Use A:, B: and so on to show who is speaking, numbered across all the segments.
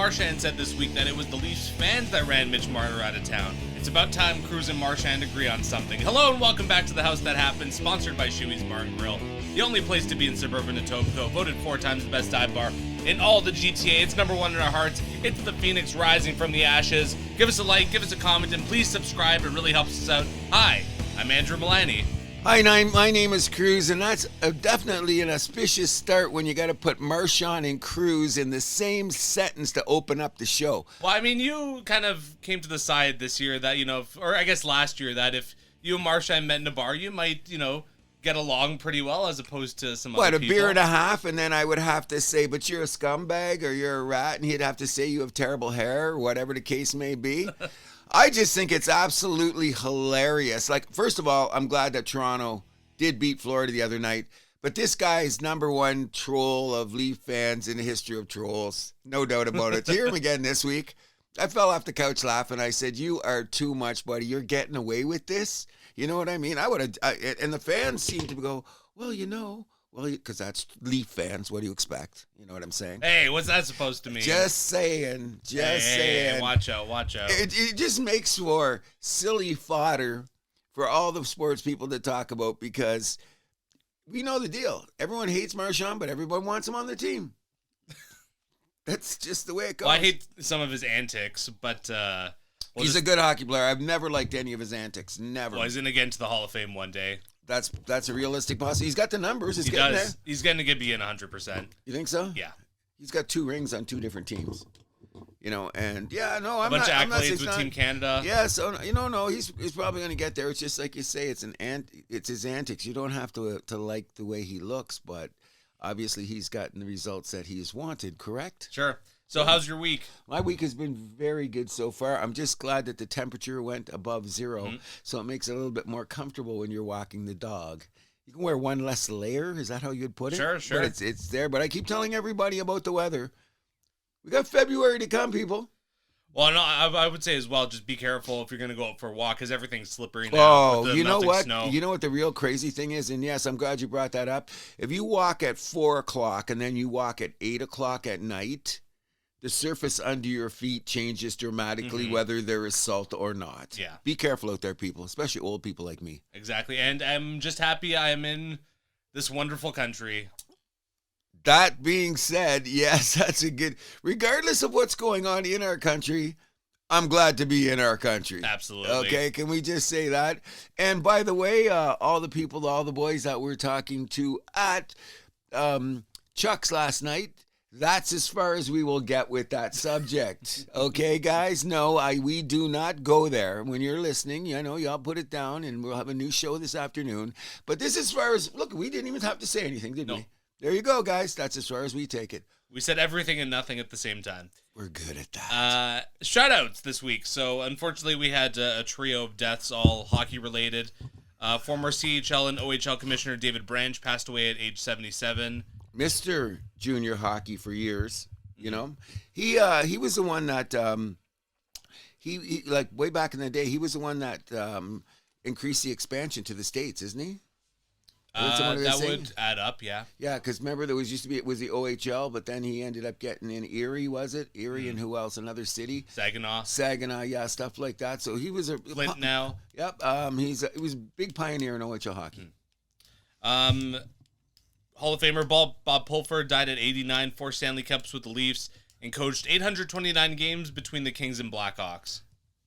A: Marchand said this week that it was the Leafs fans that ran Mitch Marner out of town. It's about time Cruz and Marchand agree on something. Hello and welcome back to The House That Happened, sponsored by Shuey's Bar and Grill. The only place to be in suburban Etobicoke, voted 4 times the best dive bar in all the GTA. It's number 1 in our hearts. It's the Phoenix rising from the ashes. Give us a like, give us a comment, and please subscribe. It really helps us out. Hi, I'm Andrew Milani.
B: Hi, my name is Cruz, and that's definitely an auspicious start when you got to put Marchand and Cruz in the same sentence to open up the show.
A: Well, I mean, you kind of came to the side this year that, or I guess last year, that if you and Marchand met in a bar, you might, get along pretty well as opposed to some other people.
B: What, a beer and a half, and then I would have to say, but you're a scumbag or you're a rat, and he'd have to say you have terrible hair or whatever the case may be. I just think it's absolutely hilarious. Like, first of all, I'm glad that Toronto did beat Florida the other night, but this guy is number 1 troll of Leaf fans in the history of trolls. No doubt about it. To hear him again this week, I fell off the couch laughing. I said, you are too much, buddy. You're getting away with this. You know what I mean? I would have, and the fans seem to go, because that's Leaf fans. What do you expect? You know what I'm saying?
A: Hey, what's that supposed to mean?
B: Just saying.
A: Hey, watch out.
B: It just makes for silly fodder for all the sports people to talk about because we know the deal. Everyone hates Marchand, but everyone wants him on their team. That's just the way it goes.
A: Well, I hate some of his antics, but...
B: he's a good hockey player. I've never liked any of his antics. Never.
A: Well, he's going to get into the Hall of Fame one day.
B: That's a realistic possibility. He's got the numbers.
A: He does. He's going to be in 100%.
B: You think so?
A: Yeah.
B: He's got 2 rings on 2 different teams. I'm
A: bunch
B: not,
A: of
B: accolades
A: with Team Canada.
B: Yeah, so no, he's probably going to get there. It's just like you say, it's his antics. You don't have to like the way he looks, but obviously he's gotten the results that he's wanted. Correct?
A: Sure. So how's your week?
B: My week has been very good so far. I'm just glad that the temperature went above 0, so it makes it a little bit more comfortable when you're walking the dog. You can wear 1 less layer. Is that how you'd put it?
A: Sure.
B: But it's there. But I keep telling everybody about the weather. We got February to come, people.
A: Well, no, I would say as well, just be careful if you're going to go out for a walk because everything's slippery now.
B: Oh,
A: with the
B: you know what?
A: Snow.
B: You know what the real crazy thing is? And yes, I'm glad you brought that up. If you walk at 4 o'clock and then you walk at 8 o'clock at night, the surface under your feet changes dramatically, whether there is salt or not.
A: Yeah. Be
B: careful out there, people, especially old people like me.
A: Exactly. And I'm just happy I am in this wonderful country.
B: That being said, yes, that's a good... Regardless of what's going on in our country, I'm glad to be in our country.
A: Absolutely.
B: Okay, can we just say that? And by the way, all the people, all the boys that we're talking to at Chuck's last night, that's as far as we will get with that subject. Okay, guys? No, we do not go there. When you're listening, y'all put it down, and we'll have a new show this afternoon. But this is as far as... Look, we didn't even have to say anything, did we? There you go, guys. That's as far as we take it.
A: We said everything and nothing at the same time.
B: We're good at that.
A: Shout-outs this week. So, unfortunately, we had a trio of deaths, all hockey-related. Former CHL and OHL Commissioner David Branch passed away at age 77.
B: Mr. Junior Hockey for years, He was the one that, he like, way back in the day, he was the one that increased the expansion to the States, isn't he?
A: That would add up, yeah.
B: Yeah, because remember it was the OHL, but then he ended up getting in Erie, was it? Erie and who else? Another city?
A: Saginaw,
B: yeah, stuff like that. So he was a...
A: Flint now.
B: Yep, he was a big pioneer in OHL hockey.
A: Hall of Famer Bob Pulford died at 89, 4 Stanley Cups with the Leafs, and coached 829 games between the Kings and Blackhawks.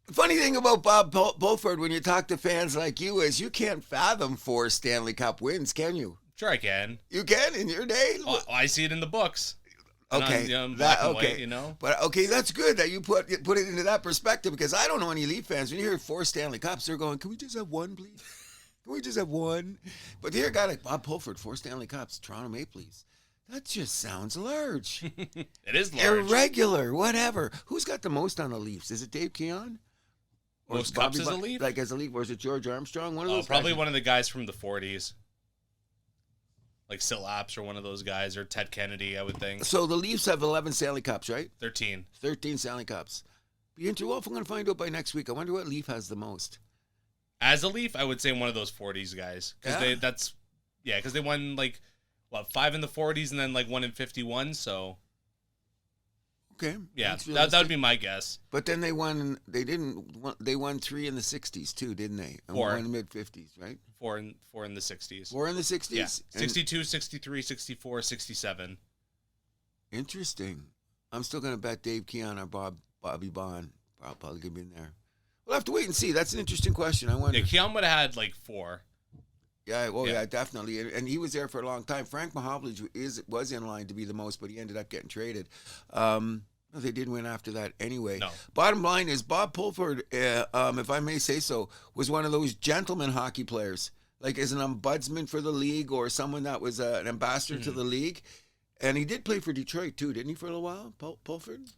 B: The funny thing about Bob Pulford, when you talk to fans like you, is you can't fathom 4 Stanley Cup wins, can you?
A: Sure I can.
B: You can in your day?
A: Oh, I see it in the books.
B: Okay.
A: Black and white,
B: But, okay, that's good that you put it into that perspective, because I don't know any Leaf fans. When you hear 4 Stanley Cups, they're going, can we just have 1, please? Can we just have 1? But here, a guy like Bob Pulford, 4 Stanley Cups, Toronto Maple Leafs. That just sounds large.
A: It is large.
B: Irregular, whatever. Who's got the most on the Leafs? Is it Dave Keon?
A: Or most cups as a Leaf?
B: Like as a Leaf, or is it George Armstrong? One of those
A: probably
B: guys?
A: One of the guys from the 40s. Like Sil Apps or one of those guys, or Ted Kennedy, I would think.
B: So the Leafs have 11 Stanley Cups, right?
A: 13
B: Stanley Cups. Be interesting. Well, if I'm going to find out by next week, I wonder what Leaf has the most.
A: As a Leaf, I would say one of those 40s guys. Because they won, 5 in the 40s and then, 1 in 51, so...
B: Okay.
A: Yeah,
B: that's
A: that
B: realistic.
A: would be my guess.
B: But then they won. They won 3 in the 60s too, didn't they? And
A: 4
B: 1 in the mid 50s, right?
A: 4 in the 60s.
B: 4 in the 60s.
A: Yeah,
B: And
A: 62, 63, 64, 67.
B: interesting. I'm still gonna bet Dave Keon or Bobby Bond probably gonna be in there. We'll have to wait and see. That's an interesting question. I wonder.
A: Yeah, Keon would have had like 4.
B: Yeah, well,
A: Yeah.
B: yeah, definitely, and he was there for a long time. Frank Mahovlich was in line to be the most, but he ended up getting traded. They didn't win after that anyway.
A: No.
B: Bottom line is Bob Pulford, if I may say so, was one of those gentleman hockey players, like as an ombudsman for the league or someone that was an ambassador to the league. And he did play for Detroit too, didn't he, for a little while, Pulford?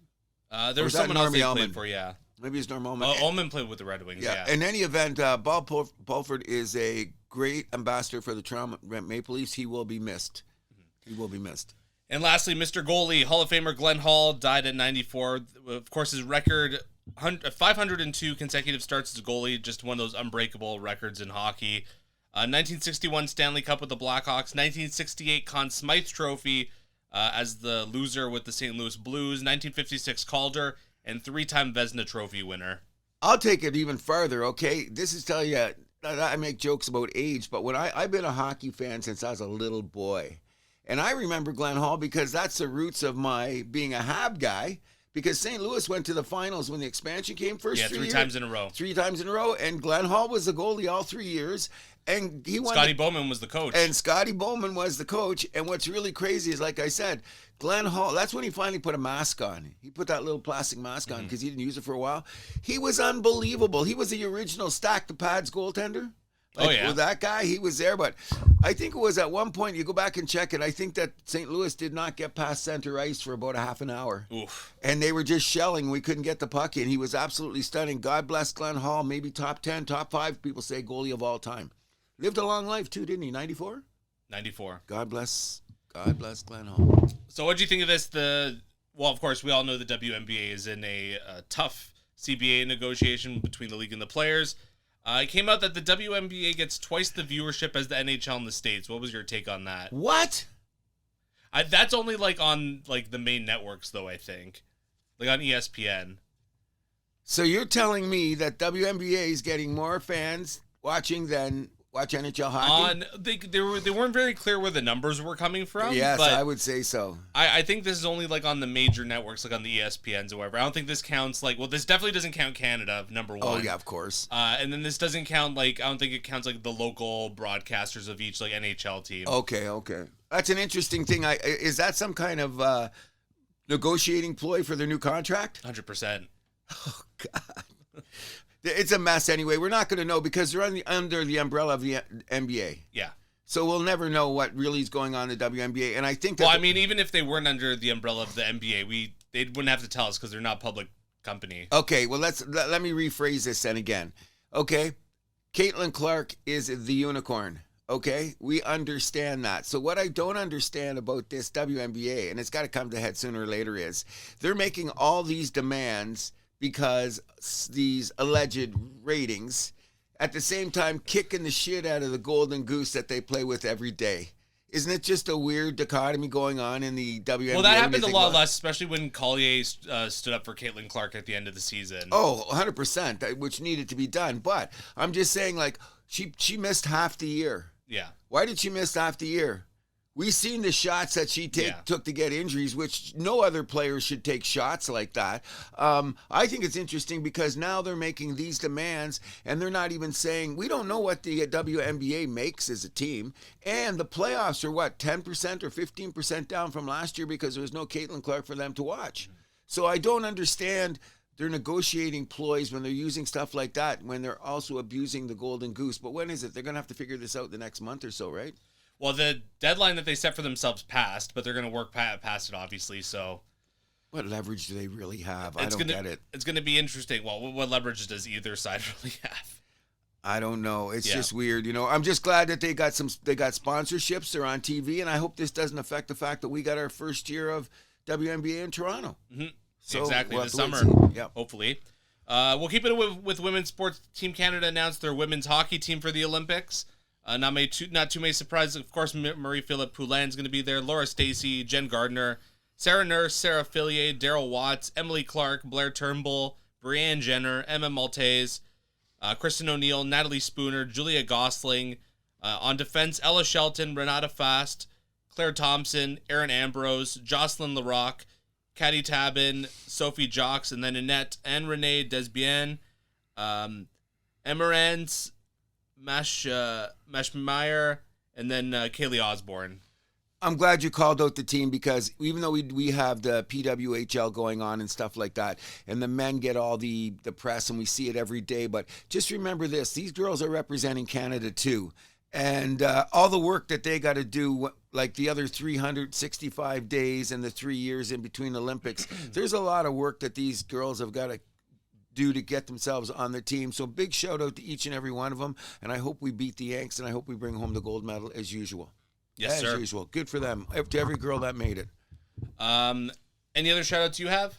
A: There was
B: that
A: someone else
B: Normie
A: he
B: Ullman?
A: played for, yeah.
B: Maybe it's Norm Ullman.
A: Ullman played with the Red Wings, yeah.
B: In any event, Bob Pulford is a great ambassador for the Toronto Maple Leafs. He will be missed. He will be missed.
A: And lastly, Mr. Goalie, Hall of Famer Glenn Hall died at 94. Of course, his record, 502 consecutive starts as a goalie, just one of those unbreakable records in hockey. 1961 Stanley Cup with the Blackhawks. 1968 Conn Smythe Trophy as the loser with the St. Louis Blues. 1956 Calder, and 3-time Vezina Trophy winner.
B: I'll take it even further, okay? This is telling you, I make jokes about age, but when I've been a hockey fan since I was a little boy. And I remember Glenn Hall because that's the roots of my being a Hab guy, because St. Louis went to the finals when the expansion came first.
A: Yeah, 3 times in a row.
B: 3 times in a row, and Glenn Hall was the goalie all 3 years. And he won.
A: Scotty Bowman was the coach.
B: And Scotty Bowman was the coach. And what's really crazy is, like I said, Glenn Hall, that's when he finally put a mask on. He put that little plastic mask on because he didn't use it for a while. He was unbelievable. He was the original Stack the Pads goaltender. With that guy, he was there. But I think it was at one point, you go back and check it, I think that St. Louis did not get past center ice for about a half an hour.
A: Oof.
B: And they were just shelling. We couldn't get the puck in. He was absolutely stunning. God bless Glenn Hall. Maybe top 10, top 5, people say, goalie of all time. Lived a long life too, didn't he? 94?
A: 94.
B: God bless Glenn Hall.
A: So what do you think of this? Well, of course, we all know the WNBA is in a tough CBA negotiation between the league and the players. It came out that the WNBA gets twice the viewership as the NHL in the States. What was your take on that?
B: What?
A: That's only on the main networks, though, I think. Like on ESPN.
B: So you're telling me that WNBA is getting more fans watching than watch NHL hockey?
A: They weren't very clear where the numbers were coming from.
B: Yes,
A: but
B: I would say so.
A: I think this is only on the major networks, like on the ESPNs or whatever. I don't think this counts this definitely doesn't count Canada, number one.
B: Oh yeah, of course.
A: And then this doesn't count I don't think it counts the local broadcasters of each NHL team.
B: Okay. That's an interesting thing. Is that some kind of negotiating ploy for their new contract?
A: 100%.
B: Oh God. It's a mess anyway. We're not going to know because they're under the umbrella of the NBA.
A: Yeah.
B: So we'll never know what really is going on in the WNBA. And I think that...
A: Well, I mean, even if they weren't under the umbrella of the NBA, they wouldn't have to tell us because they're not a public company.
B: Okay, well, let me rephrase this then again. Okay, Caitlin Clark is the unicorn. Okay, we understand that. So what I don't understand about this WNBA, and it's got to come to head sooner or later, is they're making all these demands because these alleged ratings, at the same time kicking the shit out of the golden goose that they play with every day. Isn't it just a weird dichotomy going on in the WNBA?
A: Well, that happened a lot less, especially when Collier stood up for Caitlin Clark at the end of the season.
B: Oh, 100%, which needed to be done. But I'm just saying, she missed half the year.
A: Yeah.
B: Why did she miss half the year? We've seen the shots that she took to get injuries, which no other player should take shots like that. I think it's interesting because now they're making these demands, and they're not even saying, we don't know what the WNBA makes as a team. And the playoffs are, 10% or 15% down from last year because there was no Caitlin Clark for them to watch. So I don't understand their negotiating ploys when they're using stuff like that, when they're also abusing the golden goose. But when is it? They're going to have to figure this out the next month or so, right?
A: Well, the deadline that they set for themselves passed, but they're going to work past it, obviously. So,
B: what leverage do they really have? I don't get it.
A: It's going to be interesting. Well, what leverage does either side really have?
B: I don't know. It's just weird. I'm just glad that they got sponsorships. They're on TV, and I hope this doesn't affect the fact that we got our first year of WNBA in Toronto.
A: Mm-hmm.
B: So
A: exactly,
B: we'll
A: this summer.
B: Yeah.
A: Hopefully. We'll keep it with women's sports. Team Canada announced their women's hockey team for the Olympics. Not too many surprises. Of course, Marie-Philip Poulin is going to be there. Laura Stacey, Jen Gardner, Sarah Nurse, Sarah Fillier, Daryl Watts, Emily Clark, Blair Turnbull, Brianne Jenner, Emma Maltese, Kristen O'Neill, Natalie Spooner, Julia Gosling. On defense, Ella Shelton, Renata Fast, Claire Thompson, Erin Ambrose, Jocelyn Larocque, Caddy Tabin, Sophie Jocks, and then Annette and Renee Desbiens, Emerance, Mashmeyer, and then Kaylee Osborne.
B: I'm glad you called out the team because even though we have the PWHL going on and stuff like that, and the men get all the press and we see it every day, but just remember this, these girls are representing Canada too. And all the work that they got to do, like the other 365 days and the 3 years in between Olympics, there's a lot of work that these girls have got to do to get themselves on the team. So big shout out to each and every one of them. And I hope we beat the Yanks and I hope we bring home the gold medal as usual.
A: Yes, sir.
B: As usual. Good for them. To every girl that made it.
A: Any other shout outs you have?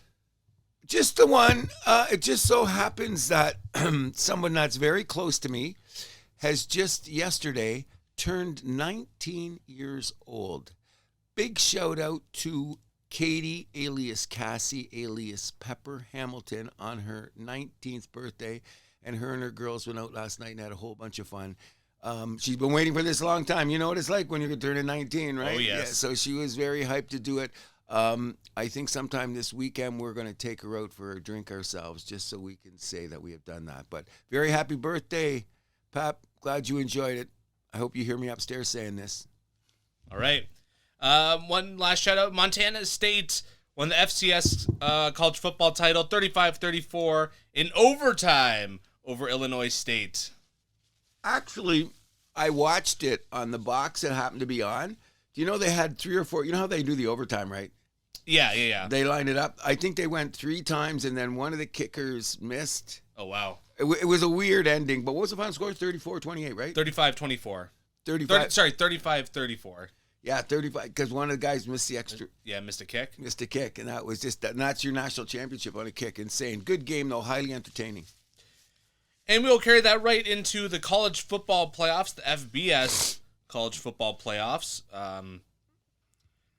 B: Just the one. It just so happens that someone that's very close to me has just yesterday turned 19 years old. Big shout out to Katie, alias Cassie, alias Pepper Hamilton, on her 19th birthday. And her girls went out last night and had a whole bunch of fun. She's been waiting for this a long time. You know what it's like when you're turning 19, right?
A: Oh, yes.
B: Yeah, so she was very hyped to do it. I think sometime this weekend we're going to take her out for a drink ourselves just so we can say that we have done that. But very happy birthday, Pap. Glad you enjoyed it. I hope you hear me upstairs saying this.
A: All right. One last shout out. Montana State won the FCS college football title 35-34 in overtime over Illinois State.
B: Actually, I watched it on the box that happened to be on. Do you know they had 3 or 4? You know how they do the overtime, right?
A: Yeah.
B: They lined it up. I think they went 3 times, and then one of the kickers missed.
A: Oh, wow.
B: It was a weird ending, but what was the final score? 34-28, right?
A: 35-24. 35-34.
B: Yeah, 35, because one of the guys missed the extra.
A: Yeah, missed a kick.
B: Missed a kick, and that was just, and that's your national championship on a kick. Insane. Good game, though. Highly entertaining.
A: And we'll carry that right into the college football playoffs, the FBS college football playoffs.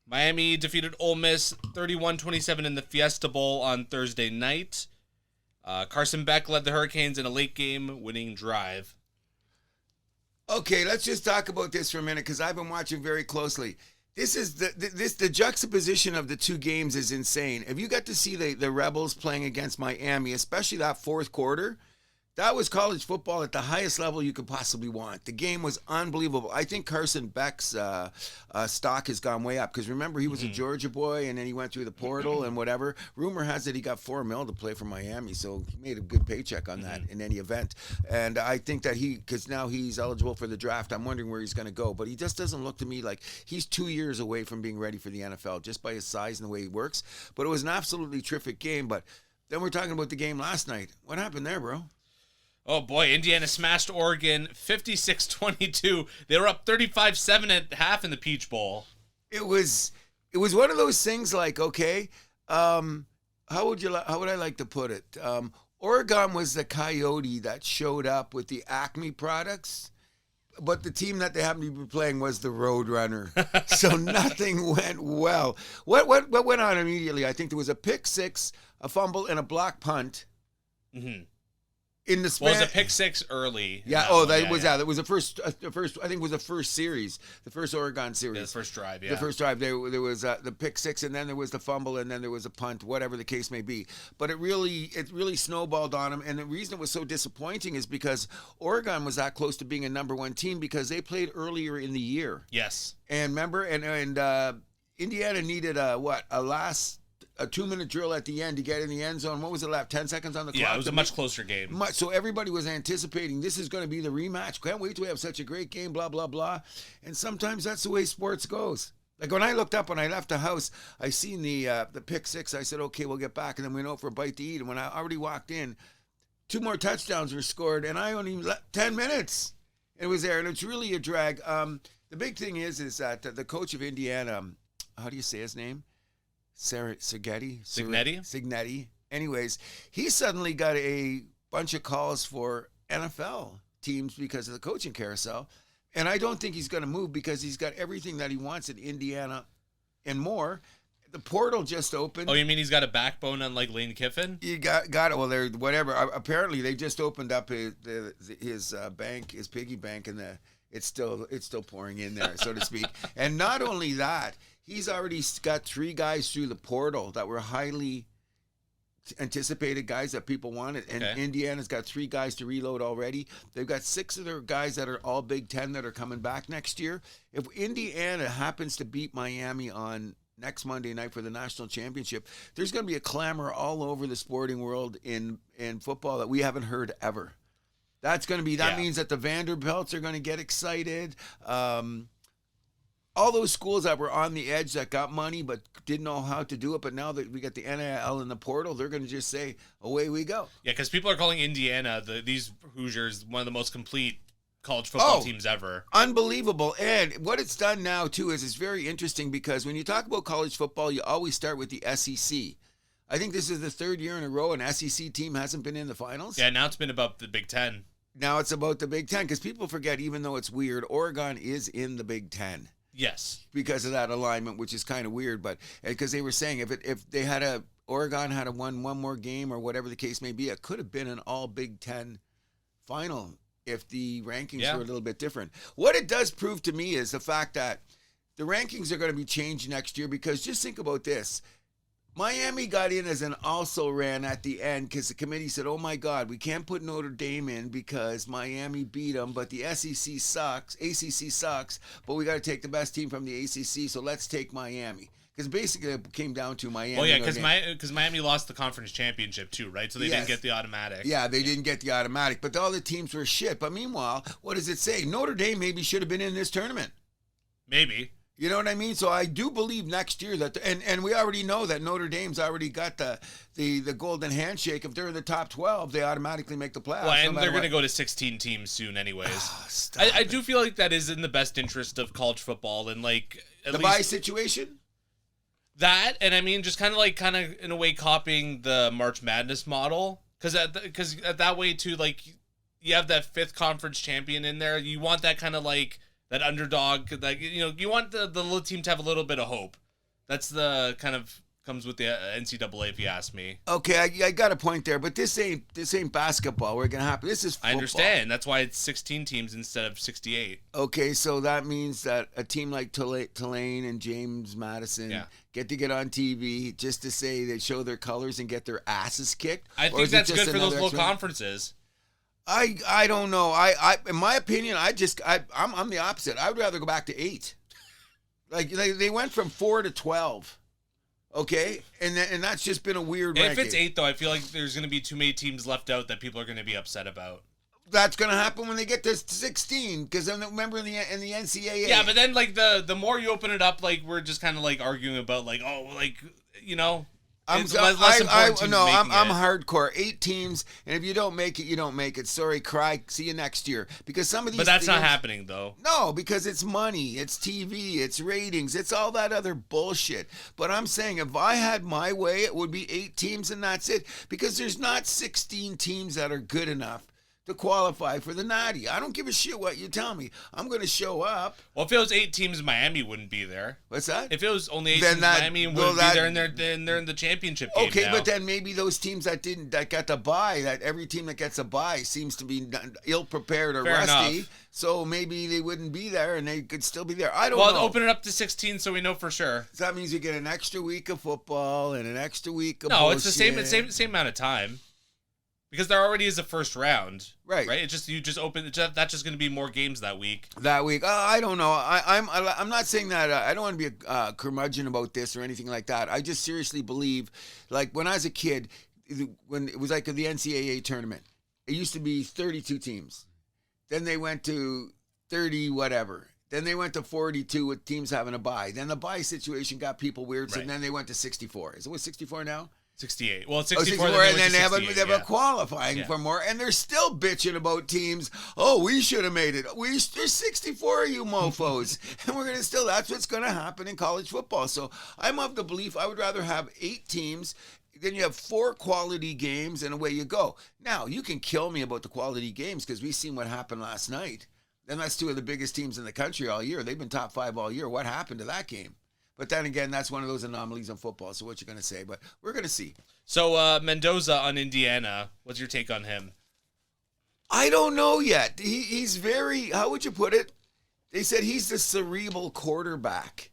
A: Miami defeated Ole Miss 31-27 in the Fiesta Bowl on Thursday night. Carson Beck led the Hurricanes in a late game winning drive.
B: Okay, let's just talk about this for a minute because I've been watching very closely. This is the juxtaposition of the two games is insane. If you got to see the Rebels playing against Miami, especially that fourth quarter, that was college football at the highest level you could possibly want. The game was unbelievable. I think Carson Beck's stock has gone way up because remember he was a Georgia boy and then he went through the portal and whatever. Rumor has it he got $4 million to play for Miami, so he made a good paycheck on that in any event. And I think that because now he's eligible for the draft, I'm wondering where he's going to go. But he just doesn't look to me like he's 2 years away from being ready for the NFL just by his size and the way he works. But it was an absolutely terrific game. But then we're talking about the game last night. What happened there, bro?
A: Oh, boy, Indiana smashed Oregon 56-22. They were up 35-7 at half in the Peach Bowl.
B: It was one of those things like, okay, how would I like to put it? Oregon was the coyote that showed up with the Acme products, but the team that they happened to be playing was the Roadrunner. So nothing went well. What went on immediately? I think there was a pick six, a fumble, and a block punt.
A: Mm-hmm.
B: In the span,
A: well, it was a pick six early.
B: Yeah. That was the first. I think it was the first series, the first Oregon series.
A: Yeah, the first drive. Yeah.
B: The first drive. There was the pick six, and then there was the fumble, and then there was a punt, whatever the case may be. But it really snowballed on them. And the reason it was so disappointing is because Oregon was that close to being a number one team because they played earlier in the year.
A: Yes. And
B: remember, and Indiana needed a 2-minute drill at the end to get in the end zone. What was it left? 10 seconds on the clock?
A: Yeah, it was a much closer game.
B: So everybody was anticipating this is going to be the rematch. Can't wait till we have such a great game, blah, blah, blah. And sometimes that's the way sports goes. Like when I looked up when I left the house, I seen the pick six. I said, okay, we'll get back. And then we went out for a bite to eat. And when I already walked in, 2 more touchdowns were scored. And I only left 10 minutes. It was there. And it's really a drag. The big thing is that the coach of Indiana, how do you say his name? Signetti. Anyways, he suddenly got a bunch of calls for NFL teams because of the coaching carousel. And I don't think he's going to move because he's got everything that he wants in Indiana and more. The portal just opened.
A: Oh, you mean he's got a backbone unlike Lane Kiffin?
B: You got it. Well, they're whatever. Apparently, they just opened up his bank, his piggy bank, and it's still pouring in there, so to speak. And not only that, he's already got 3 guys through the portal that were highly anticipated guys that people wanted. And Indiana's got 3 guys to reload already. They've got 6 of their guys that are all Big Ten that are coming back next year. If Indiana happens to beat Miami on next Monday night for the national championship, there's going to be a clamor all over the sporting world in football that we haven't heard ever. That's going to be, that means that the Vanderbilts are going to get excited. All those schools that were on the edge that got money but didn't know how to do it, but now that we got the NIL in the portal, they're going to just say, away we go.
A: Yeah, because people are calling Indiana, these Hoosiers, one of the most complete college football teams ever.
B: Unbelievable. And what it's done now, too, is it's very interesting because when you talk about college football, you always start with the SEC. I think this is the 3rd year in a row an SEC team hasn't been in the finals.
A: Yeah, now it's been about the Big Ten.
B: Now it's about the Big Ten because people forget, even though it's weird, Oregon is in the Big Ten.
A: Yes.
B: Because of that alignment, which is kind of weird, but because they were saying if they had Oregon had won one more game or whatever the case may be, it could have been an all Big Ten final if the rankings were a little bit different. What it does prove to me is the fact that the rankings are going to be changed next year because just think about this. Miami got in as an also-ran at the end because the committee said, oh my God, we can't put Notre Dame in because Miami beat them, but the SEC sucks, ACC sucks, but we got to take the best team from the ACC, so let's take Miami. Because basically it came down to Miami.
A: Well, yeah, because Miami lost the conference championship too, right? So they didn't get the automatic.
B: Yeah, they didn't get the automatic, but all the teams were shit. But meanwhile, what does it say? Notre Dame maybe should have been in this tournament.
A: Maybe.
B: You know what I mean? So I do believe next year that, and we already know that Notre Dame's already got the golden handshake. If they're in the top 12, they automatically make the playoffs.
A: Well, and they're going to go to 16 teams soon anyways. I do feel like that is in the best interest of college football and like
B: at the bye situation.
A: That, and I mean, just kind of in a way copying the March Madness model, because at that way too, like you have that 5th conference champion in there. You want that kind of like that underdog, like you want the little team to have a little bit of hope. That's the kind of comes with the NCAA, if you ask me.
B: Okay, I got a point there, but this ain't basketball. We're gonna happen. This is football.
A: I understand. That's why it's 16 teams instead of 68.
B: Okay, so that means that a team like Tulane and James Madison get on TV just to say they show their colors and get their asses kicked.
A: I think that's good for those little conferences.
B: I don't know. I in my opinion, I'm the opposite. I would rather go back to 8. Like they went from 4 to 12. Okay, and that's just been a weird ranking.
A: If it's 8 though, I feel like there's going to be too many teams left out that people are going to be upset about.
B: That's going to happen when they get to 16, because remember in the NCAA.
A: Yeah, but then like the more you open it up, like we're just kind of like arguing about like I'm
B: hardcore. 8 teams, and if you don't make it, you don't make it. Sorry, cry. See you next year. Because some of these.
A: But that's not happening, though.
B: No, because it's money, it's TV, it's ratings, it's all that other bullshit. But I'm saying if I had my way, it would be 8 teams, and that's it. Because there's not 16 teams that are good enough to qualify for the Natty. I don't give a shit what you tell me. I'm going to show up.
A: Well, if it was 8 teams, Miami wouldn't be there.
B: What's that?
A: If it was only 8 teams, Miami wouldn't be there, and they're in the championship game
B: okay,
A: now.
B: but then maybe those teams that got the bye, that every team that gets a bye seems to be ill-prepared or
A: Fair
B: rusty.
A: enough.
B: So maybe they wouldn't be there, and they could still be there. I don't know.
A: Well, open it up to 16 so we know for sure.
B: So that means you get an extra week of football and an extra week of
A: No,
B: bullshit.
A: it's the same amount of time. Because there already is a first round,
B: right?
A: It's just you just open. That's just going to be more games that week.
B: I don't know. I'm not saying that. I don't want to be a curmudgeon about this or anything like that. I just seriously believe, like when I was a kid, when it was like the NCAA tournament, it used to be 32 teams. Then they went to 30 whatever. Then they went to 42 with teams having a bye. Then the bye situation got people weird. So then they went to 64. Is it what 64 now?
A: 68. Well, it's 64,
B: and then they have a qualifying for more, and they're still bitching about teams. Oh, we should have made it. There's 64 of you mofos, and we're gonna still. That's what's gonna happen in college football. So I'm of the belief I would rather have 8 teams. Then you have 4 quality games, and away you go. Now you can kill me about the quality games because we've seen what happened last night. And that's 2 of the biggest teams in the country all year. They've been top 5 all year. What happened to that game? But then again, that's one of those anomalies in football. So what you going to say? But we're going to see.
A: So Mendoza on Indiana, what's your take on him?
B: I don't know yet. He's very, how would you put it? They said he's the cerebral quarterback.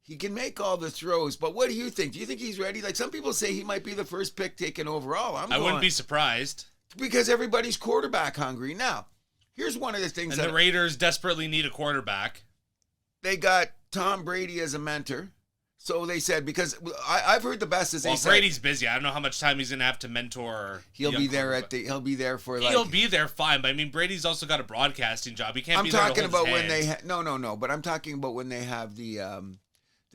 B: He can make all the throws, but what do you think? Do you think he's ready? Like some people say he might be the first pick taken overall.
A: I wouldn't be surprised.
B: Because everybody's quarterback hungry. Now, here's one of the things.
A: And the Raiders desperately need a quarterback.
B: They got Tom Brady as a mentor. So they said, because I've heard the best is they said.
A: Brady's busy. I don't know how much time he's going to have to mentor.
B: He'll be there he'll be there for like.
A: He'll be there fine, but I mean, Brady's also got a broadcasting job. He can't be there to hold his
B: about
A: hands.
B: When they no, but I'm talking about when they have the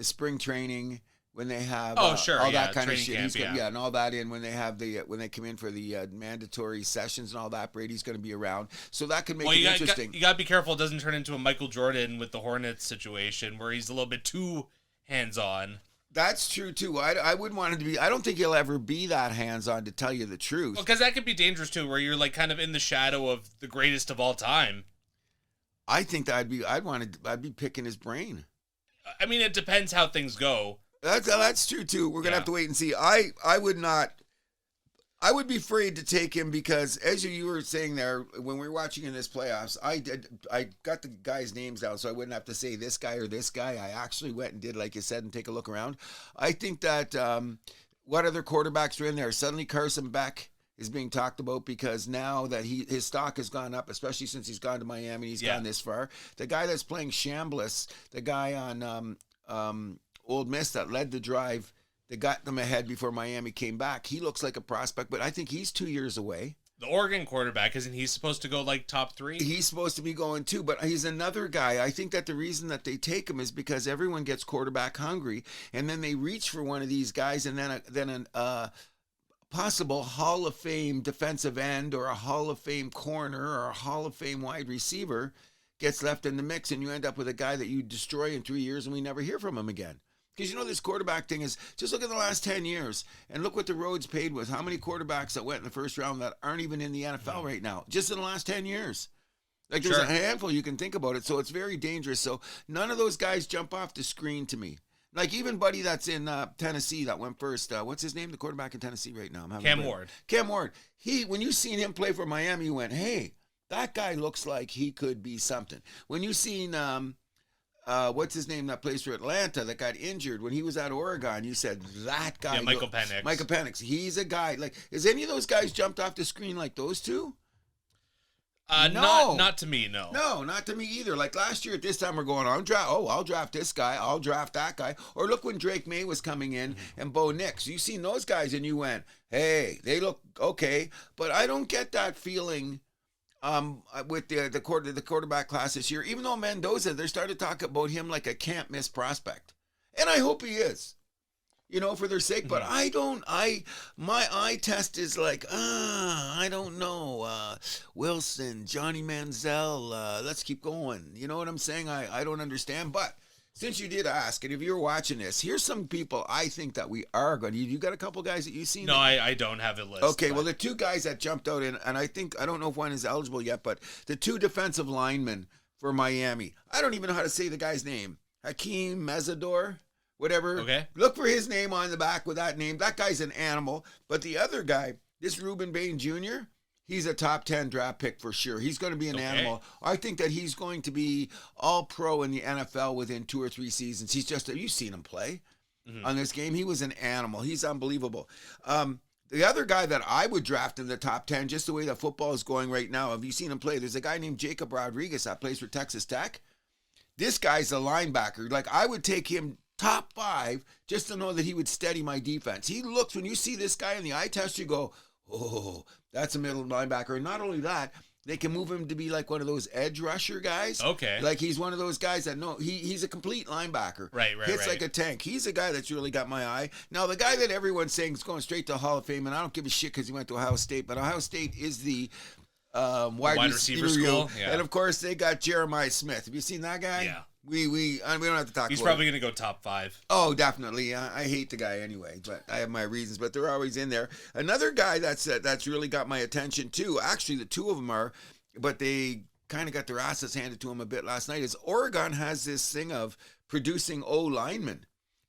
B: spring training, when they have all that kind of shit.
A: Camp,
B: and all that in when they have when they come in for the mandatory sessions and all that. Brady's going to be around, so that could make it interesting.
A: You got to be careful; it doesn't turn into a Michael Jordan with the Hornets situation where he's a little bit too hands-on.
B: That's true too. I wouldn't want him to be. I don't think he'll ever be that hands-on, to tell you the truth.
A: Well, because that could be dangerous too, where you're like kind of in the shadow of the greatest of all time.
B: I think that I'd be picking his brain.
A: I mean, it depends how things go.
B: That's true too. We're gonna have to wait and see. I would not. I would be afraid to take him because, as you were saying there, when we were watching in this playoffs, I got the guys' names down so I wouldn't have to say this guy or this guy. I actually went and did, like you said, and take a look around. I think that what other quarterbacks are in there? Suddenly Carson Beck is being talked about because now that his stock has gone up, especially since he's gone to Miami, he's gone this far. The guy that's playing Chambliss, the guy on Old Miss that led the drive, that got them ahead before Miami came back. He looks like a prospect, but I think he's 2 years away.
A: The Oregon quarterback, isn't he supposed to go like top 3?
B: He's supposed to be going too, but he's another guy. I think that the reason that they take him is because everyone gets quarterback hungry, and then they reach for one of these guys, and then a possible Hall of Fame defensive end or a Hall of Fame corner or a Hall of Fame wide receiver gets left in the mix, and you end up with a guy that you destroy in 3 years, and we never hear from him again. Because this quarterback thing is, just look at the last 10 years and look what the roads paid with. How many quarterbacks that went in the first round that aren't even in the NFL right now, just in the last 10 years. Like there's a handful you can think about it. So it's very dangerous. So none of those guys jump off the screen to me. Like even Buddy that's in Tennessee that went first. What's his name? The quarterback in Tennessee right now.
A: Cam Ward.
B: Cam Ward. When you seen him play for Miami, you went, hey, that guy looks like he could be something. When you seen... what's his name that plays for Atlanta that got injured when he was at Oregon? You said that guy.
A: Yeah, Michael Penix.
B: Michael Penix. He's a guy. Like, has any of those guys jumped off the screen like those two?
A: No. Not to me, no.
B: No, not to me either. Like last year at this time we're going, I'll draft this guy. I'll draft that guy. Or look when Drake May was coming in and Bo Nix. You seen those guys and you went, hey, they look okay. But I don't get that feeling with the quarterback class this year, even though Mendoza, they're starting to talk about him like a can't miss prospect. And I hope he is, for their sake. But my eye test is like, I don't know. Wilson, Johnny Manziel, let's keep going. You know what I'm saying? I don't understand. But since you did ask, and if you're watching this, here's some people I think that we are going to. You got a couple guys that you've seen?
A: No, I don't have a list.
B: Okay, well, the two guys that jumped out, and I don't know if one is eligible yet, but the two defensive linemen for Miami. I don't even know how to say the guy's name. Hakeem Mezzador, whatever.
A: Okay.
B: Look for his name on the back with that name. That guy's an animal. But the other guy, this Reuben Bain Jr., he's a top 10 draft pick for sure. He's going to be an animal. I think that he's going to be all pro in the NFL within 2 or 3 seasons. You've seen him play on this game. He was an animal. He's unbelievable. The other guy that I would draft in the top 10, just the way that football is going right now, have you seen him play? There's a guy named Jacob Rodriguez that plays for Texas Tech. This guy's a linebacker. Like, I would take him top 5 just to know that he would steady my defense. He looks, when you see this guy in the eye test, you go, oh, that's a middle linebacker. And not only that, they can move him to be like one of those edge rusher guys.
A: Okay.
B: Like he's one of those guys that he's a complete linebacker.
A: Right.
B: Hits like a tank. He's a guy that's really got my eye. Now, the guy that everyone's saying is going straight to Hall of Fame, and I don't give a shit because he went to Ohio State, but Ohio State is the wide receiver school. Yeah. And, of course, they got Jeremiah Smith. Have you seen that guy?
A: Yeah.
B: We don't have to talk about it.
A: He's probably going to go top 5.
B: Oh, definitely. I hate the guy anyway, but I have my reasons, but they're always in there. Another guy that's really got my attention too, actually the two of them are, but they kind of got their asses handed to them a bit last night, is Oregon has this thing of producing O linemen.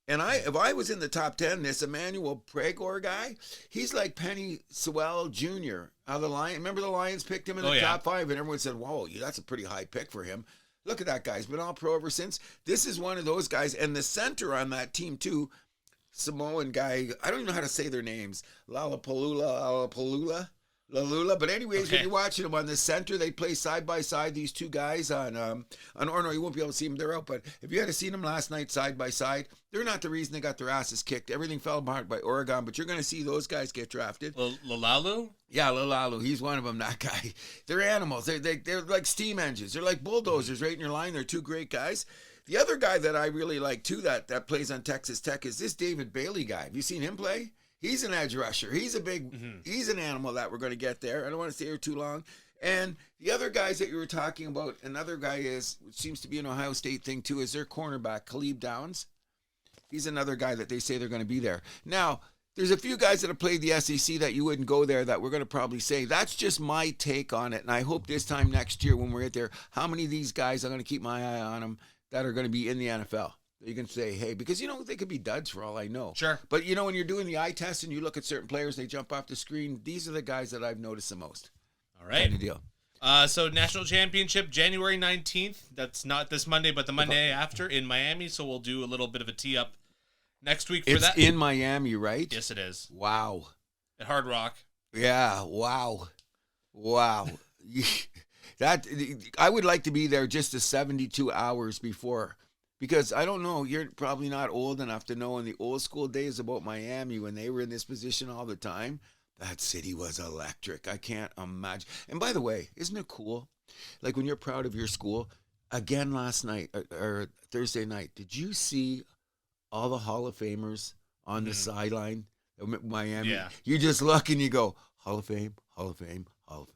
B: And if I was in the top 10, this Emmanuel Pregor guy, he's like Penny Sewell Jr. out of the Lions. Remember the Lions picked him in the top 5, and everyone said, whoa, that's a pretty high pick for him. Look at that guy. He's been all pro ever since. This is one of those guys. And the center on that team, too, Samoan guy, I don't even know how to say their names. Lalapalula. But anyways, when you're watching them on the center, they play side by side, these two guys on or no, you won't be able to see them, they're out. But if you had to see them last night side by side, they're not the reason they got their asses kicked. Everything fell apart by Oregon, but you're going to see those guys get drafted.
A: Lalalu?
B: Yeah, Lalalu. He's one of them, that guy. They're animals. They're like steam engines. They're like bulldozers right in your line. They're two great guys. The other guy that I really like, too, that plays on Texas Tech is this David Bailey guy. Have you seen him play? He's an edge rusher. He's a big, he's an animal that we're going to get there. I don't want to stay here too long. And the other guys that you were talking about, another guy which seems to be an Ohio State thing too, is their cornerback, Khalib Downs. He's another guy that they say they're going to be there. Now, there's a few guys that have played the SEC that you wouldn't go there that we're going to probably say. That's just my take on it. And I hope this time next year when we're out there, how many of these guys, I'm going to keep my eye on them, that are going to be in the NFL. You can say, hey, because, they could be duds for all I know.
A: Sure.
B: But, when you're doing the eye test and you look at certain players, they jump off the screen. These are the guys that I've noticed the most.
A: All right.
B: Kind of deal.
A: So National Championship, January 19th. That's not this Monday, but the Monday after in Miami. So we'll do a little bit of a tee-up next week for that.
B: It's in Miami, right?
A: Yes, it is.
B: Wow.
A: At Hard Rock.
B: Yeah, wow. That I would like to be there just the 72 hours before. Because I don't know, you're probably not old enough to know in the old school days about Miami when they were in this position all the time, that city was electric. I can't imagine. And by the way, isn't it cool? Like when you're proud of your school, again last night or Thursday night, did you see all the Hall of Famers on the sideline of Miami?
A: Yeah.
B: You just look and you go, Hall of Fame, Hall of Fame, Hall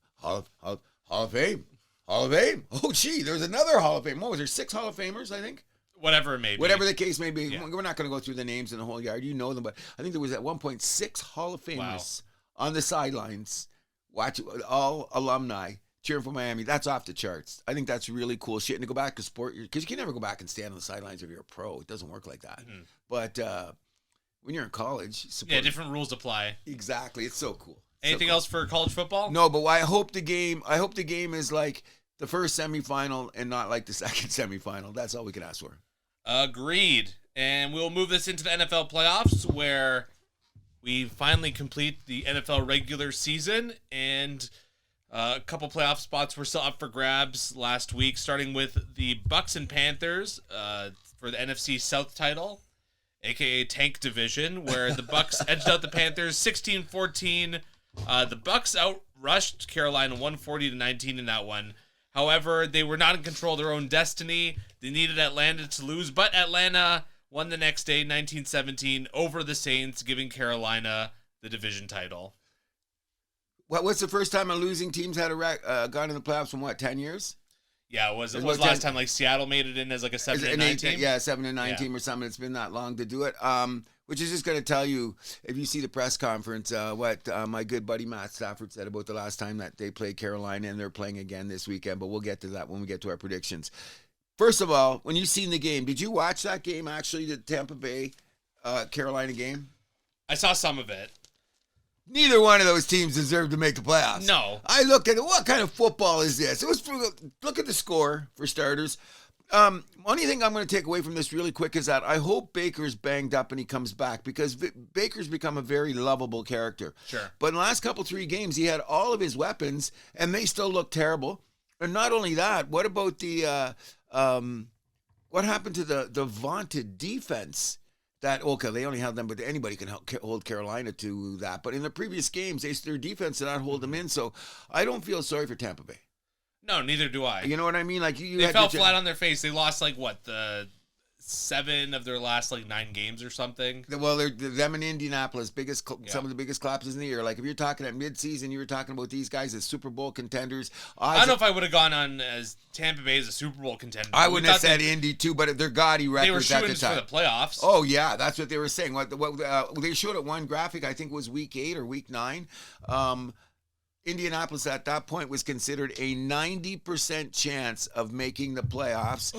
B: of Fame, Hall of Fame. Oh, gee, there's another Hall of Fame. What was there, 6 Hall of Famers, I think?
A: Whatever it may be.
B: Whatever the case may be.
A: Yeah.
B: We're not going to go through the names in the whole yard. You know them, but I think there was at one point 6 Hall of Famers on the sidelines. Watch all alumni cheering for Miami. That's off the charts. I think that's really cool shit. And to go back to sport, because you can never go back and stand on the sidelines if you're a pro. It doesn't work like that. Mm-hmm. But when you're in college,
A: different rules apply.
B: Exactly. It's so cool.
A: Anything else for college football?
B: No, but I hope the game is like the first semifinal and not like the second semifinal. That's all we can ask for.
A: Agreed. And we'll move this into the NFL playoffs where we finally complete the NFL regular season, and a couple playoff spots were still up for grabs last week, starting with the Bucks and Panthers for the NFC South title, aka Tank Division, where the Bucks edged out the Panthers 16-14. The Bucks outrushed Carolina 140-19 in that one. However, they were not in control of their own destiny. They needed Atlanta to lose, but Atlanta won the next day, 19-17, over the Saints, giving Carolina the division title.
B: What's the first time a losing team's had gone in the playoffs in 10 years?
A: Yeah, it was last time like Seattle made it in as like a 7-9 team.
B: Yeah, 7-9 team or something. It's been that long to do it. Which is just going to tell you, if you see the press conference, what my good buddy Matt Stafford said about the last time that they played Carolina, and they're playing again this weekend, but we'll get to that when we get to our predictions. First of all, when you seen the game, did you watch that game, actually, the Tampa Bay Carolina game?
A: I saw some of it.
B: Neither one of those teams deserved to make the playoffs.
A: No.
B: I look at it, what kind of football is this? Look at the score, for starters. Only thing I'm going to take away from this really quick is that I hope Baker's banged up and he comes back, because Baker's become a very lovable character.
A: Sure.
B: But in the last 3 games, he had all of his weapons and they still look terrible. And not only that, what about what happened to the vaunted defense? They only have them, but anybody can hold Carolina to that. But in the previous games, their defense did not hold them in. So I don't feel sorry for Tampa Bay.
A: No, neither do I.
B: You know what I mean? Like
A: they fell flat on their face. They lost the 7 of their last 9 games or something.
B: Well, they're them in Indianapolis, some of the biggest collapses in the year. Like if you're talking at midseason, you were talking about these guys as Super Bowl contenders.
A: I don't know if I would have gone on as Tampa Bay as a Super Bowl contender.
B: I wouldn't have said Indy too, but they're gaudy records at the time.
A: They were for the playoffs.
B: Oh yeah, that's what they were saying. What they showed at one graphic, I think it was week 8 or week 9. Indianapolis at that point was considered a 90% chance of making the playoffs.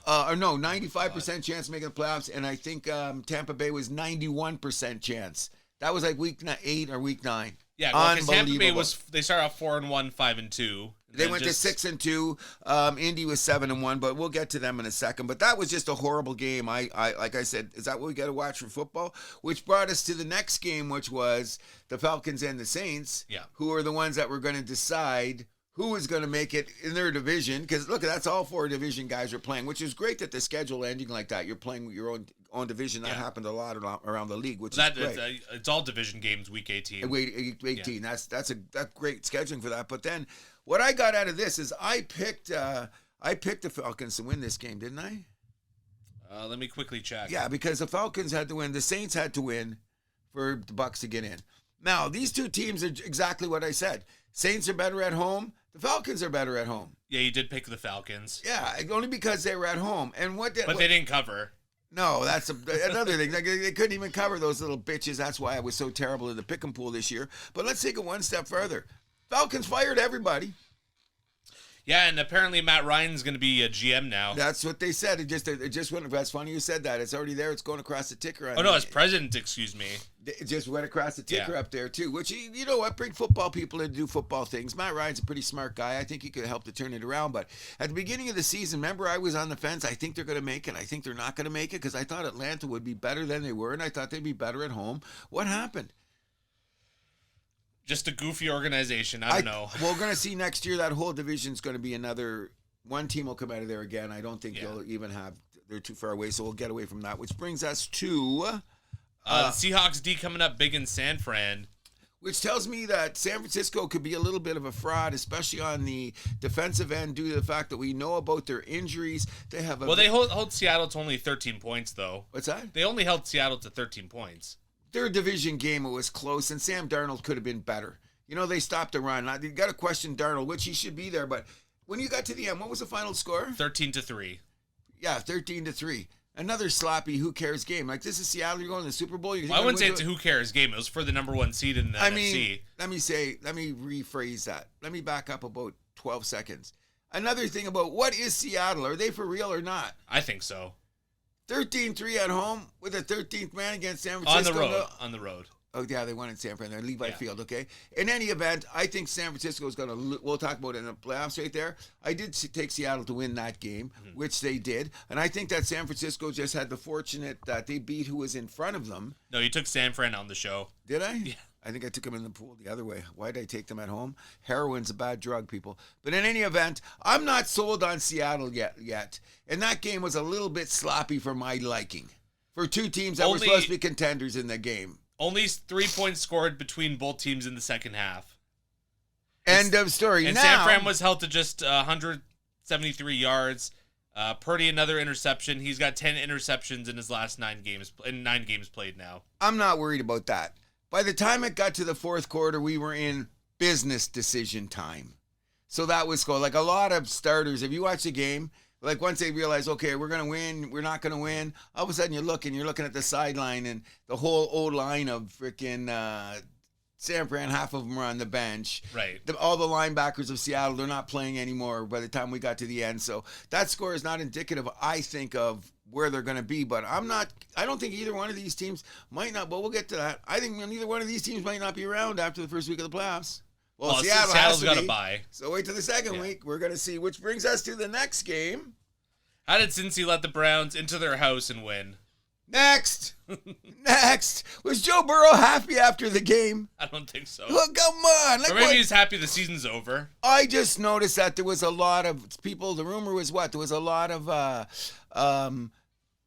B: 95% chance of making the playoffs. And I think Tampa Bay was 91% chance. That was like week 8 or week 9.
A: Yeah, because Tampa Bay they started off 4-1, 5-2.
B: They went to 6-2. Indy was 7-1, but we'll get to them in a second. But that was just a horrible game. I like I said, is that what we got to watch for football? Which brought us to the next game, which was the Falcons and the Saints, who are the ones that were going to decide who is going to make it in their division. Because look, that's all 4 division guys are playing, which is great that the schedule ending like that. You're playing with your own division. That happened a lot around the league, which is great.
A: It's all division games, week 18.
B: Week 18. Yeah. That's great scheduling for that. But then what I got out of this is I picked the Falcons to win this game, didn't I?
A: Let me quickly check.
B: Yeah, because the Falcons had to win. The Saints had to win for the Bucs to get in. Now, these two teams are exactly what I said. Saints are better at home. The Falcons are better at home.
A: Yeah, you did pick the Falcons.
B: Yeah, only because they were at home. And
A: but they didn't cover.
B: No, that's another thing. They couldn't even cover those little bitches. That's why I was so terrible in the pick and pool this year. But let's take it one step further. Falcons fired everybody.
A: Yeah, and apparently Matt Ryan's going to be a GM now.
B: That's what they said. It just went. That's funny you said that. It's already there. It's going across the ticker.
A: Oh no, it's president. Excuse me.
B: It just went across the ticker up there too. Which you know what? Bring football people in to do football things. Matt Ryan's a pretty smart guy. I think he could help to turn it around. But at the beginning of the season, remember I was on the fence. I think they're going to make it. I think they're not going to make it because I thought Atlanta would be better than they were, and I thought they'd be better at home. What happened?
A: Just a goofy organization. I don't know.
B: Well, we're going to see next year that whole division's going to be another. One team will come out of there again. I don't think they'll even have. They're too far away, so we'll get away from that. Which brings us to
A: the Seahawks D coming up big in San Fran.
B: Which tells me that San Francisco could be a little bit of a fraud, especially on the defensive end, due to the fact that we know about their injuries. They have
A: they hold Seattle to only 13 points, though.
B: What's that?
A: They only held Seattle to 13 points.
B: Their division game, it was close, and Sam Darnold could have been better. You know, they stopped the run. You got to question Darnold, which he should be there, but when you got to the end, what was the final score?
A: 13-3.
B: Yeah, 13-3. Another sloppy who cares game. Like, this is Seattle, you're going to the Super Bowl.
A: I wouldn't say it's a who cares game. It was for the number 1 seed in the NFC.
B: Let me rephrase that. Let me back up about 12 seconds. Another thing about what is Seattle? Are they for real or not?
A: I think so.
B: 13-3 at home with a 13th man against San Francisco.
A: On the road.
B: Oh, yeah, they won in San Fran. Levi Field, okay? In any event, I think San Francisco is going to, we'll talk about it in the playoffs right there. I did take Seattle to win that game, which they did. And I think that San Francisco just had the fortunate that they beat who was in front of them.
A: No, you took San Fran on the show.
B: Did I?
A: Yeah.
B: I think I took them in the pool the other way. Why did I take them at home? Heroin's a bad drug, people. But in any event, I'm not sold on Seattle yet. And that game was a little bit sloppy for my liking. For two teams that were supposed to be contenders in the game.
A: Only 3 points scored between both teams in the second half.
B: End of story.
A: And
B: now,
A: San Fran was held to just 173 yards. Purdy, another interception. He's got 10 interceptions in his last 9 games played now.
B: I'm not worried about that. By the time it got to the fourth quarter, we were in business decision time. So that was cool. Like a lot of starters, if you watch the game, like once they realize, okay, we're going to win, we're not going to win, all of a sudden you're looking at the sideline and the whole old line of freaking San Fran, half of them are on the bench.
A: Right.
B: All the linebackers of Seattle, they're not playing anymore by the time we got to the end. So that score is not indicative, I think, of where they're going to be. But I don't think either one of these teams might not, but we'll get to that. I think neither one of these teams might not be around after the first week of the playoffs. Well,
A: Seattle's got to bye.
B: So wait till the second week. We're going to see, which brings us to the next game.
A: How did Cincy let the Browns into their house and win?
B: Next. Was Joe Burrow happy after the game?
A: I don't think so.
B: Well, come on.
A: Or maybe he's happy the season's over.
B: I just noticed that there was a lot of people. The rumor was what? There was a lot of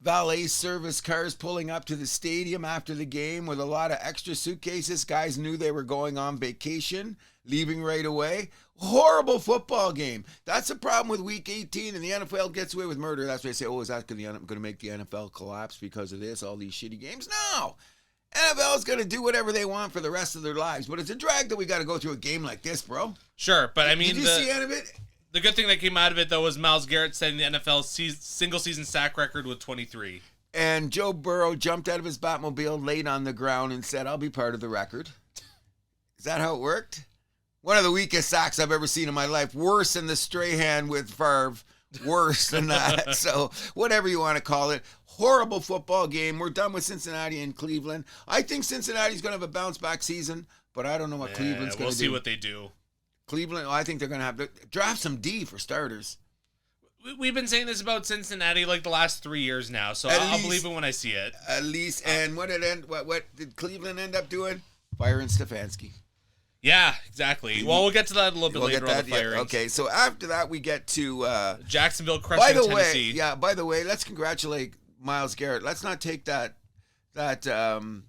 B: valet service cars pulling up to the stadium after the game with a lot of extra suitcases. Guys knew they were going on vacation, leaving right away. Horrible football game. That's the problem with Week 18, and the NFL gets away with murder. That's why I say, oh, is that going to make the NFL collapse because of this, all these shitty games? No. NFL is going to do whatever they want for the rest of their lives, but it's a drag that we got to go through a game like this, bro.
A: Sure, but I mean,
B: did you see any of it?
A: The good thing that came out of it, though, was Myles Garrett setting the NFL single-season sack record with 23.
B: And Joe Burrow jumped out of his Batmobile, laid on the ground, and said, I'll be part of the record. Is that how it worked? One of the weakest sacks I've ever seen in my life. Worse than the Strahan with Favre. Worse than that. So whatever you want to call it. Horrible football game. We're done with Cincinnati and Cleveland. I think Cincinnati's going to have a bounce-back season, but I don't know what Cleveland's going to do.
A: We'll see what they do.
B: Cleveland, I think they're going to have to draft some D for starters.
A: We've been saying this about Cincinnati like the last 3 years now, so I'll believe it when I see it.
B: At least, and what did Cleveland end up doing? Firing Stefanski.
A: Yeah, exactly. Well, we'll get to that a little bit later on the firings.
B: Yeah. Okay, so after that, we get to
A: Jacksonville crushing Tennessee.
B: By the way, let's congratulate Myles Garrett. Let's not take that the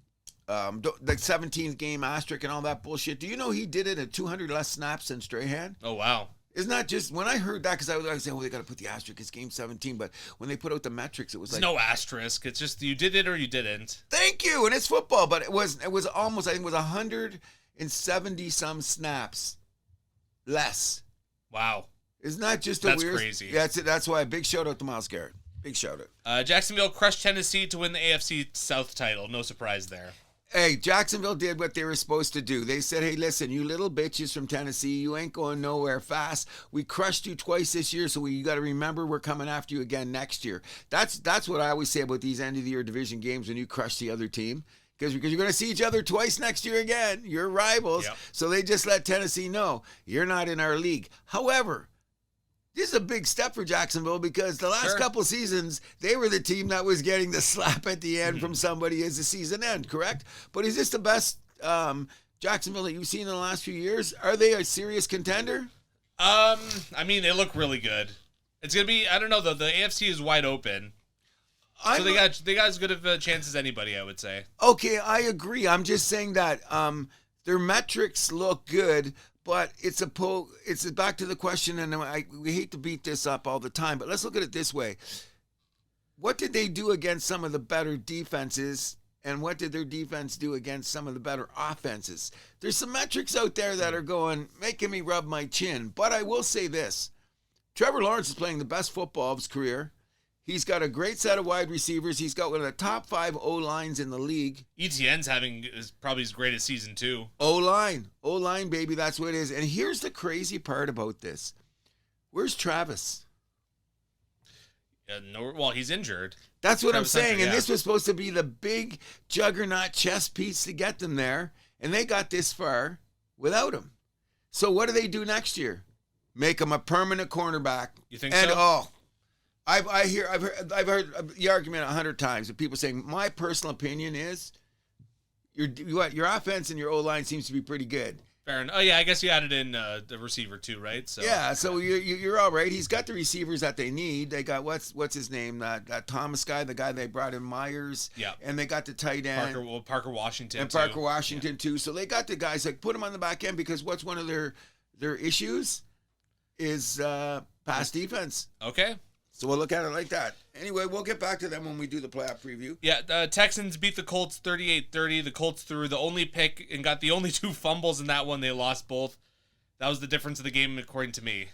B: 17th game asterisk and all that bullshit. Do you know he did it at 200 less snaps than Strahan?
A: Oh, wow.
B: Isn't that just, when I heard that, because I was saying, they got to put the asterisk, it's game 17, but when they put out the metrics, it was
A: There's no asterisk. It's just you did it or you didn't.
B: Thank you, and it's football, but it was almost, I think it was 170 some snaps less.
A: Wow.
B: Isn't that just
A: That's crazy.
B: Yeah, that's why a big shout out to Myles Garrett. Big shout out.
A: Jacksonville crushed Tennessee to win the AFC South title. No surprise there.
B: Hey, Jacksonville did what they were supposed to do. They said, hey, listen, you little bitches from Tennessee, you ain't going nowhere fast. We crushed you twice this year, so you got to remember we're coming after you again next year. That's what I always say about these end-of-the-year division games when you crush the other team. Because you're going to see each other twice next year again. You're rivals. Yep. So they just let Tennessee know, you're not in our league. However, this is a big step for Jacksonville because the last couple seasons, they were the team that was getting the slap at the end from somebody as the season end, correct? But is this the best Jacksonville that you've seen in the last few years? Are they a serious contender?
A: I mean, they look really good. It's going to be, I don't know, though. The AFC is wide open. So they got as good of a chance as anybody, I would say.
B: Okay, I agree. I'm just saying that their metrics look good, but it's back to the question, and we hate to beat this up all the time, but let's look at it this way. What did they do against some of the better defenses, and what did their defense do against some of the better offenses? There's some metrics out there that are making me rub my chin, but I will say this. Trevor Lawrence is playing the best football of his career. He's got a great set of wide receivers. He's got one of the top 5 O-lines in the league.
A: ETN's having probably his greatest season, too.
B: O-line, baby, that's what it is. And here's the crazy part about this. Where's Travis?
A: Well, he's injured.
B: That's what I'm saying. And this was supposed to be the big juggernaut chess piece to get them there. And they got this far without him. So what do they do next year? Make him a permanent cornerback.
A: You think so?
B: I've heard the argument 100 times of people saying, my personal opinion is your offense and your O-line seems to be pretty good.
A: Fair enough. Oh, yeah, I guess you added in the receiver too, right? So
B: yeah, so you're all right. He's got the receivers that they need. They got, what's his name? That Thomas guy, the guy they brought in, Myers.
A: Yeah.
B: And they got the tight end.
A: Parker Washington
B: and Parker Washington too. So they got the guys, like, put them on the back end, because what's one of their issues is pass defense.
A: Okay.
B: So we'll look at it like that. Anyway, we'll get back to them when we do the playoff preview.
A: Yeah, the Texans beat the Colts 38-30. The Colts threw the only pick and got the only 2 fumbles in that one. They lost both. That was the difference of the game, according to me.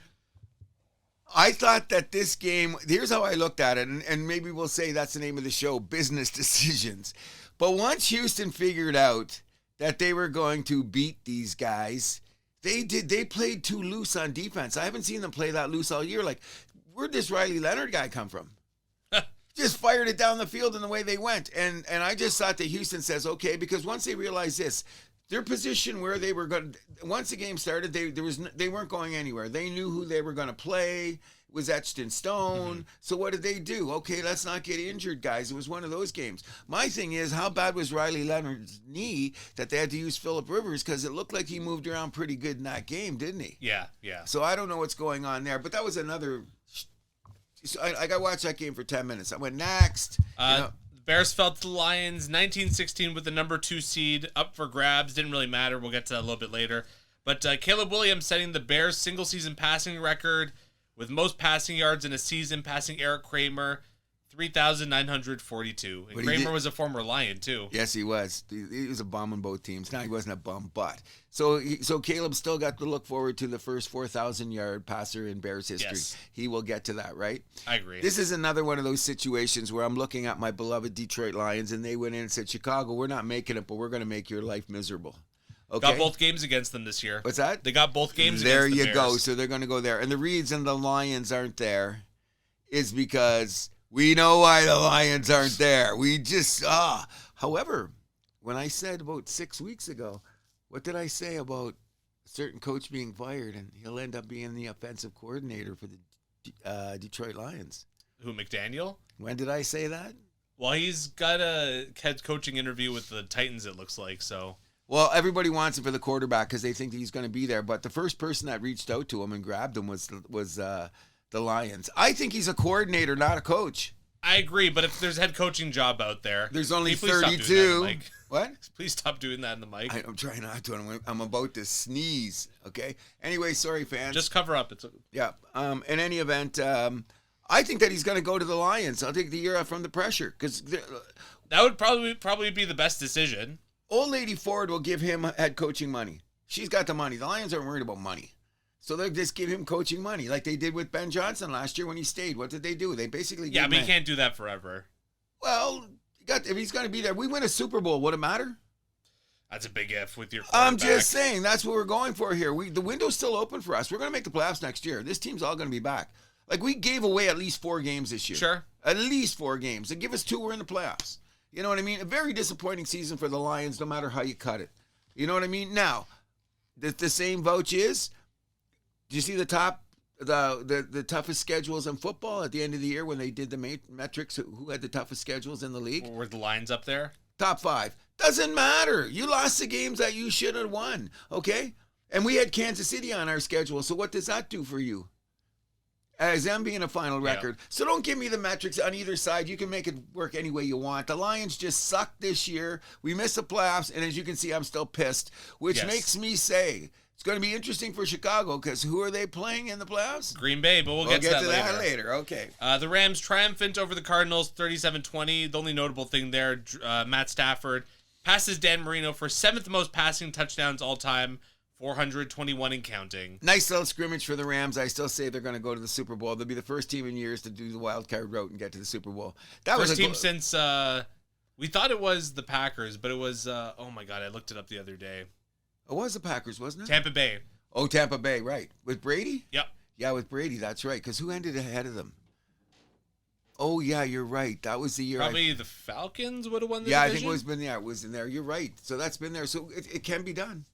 B: I thought that this game, here's how I looked at it, and maybe we'll say that's the name of the show, business decisions. But once Houston figured out that they were going to beat these guys, they played too loose on defense. I haven't seen them play that loose all year. Like, where'd this Riley Leonard guy come from? Just fired it down the field in the way they went. And I just thought that Houston says, okay, because once they realized this, their position where they were going, once the game started, they weren't going anywhere. They knew who they were going to play. It was etched in stone. Mm-hmm. So what did they do? Okay, let's not get injured, guys. It was one of those games. My thing is, how bad was Riley Leonard's knee that they had to use Phillip Rivers? Because it looked like he moved around pretty good in that game, didn't he?
A: Yeah.
B: So I don't know what's going on there, but that was another. So I got to watch that game for 10 minutes. I went next.
A: Bears fell to the Lions 19-16 with the number 2 seed up for grabs. Didn't really matter. We'll get to that a little bit later. But Caleb Williams setting the Bears single-season passing record with most passing yards in a season, passing Eric Kramer, 3,942. And Kramer was a former Lion, too.
B: Yes, he was. He was a bum on both teams. Now, he wasn't a bum, but. So Caleb still got to look forward to the first 4,000-yard passer in Bears history. Yes. He will get to that, right?
A: I agree.
B: This is another one of those situations where I'm looking at my beloved Detroit Lions, and they went in and said, Chicago, we're not making it, but we're going to make your life miserable. Okay.
A: Got both games against them this year.
B: What's that?
A: They got both games
B: there
A: against the
B: you
A: Bears.
B: go. So they're going to go there. And the reason the Lions aren't there is because we know why the Lions aren't there. We just, however, when I said about 6 weeks ago, what did I say about a certain coach being fired and he'll end up being the offensive coordinator for the Detroit Lions?
A: Who, McDaniel?
B: When did I say that?
A: Well, he's got a head coaching interview with the Titans, it looks like, so.
B: Well, everybody wants him for the quarterback because they think that he's going to be there. But the first person that reached out to him and grabbed him was the Lions. I think he's a coordinator, not a coach.
A: I agree, but if there's a head coaching job out there,
B: there's only
A: please stop doing
B: 32.
A: that in the mic.
B: What?
A: Please stop doing that in the mic.
B: I'm trying not to. I'm about to sneeze. Okay. Anyway, sorry, fans.
A: Just cover up.
B: Yeah. In any event, I think that he's going to go to the Lions. I'll take the year off from the pressure because
A: that would probably be the best decision.
B: Old Lady Ford will give him head coaching money. She's got the money. The Lions aren't worried about money. So they'll just give him coaching money like they did with Ben Johnson last year when he stayed. What did they do? They basically
A: but you can't do that forever.
B: Well, if he's going to be there, we win a Super Bowl. Would it matter?
A: That's a big if with your quarterback.
B: I'm just saying that's what we're going for here. The window's still open for us. We're going to make the playoffs next year. This team's all going to be back. Like, we gave away at least 4 games this year.
A: Sure.
B: At least 4 games. And give us 2, we're in the playoffs. You know what I mean? A very disappointing season for the Lions, no matter how you cut it. You know what I mean? Now, the same vouch is, do you see the toughest schedules in football at the end of the year when they did the metrics? Who had the toughest schedules in the league?
A: Were the Lions up there?
B: Top 5. Doesn't matter. You lost the games that you should have won, okay? And we had Kansas City on our schedule, so what does that do for you? As them being a final record. Yeah. So don't give me the metrics on either side. You can make it work any way you want. The Lions just sucked this year. We missed the playoffs, and as you can see, I'm still pissed, which makes me say it's going to be interesting for Chicago because who are they playing in the playoffs?
A: Green Bay, but we'll get to that
B: later. Okay.
A: The Rams triumphant over the Cardinals, 37-20. The only notable thing there, Matt Stafford passes Dan Marino for 7th most passing touchdowns all time. 421 and counting.
B: Nice little scrimmage for the Rams. I still say they're going to go to the Super Bowl. They'll be the first team in years to do the wild card route and get to the Super Bowl.
A: That was a team since we thought it was the Packers, but it was oh my god, I looked it up the other day.
B: It was the Packers, wasn't it?
A: Tampa Bay.
B: Oh, Tampa Bay, right. With Brady?
A: Yep.
B: Yeah, with Brady, that's right. Because who ended ahead of them? Oh, yeah, you're right. That was the year.
A: Probably the Falcons would have won the
B: division?
A: division?
B: I think it was in there. You're right. So that's been there. So it can be done.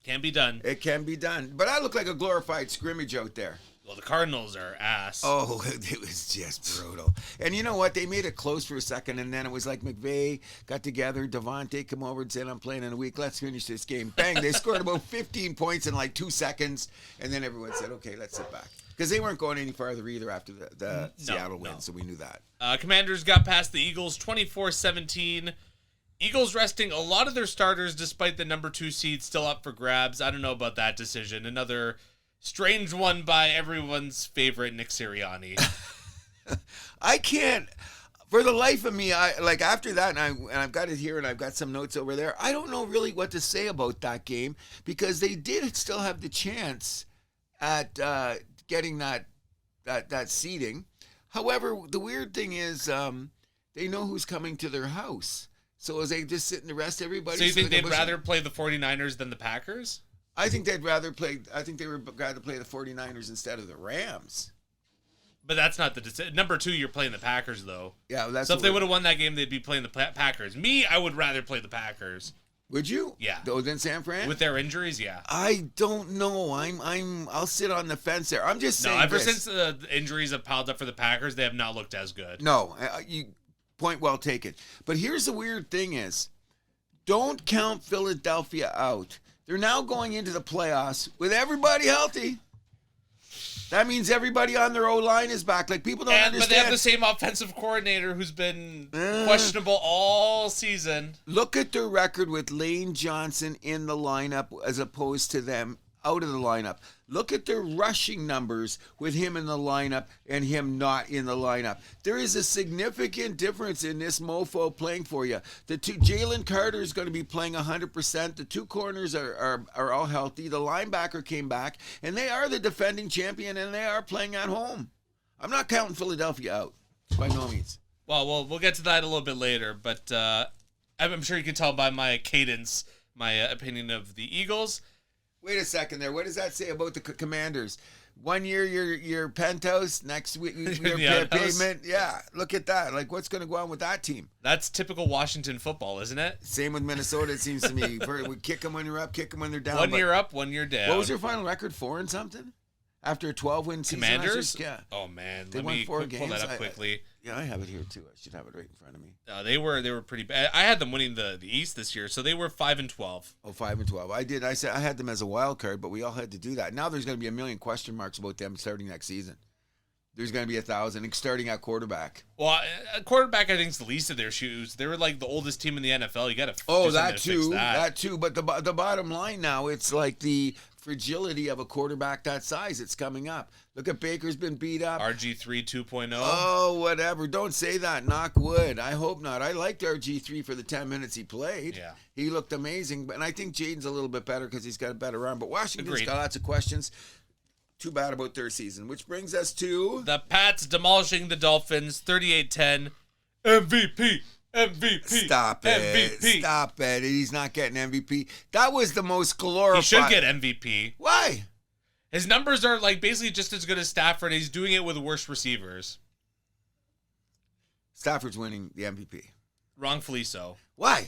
A: Can be done.
B: It can be done. But I look like a glorified scrimmage out there.
A: Well, the Cardinals are ass.
B: Oh, it was just brutal. And you know what? They made it close for a second, and then it was like McVay got together, Devontae come over and said, I'm playing in a week. Let's finish this game. Bang, they scored about 15 points in like 2 seconds, and then everyone said, okay, let's sit back. Because they weren't going any farther either after the Seattle win, so we knew that.
A: Commanders got past the Eagles 24-17. Eagles resting a lot of their starters despite the number 2 seed still up for grabs. I don't know about that decision. Another strange one by everyone's favorite Nick Sirianni.
B: I can't, for the life of me, after that, and I've got it here and I've got some notes over there, I don't know really what to say about that game because they did still have the chance at getting that seeding. However, the weird thing is they know who's coming to their house. So as they just sit and rest everybody.
A: So you think they'd rather play the 49ers than the Packers?
B: I think they would rather play the 49ers instead of the Rams.
A: But that's not the decision. Number 2, you're playing the Packers, though.
B: Yeah, that's
A: so if they would have won that game, they'd be playing the Packers. Me, I would rather play the Packers.
B: Would you?
A: Yeah.
B: Oh, than San Fran?
A: With their injuries, yeah.
B: I don't know. I'll sit on the fence there. I'm just saying. No,
A: ever since the injuries have piled up for the Packers, they have not looked as good.
B: No, point well taken. But here's the weird thing is, don't count Philadelphia out. They're now going into the playoffs with everybody healthy. That means everybody on their O-line is back. Like, people don't understand.
A: But they have the same offensive coordinator who's been questionable all season.
B: Look at their record with Lane Johnson in the lineup as opposed to them out of the lineup. Look at their rushing numbers with him in the lineup and him not in the lineup. There is a significant difference in this mofo playing for you. Jalen Carter is going to be playing 100%. The 2 corners are all healthy. The linebacker came back, and they are the defending champion, and they are playing at home. I'm not counting Philadelphia out, by no means.
A: Well, we'll get to that a little bit later, but I'm sure you can tell by my cadence my opinion of the Eagles.
B: Wait a second there. What does that say about the Commanders? 1 year you're penthouse, next week you're pavement. Yeah, look at that. Like, what's going to go on with that team?
A: That's typical Washington football, isn't it?
B: Same with Minnesota, it seems to me. We kick them when you're up, kick them when they're down.
A: 1 year up, 1 year down.
B: What was their final record? 4 and something? After a 12-win season?
A: Commanders?
B: Yeah.
A: Oh, man.
B: They
A: Let
B: won
A: me
B: 4
A: pull
B: games.
A: that up quickly.
B: Yeah, I have it here, too. I should have it right in front of me.
A: They were pretty bad. I had them winning the East this year, so they were 5-12.
B: Oh, 5-12. I did. I said I had them as a wild card, but we all had to do that. Now there's going to be a million question marks about them starting next season. There's going to be 1,000 starting at quarterback.
A: Well, quarterback, I think, is the least of their shoes. They were like the oldest team in the NFL. You got to
B: that too. But the bottom line now, it's like the fragility of a quarterback that size. It's coming up. Look at Baker's been beat up.
A: RG3 2.0.
B: Oh, whatever. Don't say that. Knock wood. I hope not. I liked RG3 for the 10 minutes he played.
A: Yeah.
B: He looked amazing. And I think Jaden's a little bit better because he's got a better arm. But Washington's
A: Agreed.
B: got lots of questions. Too bad about their season. Which brings us to
A: the Pats demolishing the Dolphins 38-10. MVP.
B: Stop it.
A: MVP.
B: Stop it. He's not getting MVP. That was the most glorified.
A: He should get MVP.
B: Why?
A: His numbers are like basically just as good as Stafford. He's doing it with worse receivers.
B: Stafford's winning the MVP.
A: Wrongfully so.
B: Why?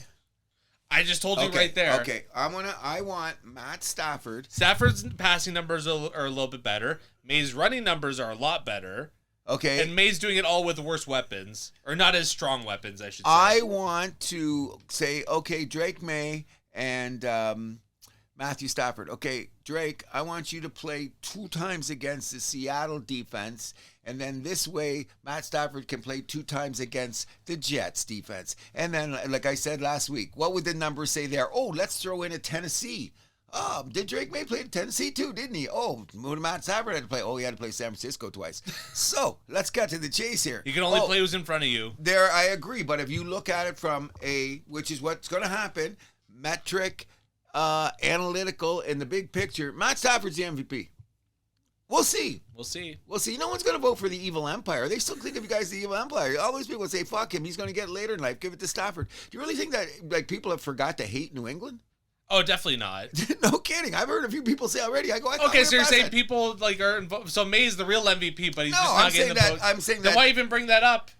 A: I just told you right there.
B: Okay, I want Matt Stafford.
A: Stafford's passing numbers are a little bit better. May's running numbers are a lot better.
B: Okay.
A: And May's doing it all with worse weapons. Or not as strong weapons, I should say.
B: I want to say, okay, Drake May and Matthew Stafford. Okay, Drake, I want you to play 2 times against the Seattle defense, and then this way, Matt Stafford can play 2 times against the Jets defense. And then, like I said last week, what would the numbers say there? Oh, let's throw in a Tennessee. Did Drake May play Tennessee too, didn't he? Oh, Matt Stafford had to play. Oh, he had to play San Francisco twice. So, let's get to the chase here.
A: You can only play who's in front of you.
B: There, I agree. But if you look at it from which is what's going to happen, metric, analytical, in the big picture, Matt Stafford's the MVP. We'll see.
A: We'll see.
B: No one's going to vote for the evil empire. They still think of you guys the evil empire. All those people say, fuck him. He's going to get it later in life. Give it to Stafford. Do you really think that like people have forgot to hate New England?
A: Oh, definitely not.
B: No kidding. I've heard a few people say already. I thought
A: okay, so you're saying people like are so May's the real MVP, but he's just not getting the votes.
B: I'm saying
A: then
B: that.
A: Why even bring that up?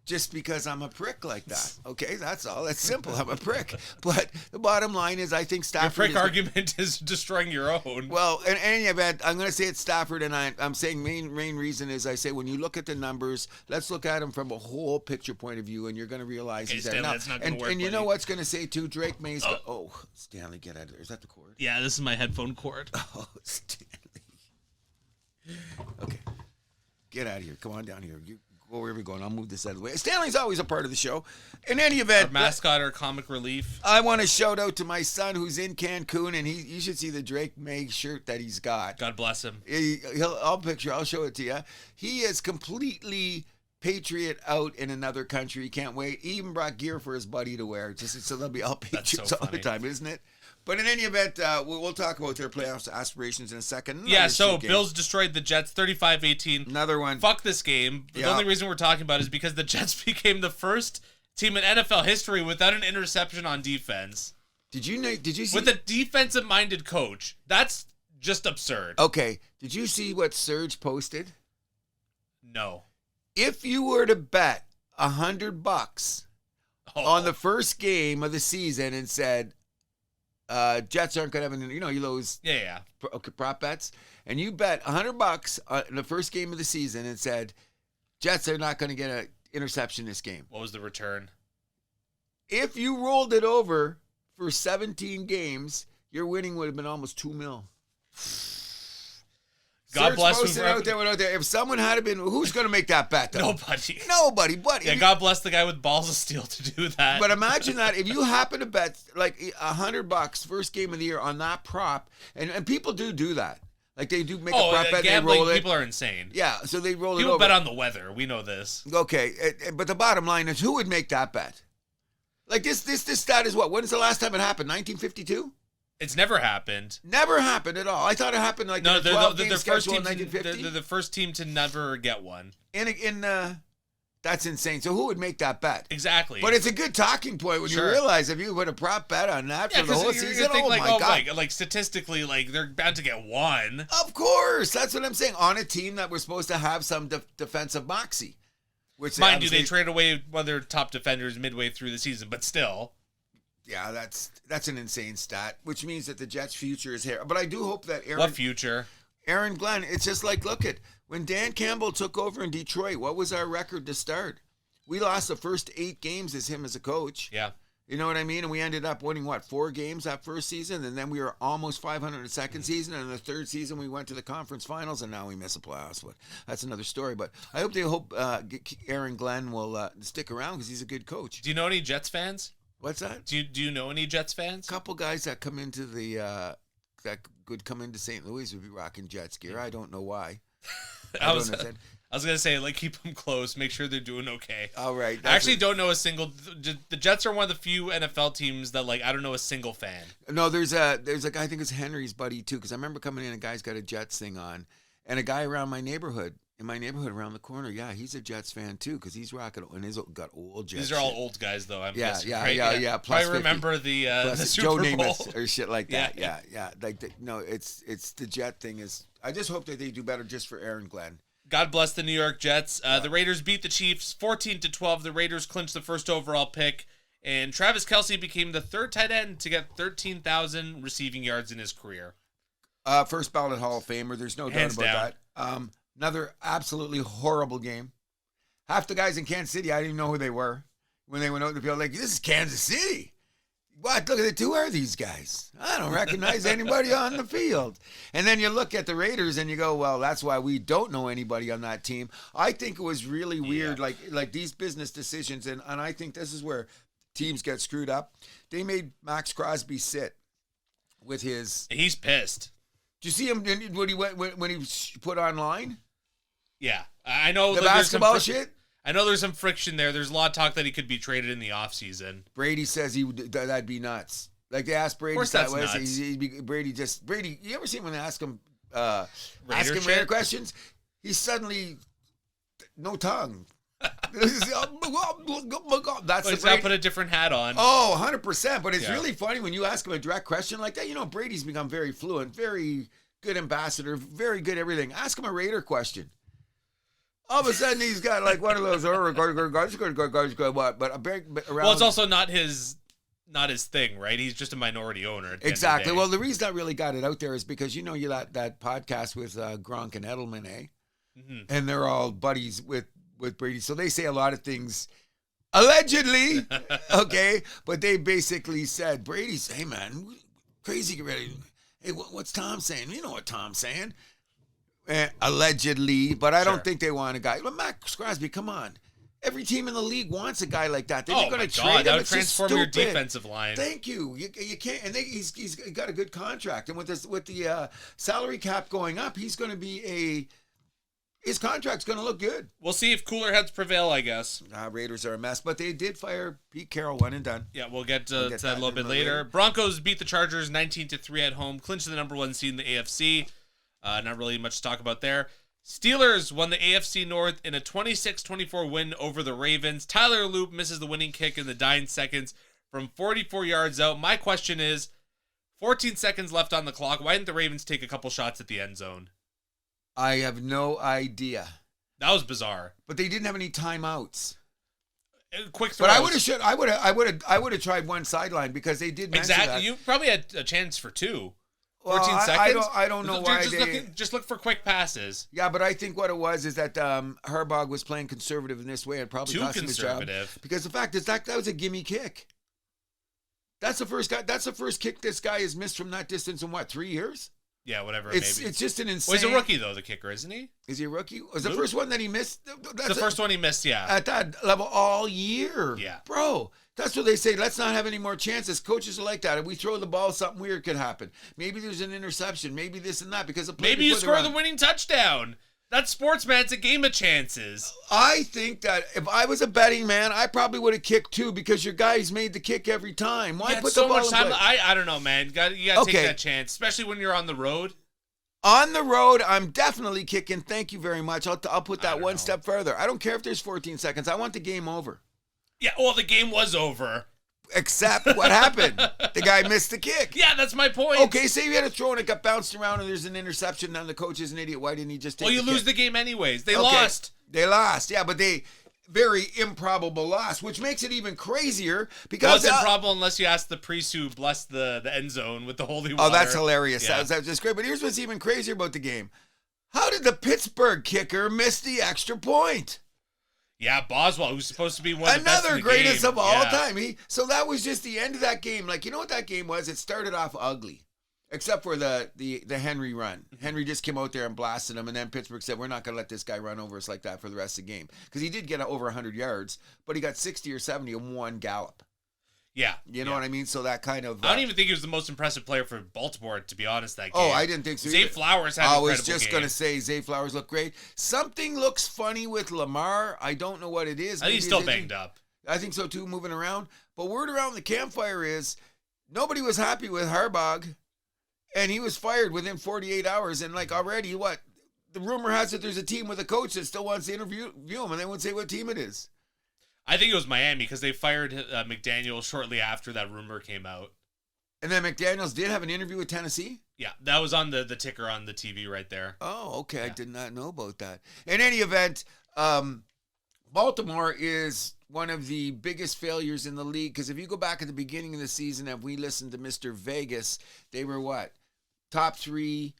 B: Just because I'm a prick like that. Okay, that's all. That's simple. I'm a prick. But the bottom line is I think Stafford.
A: Your prick argument is destroying your own.
B: Well, in any event, I'm going to say it's Stafford, and I'm saying main reason is I say when you look at the numbers, let's look at them from a whole picture point of view, and you're going to realize he's there.
A: That's not gonna work,
B: and you know what's going to say too? Drake May's Stanley, get out of there. Is that the cord?
A: Yeah, this is my headphone cord.
B: Oh, Stanley. Okay. Get out of here. Come on down here. You go wherever you're going. I'll move this out of the way. Stanley's always a part of the show. In any event,
A: our mascot or comic relief.
B: I want to shout out to my son who's in Cancun, and you should see the Drake May shirt that he's got.
A: God bless him.
B: I'll show it to you. He is completely patriot out in another country. He can't wait. He even brought gear for his buddy to wear, just so they'll be all patriots all the time, isn't it? But in any event, we'll talk about their playoffs aspirations in a second.
A: Yeah, so Bills destroyed the Jets 35-18.
B: Another one.
A: Fuck this game. The only reason we're talking about it is because the Jets became the first team in NFL history without an interception on defense.
B: Did you see?
A: With a defensive-minded coach. That's just absurd.
B: Okay. Did you see what Serge posted?
A: No.
B: If you were to bet $100 on the first game of the season and said, Jets aren't going to have those prop bets, and you bet $100 on the first game of the season and said Jets are not going to get an interception this game.
A: What was the return?
B: If you rolled it over for 17 games, your winning would have been almost $2 million.
A: God bless
B: whoever out there. If someone had been, who's going to make that bet? Though? Nobody. But
A: yeah, God bless the guy with balls of steel to do that.
B: But imagine that if you happen to bet like $100 first game of the year on that prop, and people do that. Like they do make a prop bet, and they roll it.
A: People are insane.
B: Yeah, so they roll
A: people
B: it over.
A: Bet on the weather. We know this.
B: Okay, but the bottom line is, who would make that bet? Like this stat is what? When is the last time it happened? 1952.
A: It's never happened.
B: Never happened at all. I thought it happened like
A: they're
B: the first team in 1950.
A: They're the first team to never get one.
B: In That's insane. So who would make that bet?
A: Exactly.
B: But it's a good talking point when you realize if you put a prop bet on that for the whole season,
A: oh
B: my God.
A: Like statistically, like they're bound to get one.
B: Of course. That's what I'm saying. On a team that was supposed to have some defensive moxie. Which
A: Mind you, they traded away one of their top defenders midway through the season, but still.
B: Yeah, that's an insane stat, which means that the Jets' future is here. But I do hope that
A: What future?
B: Aaron Glenn, it's just like, look at, when Dan Campbell took over in Detroit, what was our record to start? We lost the first 8 games as him as a coach.
A: Yeah.
B: You know what I mean? And we ended up winning, 4 games that first season? And then we were almost 500 the second season. And the third season, we went to the conference finals, and now we miss the playoffs. But that's another story. But I hope Aaron Glenn will stick around because he's a good coach.
A: Do you know any Jets fans?
B: What's that?
A: Do you know any Jets fans?
B: A couple guys that come into that could come into St. Louis would be rocking Jets gear. I don't know why.
A: I was gonna say, like, keep them close, make sure they're doing okay.
B: All right.
A: I actually don't know a single. The Jets are one of the few NFL teams that, like, I don't know a single fan.
B: No, there's a guy, I think it's Henry's buddy too, because I remember coming in, a guy's got a Jets thing on, and a guy around my neighborhood. In my neighborhood around the corner, yeah, he's a Jets fan too, because he's rocking and he's got old Jets.
A: These are all old guys, though. I'm guessing,
B: yeah,
A: right?
B: yeah. Plus
A: I remember the Super
B: Joe
A: Bowl
B: Namath or shit like that.
A: Yeah.
B: Like it's the Jet thing is. I just hope that they do better just for Aaron Glenn.
A: God bless the New York Jets. The Raiders beat the Chiefs 14-12. The Raiders clinched the first overall pick, and Travis Kelce became the third tight end to get 13,000 receiving yards in his career.
B: First ballot Hall of Famer. There's no doubt about that. Another absolutely horrible game. Half the guys in Kansas City, I didn't even know who they were when they went out in the field. Like, this is Kansas City. What? Look at it. Who are these guys? I don't recognize anybody on the field. And then you look at the Raiders and you go, well, that's why we don't know anybody on that team. I think it was really weird, like these business decisions, and I think this is where teams get screwed up. They made Max Crosby sit with his...
A: He's pissed.
B: Did you see him when he put online?
A: Yeah. I know
B: the basketball shit?
A: I know there's some friction there. There's a lot of talk that he could be traded in the offseason.
B: Brady says that'd be nuts. Like, they asked Brady.
A: Of course that's nuts.
B: Brady, you ever seen when they ask him Raider questions? He's suddenly no tongue. That's
A: he's got to put a different hat on.
B: Oh, 100%. But it's really funny when you ask him a direct question like that. You know, Brady's become very fluent, very good ambassador, very good everything. Ask him a Raider question. All of a sudden, he's got like one of those. But
A: well, it's also not his thing, right? He's just a minority owner.
B: Exactly. Well, the reason I really got it out there is because you know that podcast with Gronk and Edelman, eh? Mm-hmm. And they're all buddies with Brady, so they say a lot of things allegedly, okay? But they basically said Brady's, hey man, crazy, get ready. Hey, what's Tom saying? You know what Tom's saying. Allegedly, but I don't think they want a guy. But Max Crosby, come on. Every team in the league wants a guy like that. They're going to trade him.
A: That would transform your defensive line.
B: Thank you. You can't. And he's got a good contract. And with the salary cap going up, he's going to be his contract's going to look good.
A: We'll see if cooler heads prevail, I guess.
B: Raiders are a mess, but they did fire Pete Carroll, one and done.
A: Yeah, we'll get to that a little bit later. Broncos beat the Chargers 19-3 at home, clinched the number 1 seed in the AFC. Not really much to talk about there. Steelers won the AFC North in a 26-24 win over the Ravens. Tyler Loop misses the winning kick in the dying seconds from 44 yards out. My question is, 14 seconds left on the clock. Why didn't the Ravens take a couple shots at the end zone?
B: I have no idea.
A: That was bizarre.
B: But they didn't have any timeouts.
A: Quick throws.
B: But I would have tried one sideline because they did mention that.
A: You probably had a chance for 2. 14
B: well,
A: seconds?
B: I don't know why
A: just look for quick passes.
B: Yeah, but I think what it was is that Harbaugh was playing conservative in this way and probably cost him his job. Because the fact is that was a gimme kick. That's the first kick this guy has missed from that distance in 3 years?
A: Yeah, whatever.
B: It's just an insane.
A: Well, he's a rookie though, the kicker, isn't he?
B: Is he a rookie? Was the first one that he missed?
A: That's the first one he missed, yeah.
B: At that level all year.
A: Yeah.
B: Bro, that's what they say. Let's not have any more chances. Coaches are like that. If we throw the ball, something weird could happen. Maybe there's an interception. Maybe this and that. Because
A: maybe you score the winning touchdown. That's sports, man. It's a game of chances.
B: I think that if I was a betting man, I probably would have kicked 2 because your guys made the kick every time. Why put
A: so
B: the ball
A: much time?
B: in play?
A: I don't know, man. You got to take that chance, especially when you're on the road.
B: On the road, I'm definitely kicking. Thank you very much. I'll put that one step further. I don't care if there's 14 seconds. I want the game over.
A: Yeah, well, the game was over.
B: Except what happened? The guy missed the kick.
A: Yeah, that's my point.
B: Okay, say you had a throw and it got bounced around and there's an interception and the coach is an idiot. Why didn't he just take
A: Well, you
B: the
A: lose
B: kick?
A: the game anyways. They lost.
B: They lost, yeah, but they very improbable loss, which makes it even crazier because...
A: Well, it's improbable unless you ask the priest who blessed the end zone with the holy water.
B: Oh, that's hilarious.
A: Yeah.
B: That's just great. But here's what's even crazier about the game. How did the Pittsburgh kicker miss the extra point?
A: Yeah, Boswell, who's supposed to be one of the best in
B: Another
A: the
B: greatest
A: game.
B: of all time. So that was just the end of that game. Like, you know what that game was? It started off ugly, except for the Henry run. Henry just came out there and blasted him, and then Pittsburgh said, we're not going to let this guy run over us like that for the rest of the game. Because he did get over 100 yards, but he got 60 or 70 in one gallop.
A: Yeah.
B: You know what I mean? So that kind of...
A: I don't even think he was the most impressive player for Baltimore, to be honest, that game.
B: Oh, I didn't think so.
A: Zay Flowers had an incredible game.
B: I was just going to say, Zay Flowers looked great. Something looks funny with Lamar. I don't know what it is.
A: I think he's still banged up.
B: I think so, too, moving around. But word around the campfire is nobody was happy with Harbaugh, and he was fired within 48 hours. And, like, already, what? The rumor has it there's a team with a coach that still wants to interview him, and they won't say what team it is.
A: I think it was Miami because they fired McDaniel shortly after that rumor came out.
B: And then McDaniels did have an interview with Tennessee?
A: Yeah, that was on the ticker on the TV right there.
B: Oh, okay.
A: Yeah.
B: I did not know about that. In any event, Baltimore is one of the biggest failures in the league because if you go back at the beginning of the season and we listened to Mr. Vegas, they were what? Top 3.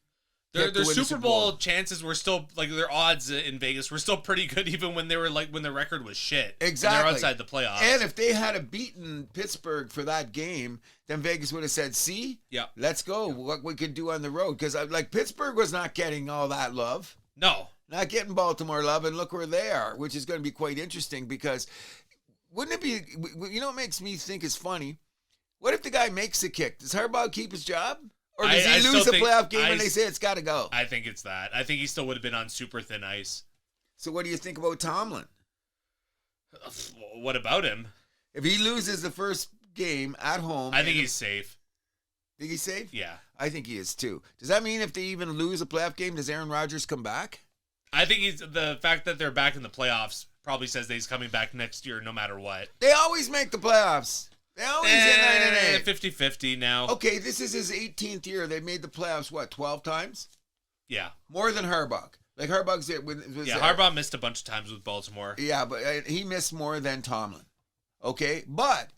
A: Their Super Bowl chances were still, like, their odds in Vegas were still pretty good even when they were, like, when the record was shit.
B: Exactly.
A: When they were outside the playoffs.
B: And if they had beaten Pittsburgh for that game, then Vegas would have said, see?
A: Yeah.
B: Let's go. What we could do on the road. Because, like, Pittsburgh was not getting all that love.
A: No.
B: Not getting Baltimore love, and look where they are, which is going to be quite interesting because wouldn't it be, you know what makes me think is funny? What if the guy makes the kick? Does Harbaugh keep his job? Or does he lose a playoff game and they say it's got to go?
A: I think it's that. I think he still would have been on super thin ice.
B: So what do you think about Tomlin?
A: What about him?
B: If he loses the first game at home...
A: I think he's safe.
B: Think he's safe?
A: Yeah.
B: I think he is too. Does that mean if they even lose a playoff game, does Aaron Rodgers come back?
A: I think the fact that they're back in the playoffs probably says that he's coming back next year no matter what.
B: They always make the playoffs. They always hit 9-8.
A: 50-50 now.
B: Okay, this is his 18th year. They made the playoffs, what, 12 times?
A: Yeah.
B: More than Harbaugh. Like, Harbaugh's there.
A: Harbaugh missed a bunch of times with Baltimore.
B: Yeah, but he missed more than Tomlin. Okay? But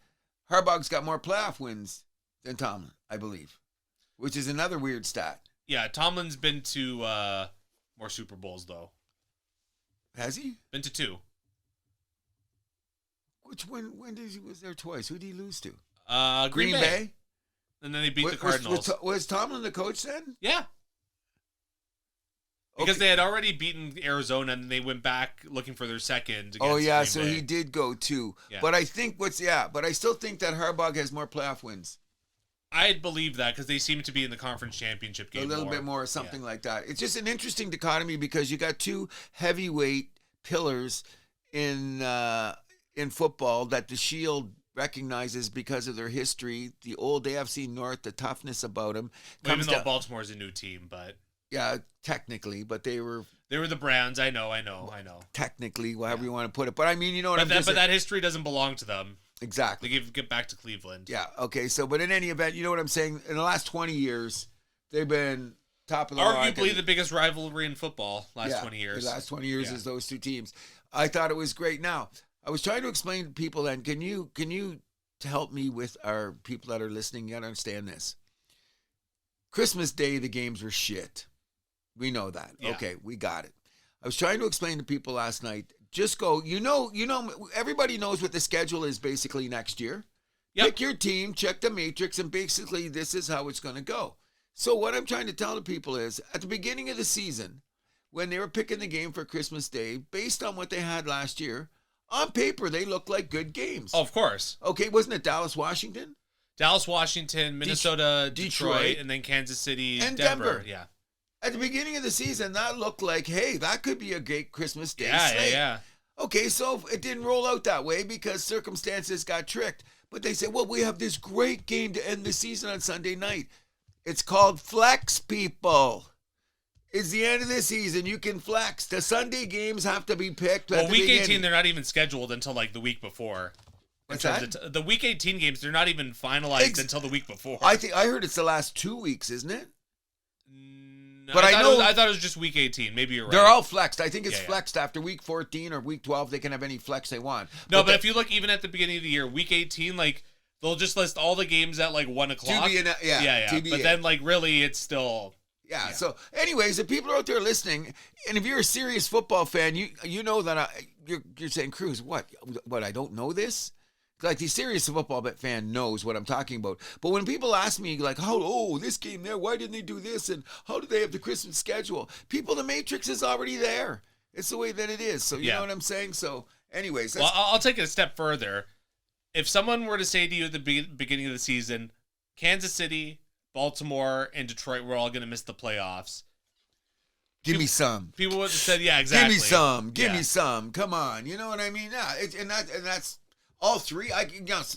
B: Harbaugh's got more playoff wins than Tomlin, I believe, which is another weird stat.
A: Yeah, Tomlin's been to more Super Bowls, though.
B: Has he?
A: Been to 2.
B: Which when was there twice? Who did he lose to?
A: Green Bay. And then they beat the Cardinals.
B: Was Tomlin the coach then?
A: Yeah. Because they had already beaten Arizona and they went back looking for their second.
B: Oh yeah,
A: Green
B: so
A: Bay.
B: he did go too.
A: Yeah.
B: But I think but I still think that Harbaugh has more playoff wins.
A: I'd believe that because they seem to be in the conference championship game.
B: A little bit more, something like that. It's just an interesting dichotomy because you got two heavyweight pillars in football that the Shield recognizes because of their history, the old AFC North, the toughness about them.
A: Well, even though Baltimore's a new team, but
B: yeah, technically, but they were
A: the Browns. I know.
B: Technically, however you want to put it, but I mean, you know what I'm saying.
A: But that history doesn't belong to them.
B: Exactly.
A: They get back to Cleveland.
B: Yeah. Okay. So, but in any event, you know what I'm saying. In the last 20 years, they've been top of the
A: arguably the biggest rivalry in football. Last 20 years.
B: The last 20 years is those two teams. I thought it was great. Now, I was trying to explain to people. Then, can you help me with our people that are listening? You gotta understand this. Christmas Day, the games were shit. We know that. Yeah. Okay, we got it. I was trying to explain to people last night. Just go, you know, everybody knows what the schedule is basically next year. Yep. Pick your team, check the matrix, and basically this is how it's going to go. So what I'm trying to tell the people is, at the beginning of the season, when they were picking the game for Christmas Day, based on what they had last year, on paper, they looked like good games.
A: Oh, of course.
B: Okay, wasn't it Dallas, Washington?
A: Dallas, Washington, Minnesota, Detroit, and then Kansas City,
B: and Denver. Yeah. At the beginning of the season, that looked like, hey, that could be a great Christmas Day slate.
A: Yeah.
B: Okay, so it didn't roll out that way because circumstances got tricked. But they said, well, we have this great game to end the season on Sunday night. It's called flex, people. It's the end of the season. You can flex. The Sunday games have to be picked.
A: Well, week 18, they're not even scheduled until like the week before.
B: What's that?
A: The week 18 games, they're not even finalized until the week before.
B: I heard it's the last 2 weeks, isn't it?
A: No,
B: but
A: I thought it was just week 18. Maybe you're right.
B: They're all flexed. I think it's flexed after week 14 or week 12. They can have any flex they want.
A: No, but if you look even at the beginning of the year, week 18, like they'll just list all the games at like 1 o'clock. Yeah.
B: TBA.
A: But then like really, it's still.
B: Yeah. So, anyways, if people are out there listening, and if you're a serious football fan, you know that you're saying, Cruz, what? I don't know this. Like the serious football fan knows what I'm talking about. But when people ask me, like, this game there, why didn't they do this? And how do they have the Christmas schedule? The matrix is already there. It's the way that it is. So, you know what I'm saying? So, anyways.
A: Well, I'll take it a step further. If someone were to say to you at the beginning of the season, Kansas City, Baltimore, and Detroit were all going to miss the playoffs.
B: Give me some.
A: People would have said, yeah, exactly.
B: Give me some. Give me some. Come on. You know what I mean? Yeah, and that's... All three,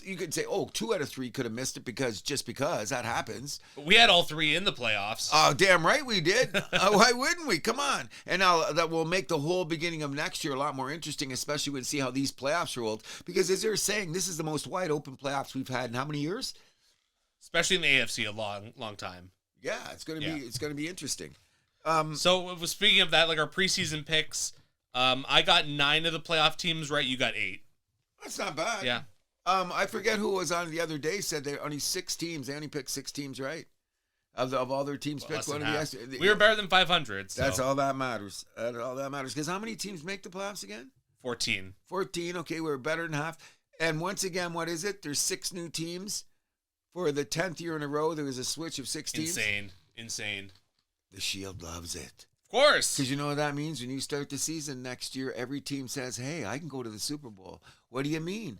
B: you could say, 2 out of 3 could have missed it because that happens.
A: We had all 3 in the playoffs.
B: Oh, damn right we did. Why wouldn't we? Come on. And now that will make the whole beginning of next year a lot more interesting, especially when we see how these playoffs rolled. Because as they're saying, this is the most wide open playoffs we've had in how many years?
A: Especially in the AFC, a long time.
B: Yeah, it's gonna be interesting.
A: So speaking of that, like our preseason picks, I got 9 of the playoff teams right. You got 8.
B: That's not bad.
A: Yeah.
B: I forget who was on the other day said there only 6 teams. They only picked 6 teams, right? Of all their teams picked.
A: We were better than 500. So.
B: That's all that matters. That's all that matters. Because how many teams make the playoffs again?
A: 14.
B: 14. Okay, we're better than half. And once again, what is it? There's 6 new teams. For the 10th year in a row, there was a switch of 6 teams.
A: Insane.
B: The Shield loves it.
A: Of course.
B: Because you know what that means? When you start the season next year, every team says, hey, I can go to the Super Bowl. What do you mean?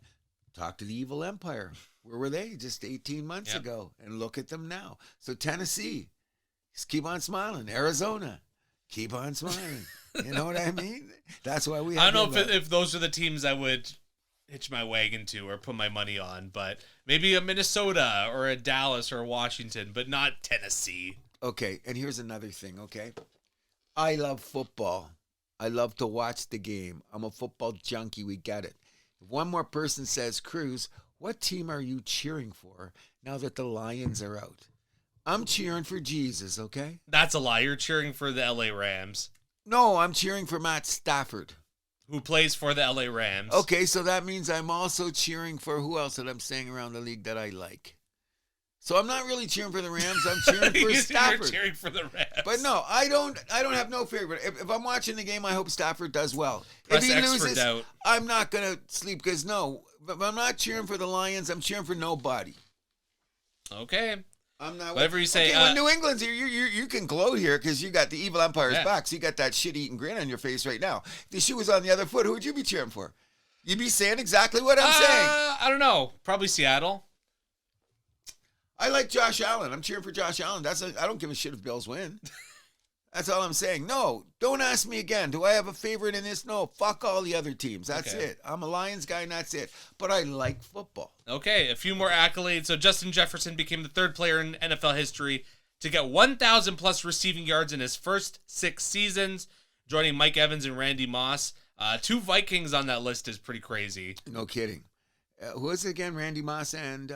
B: Talk to the Evil Empire. Where were they just 18 months ago? And look at them now. So Tennessee, just keep on smiling. Arizona, keep on smiling. You know what I mean? That's why we have
A: I don't know if those are the teams I would hitch my wagon to or put my money on, but maybe a Minnesota or a Dallas or a Washington, but not Tennessee.
B: Okay, and here's another thing, okay? I love football. I love to watch the game. I'm a football junkie. We get it. If one more person says, Cruz, what team are you cheering for now that the Lions are out? I'm cheering for Jesus, okay?
A: That's a lie. You're cheering for the LA Rams.
B: No, I'm cheering for Matt Stafford.
A: Who plays for the LA Rams.
B: Okay, so that means I'm also cheering for who else that I'm saying around the league that I like. So I'm not really cheering for the Rams. I'm cheering for Stafford.
A: You're cheering for the Rams.
B: But no, I don't have no favorite. If I'm watching the game, I hope Stafford does well.
A: Press
B: if he
A: X
B: loses,
A: for doubt.
B: I'm not going to sleep because but I'm not cheering for the Lions. I'm cheering for nobody.
A: Okay.
B: I'm not.
A: Whatever you say.
B: Okay, when New England's here, you can gloat here because you got the Evil Empire's back. So you got that shit-eating grin on your face right now. If the shoe was on the other foot, who would you be cheering for? You'd be saying exactly what I'm saying.
A: I don't know. Probably Seattle.
B: I like Josh Allen. I'm cheering for Josh Allen. I don't give a shit if Bills win. That's all I'm saying. No, don't ask me again. Do I have a favorite in this? No, fuck all the other teams. That's it. I'm a Lions guy and that's it. But I like football.
A: Okay, a few more accolades. So Justin Jefferson became the 3rd player in NFL history to get 1,000 plus receiving yards in his first 6 seasons, joining Mike Evans and Randy Moss. 2 Vikings on that list is pretty crazy.
B: No kidding. Who is it again? Randy Moss and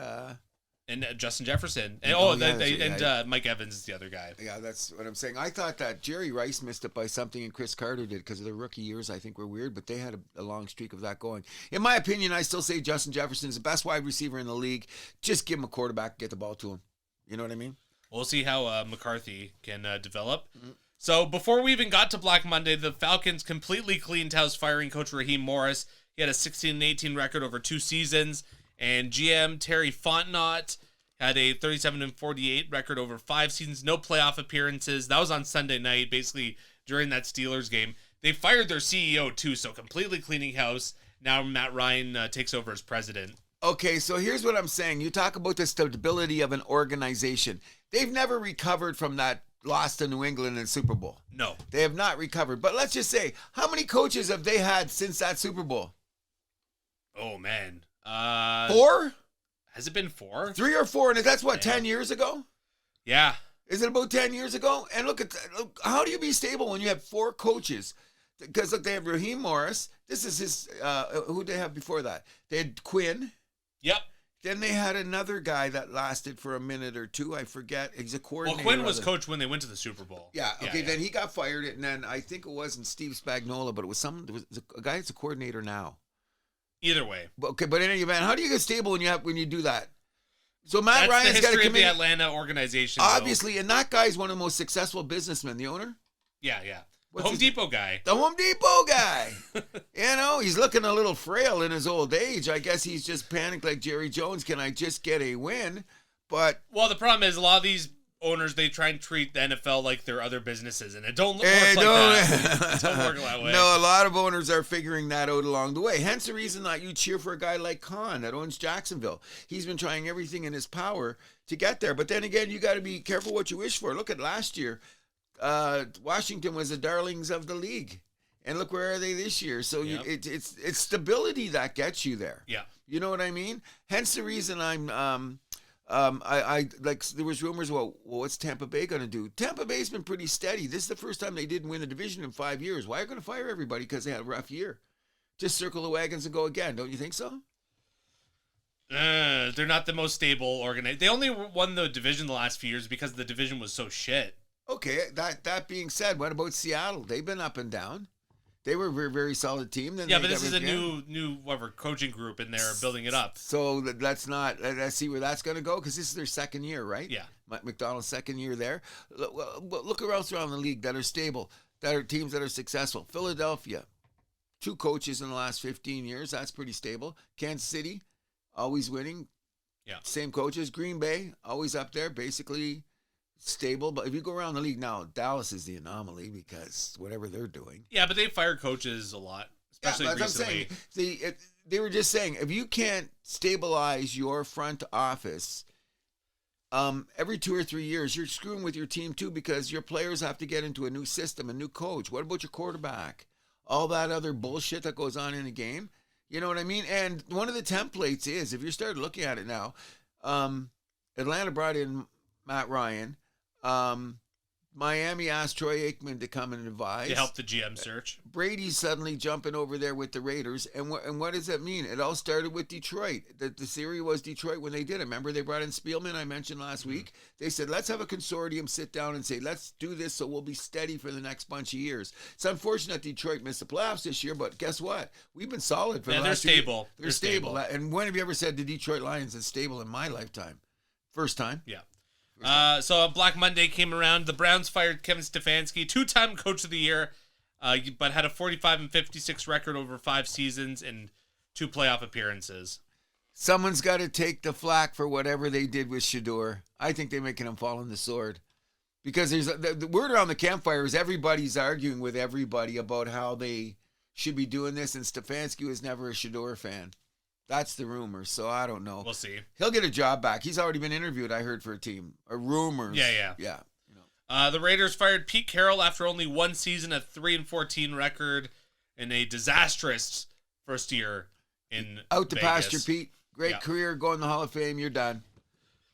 A: Justin Jefferson. Mike Evans is the other guy.
B: Yeah, that's what I'm saying. I thought that Jerry Rice missed it by something and Chris Carter did because of their rookie years, I think, were weird, but they had a long streak of that going. In my opinion, I still say Justin Jefferson is the best wide receiver in the league. Just give him a quarterback, get the ball to him. You know what I mean?
A: We'll see how McCarthy can develop. Mm-hmm. So before we even got to Black Monday, the Falcons completely cleaned house, firing Coach Raheem Morris. He had a 16-18 record over 2 seasons. And GM Terry Fontenot had a 37-48 record over 5 seasons, no playoff appearances. That was on Sunday night, basically during that Steelers game. They fired their CEO too, so completely cleaning house. Now Matt Ryan takes over as president.
B: Okay, so here's what I'm saying. You talk about the stability of an organization. They've never recovered from that loss to New England in Super Bowl.
A: No.
B: They have not recovered. But let's just say, how many coaches have they had since that Super Bowl?
A: Oh, man.
B: 4?
A: Has it been 4?
B: 3 or 4, and that's what, 10 years ago?
A: Yeah.
B: Is it about 10 years ago? And look, how do you be stable when you have 4 coaches? Because look, they have Raheem Morris. This is his, who did they have before that? They had Quinn.
A: Yep.
B: Then they had another guy that lasted for a minute or two. I forget. He's a coordinator.
A: Well, Quinn was coach when they went to the Super Bowl.
B: Yeah. Okay. Then he got fired, and then I think it wasn't Steve Spagnuolo, but it was a guy that's a coordinator now.
A: Either way.
B: But in any event, how do you get stable when you do that? So Matt Ryan's got to come in.
A: The Atlanta organization.
B: Obviously, though. And that guy's one of the most successful businessmen, the owner.
A: Yeah. Home Depot guy.
B: The Home Depot guy. He's looking a little frail in his old age. I guess he's just panicked like Jerry Jones. Can I just get a win? But
A: well, the problem is a lot of these owners, they try and treat the NFL like they're other businesses, and it don't work like that. It don't work that way.
B: No, a lot of owners are figuring that out along the way. Hence the reason that you cheer for a guy like Khan that owns Jacksonville. He's been trying everything in his power to get there. But then again, you got to be careful what you wish for. Look at last year. Washington was the darlings of the league, and look where are they this year. So it's stability that gets you there.
A: Yeah,
B: you know what I mean. Hence the reason I like there was rumors. Well, what's Tampa Bay going to do? Tampa Bay's been pretty steady. This is the first time they didn't win the division in 5 years. Why are you going to fire everybody because they had a rough year? Just circle the wagons and go again. Don't you think so?
A: They're not the most stable organized. They only won the division the last few years because the division was so shit.
B: Okay, that being said, what about Seattle? They've been up and down. They were a very, very solid team. Then
A: but this is a new whatever coaching group, and they're building it up.
B: So let's see where that's going to go, because this is their second year, right?
A: Yeah.
B: McDonald's second year there. Look around the league that are stable, that are teams that are successful. Philadelphia, 2 coaches in the last 15 years. That's pretty stable. Kansas City, always winning.
A: Yeah.
B: Same coaches. Green Bay, always up there, basically stable. But if you go around the league now, Dallas is the anomaly because whatever they're doing.
A: Yeah, but they fire coaches a lot, especially recently.
B: I'm saying. They were just saying, if you can't stabilize your front office every 2 or 3 years, you're screwing with your team too, because your players have to get into a new system, a new coach. What about your quarterback? All that other bullshit that goes on in a game. You know what I mean? And one of the templates is, if you start looking at it now, Atlanta brought in Matt Ryan. Miami asked Troy Aikman to come and advise.
A: To help the GM search.
B: Brady's suddenly jumping over there with the Raiders. And what does that mean? It all started with Detroit. The theory was Detroit when they did it. Remember, they brought in Spielman, I mentioned last week. They said, let's have a consortium sit down and say, let's do this so we'll be steady for the next bunch of years. It's unfortunate Detroit missed the playoffs this year, but guess what? We've been solid for the last
A: they're stable.
B: They're stable. And when have you ever said the Detroit Lions is stable in my lifetime? First time.
A: Yeah. So Black Monday came around. The Browns fired Kevin Stefanski, 2-time Coach of the Year, but had a 45-56 record over 5 seasons and 2 playoff appearances.
B: Someone's got to take the flack for whatever they did with Shador. I think they're making him fall on the sword, because there's the word around the campfire is everybody's arguing with everybody about how they should be doing this, and Stefanski was never a Shador fan. That's the rumor, so I don't know.
A: We'll see.
B: He'll get a job back. He's already been interviewed, I heard, for a team. Rumors.
A: Yeah.
B: You know.
A: The Raiders fired Pete Carroll after only 1 season, a 3-14 record, in a disastrous first year in
B: Out to
A: Vegas.
B: pasture, Pete. Great career, going in the Hall of Fame. You're done.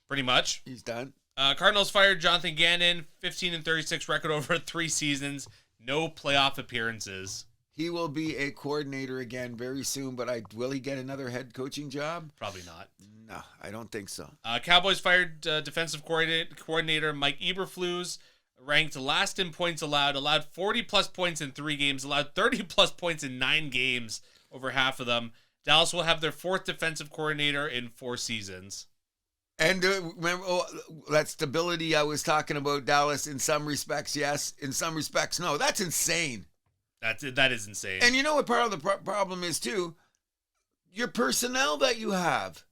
A: Pretty much.
B: He's done.
A: Cardinals fired Jonathan Gannon, 15-36 record over 3 seasons, no playoff appearances.
B: He will be a coordinator again very soon, but will he get another head coaching job?
A: Probably not.
B: No, I don't think so.
A: Cowboys fired defensive coordinator Mike Eberflus, ranked last in points allowed 40-plus points in 3 games, allowed 30-plus points in 9 games, over half of them. Dallas will have their 4th defensive coordinator in 4 seasons.
B: And remember that stability I was talking about, Dallas, in some respects, yes. In some respects, no. That's insane.
A: That is insane.
B: And you know what part of the problem is, too? Your personnel that you have.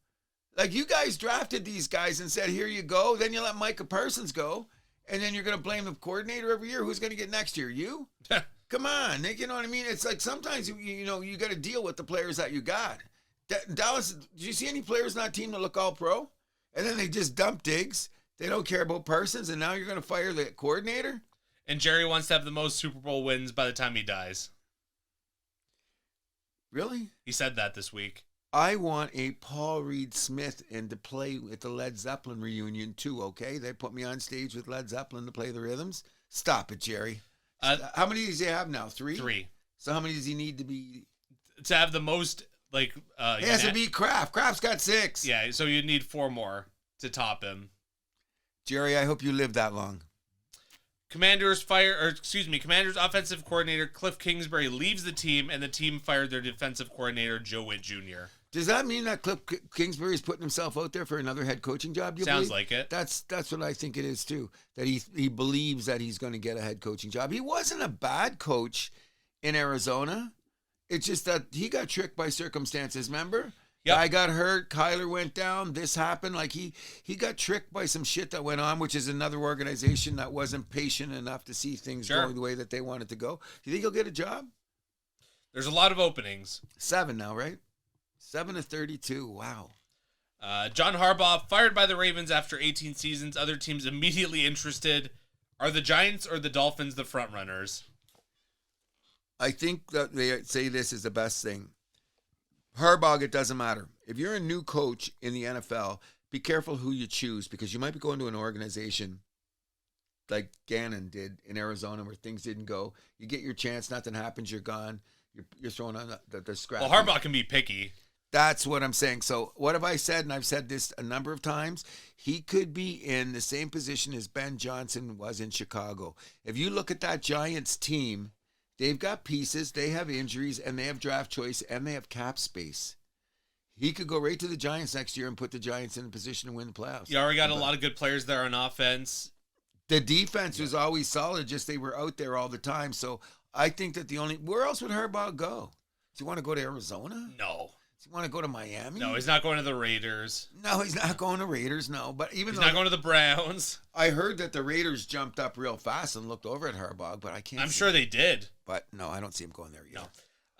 B: Like, you guys drafted these guys and said, here you go. Then you let Micah Parsons go. And then you're going to blame the coordinator every year. Who's going to get next year? You? Come on, Nick. You know what I mean? It's like sometimes, you got to deal with the players that you got. Dallas, did you see any players on that team that look all pro? And then they just dump Diggs. They don't care about Parsons. And now you're going to fire the coordinator?
A: And Jerry wants to have the most Super Bowl wins by the time he dies.
B: Really?
A: He said that this week.
B: I want a Paul Reed Smith and to play at the Led Zeppelin reunion too, okay? They put me on stage with Led Zeppelin to play the rhythms. Stop it, Jerry. How many does he have now? 3?
A: 3.
B: So how many does he need to be?
A: To have the most, like...
B: he has to beat Kraft. Kraft's got 6.
A: Yeah, so you need 4 more to top him.
B: Jerry, I hope you live that long.
A: Commanders offensive coordinator Cliff Kingsbury leaves the team, and the team fired their defensive coordinator Joe Witt Jr.
B: Does that mean that Cliff Kingsbury is putting himself out there for another head coaching job?
A: Sounds like it.
B: That's what I think it is too. That he believes that he's going to get a head coaching job. He wasn't a bad coach in Arizona. It's just that he got tricked by circumstances. Remember?
A: Yep.
B: I got hurt. Kyler went down. This happened. Like he got tricked by some shit that went on, which is another organization that wasn't patient enough to see things going the way that they wanted to go. Do you think he'll get a job?
A: There's a lot of openings.
B: 7 now, right? 7 to 32. Wow.
A: John Harbaugh fired by the Ravens after 18 seasons. Other teams immediately interested. Are the Giants or the Dolphins the front runners?
B: I think that they say this is the best thing. Harbaugh, it doesn't matter. If you're a new coach in the NFL, be careful who you choose because you might be going to an organization like Gannon did in Arizona where things didn't go. You get your chance, nothing happens, you're gone. You're thrown on the scrap.
A: Well, Harbaugh can be picky.
B: That's what I'm saying. So what have I said? And I've said this a number of times. He could be in the same position as Ben Johnson was in Chicago. If you look at that Giants team, they've got pieces, they have injuries, and they have draft choice, and they have cap space. He could go right to the Giants next year and put the Giants in a position to win the playoffs.
A: You already got a lot of good players there on offense.
B: The defense was always solid, just they were out there all the time. So I think that where else would Harbaugh go? Does he want to go to Arizona?
A: No.
B: Does he want to go to Miami?
A: No, he's not going to the Raiders.
B: No, he's not going to Raiders, no. But he's
A: not going to the Browns.
B: I heard that the Raiders jumped up real fast and looked over at Harbaugh, but I can't
A: I'm sure they did.
B: But no, I don't see him going there yet.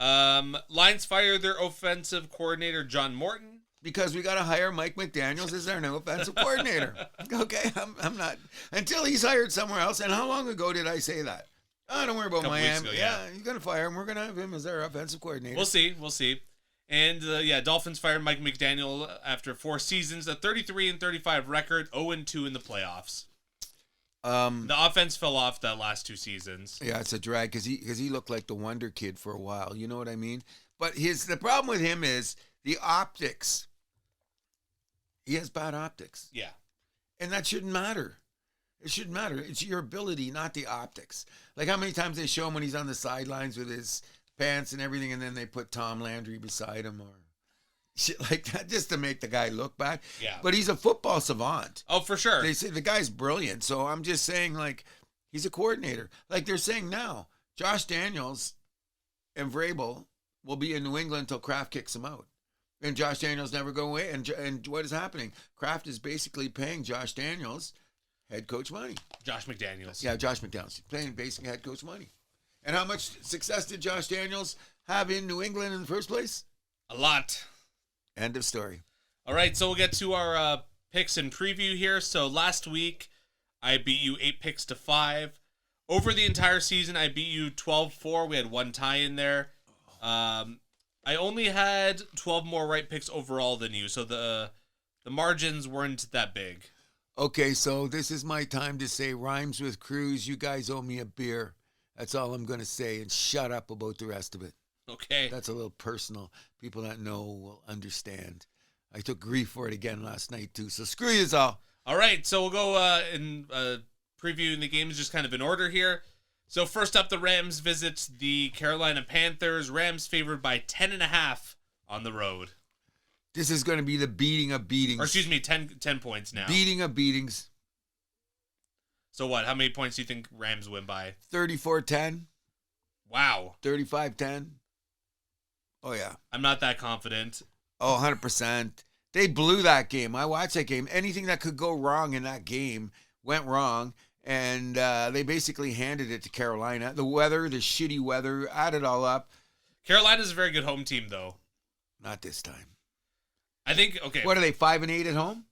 A: No. Lions fired their offensive coordinator, John Morton.
B: Because we got to hire Mike McDaniels as our new offensive coordinator. Okay, I'm not. Until he's hired somewhere else. And how long ago did I say that? Oh, don't worry about Miami. Ago, he's going to fire him. We're going to have him as our offensive coordinator.
A: We'll see. And, Dolphins fired Mike McDaniel after 4 seasons, a 33-35 record, 0-2 in the playoffs. The offense fell off that last 2 seasons.
B: Yeah, it's a drag because he looked like the wonder kid for a while. You know what I mean? But the problem with him is the optics. He has bad optics.
A: Yeah.
B: And that shouldn't matter. It shouldn't matter. It's your ability, not the optics. Like how many times they show him when he's on the sidelines with his pants and everything, and then they put Tom Landry beside him or shit like that just to make the guy look bad.
A: Yeah.
B: But he's a football savant.
A: Oh, for sure.
B: They say the guy's brilliant. So I'm just saying, like, he's a coordinator. Like they're saying now, Josh Daniels and Vrabel will be in New England until Kraft kicks him out. And Josh Daniels never go away. And what is happening? Kraft is basically paying Josh Daniels head coach money.
A: Josh McDaniels.
B: Yeah, Josh McDaniels. Paying basic head coach money. And how much success did Josh Daniels have in New England in the first place?
A: A lot.
B: End of story.
A: All right, so we'll get to our picks and preview here. So last week, I beat you 8 picks to 5. Over the entire season, I beat you 12-4. We had 1 tie in there. I only had 12 more right picks overall than you, so the margins weren't that big.
B: Okay, so this is my time to say rhymes with Cruz. You guys owe me a beer. That's all I'm going to say, and shut up about the rest of it.
A: Okay.
B: That's a little personal. People that know will understand. I took grief for it again last night, too, so screw you all.
A: All right, so we'll go in previewing the games just kind of in order here. So first up, the Rams visit the Carolina Panthers. Rams favored by 10.5 on the road.
B: This is going to be the beating of beatings.
A: Or excuse me, 10 points now.
B: Beating of beatings.
A: So what? How many points do you think Rams win by?
B: 34-10.
A: Wow.
B: 35-10. Oh, yeah.
A: I'm not that confident.
B: Oh, 100%. They blew that game. I watched that game. Anything that could go wrong in that game went wrong. And they basically handed it to Carolina. The weather, the shitty weather, add it all up.
A: Carolina's a very good home team, though.
B: Not this time.
A: I think, okay.
B: What are they, 5-8 at home?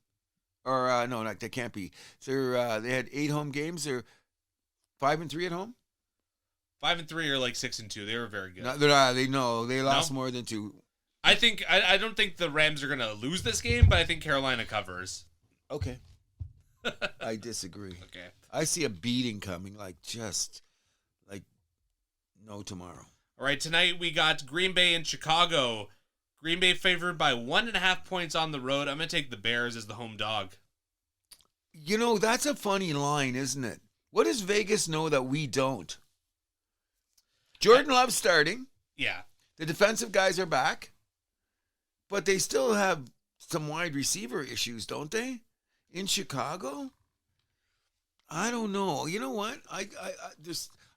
B: Or, no, they can't be. So they had 8 home games. They're 5-3 at home?
A: 5-3 or like 6-2. They were very good.
B: No, they lost more than 2.
A: I don't think the Rams are going to lose this game, but I think Carolina covers.
B: Okay. I disagree.
A: Okay.
B: I see a beating coming, just no tomorrow.
A: All right, tonight we got Green Bay and Chicago. Green Bay favored by 1.5 points on the road. I'm going to take the Bears as the home dog.
B: That's a funny line, isn't it? What does Vegas know that we don't? Jordan Love's starting.
A: Yeah.
B: The defensive guys are back. But they still have some wide receiver issues, don't they? In Chicago? I don't know. You know what?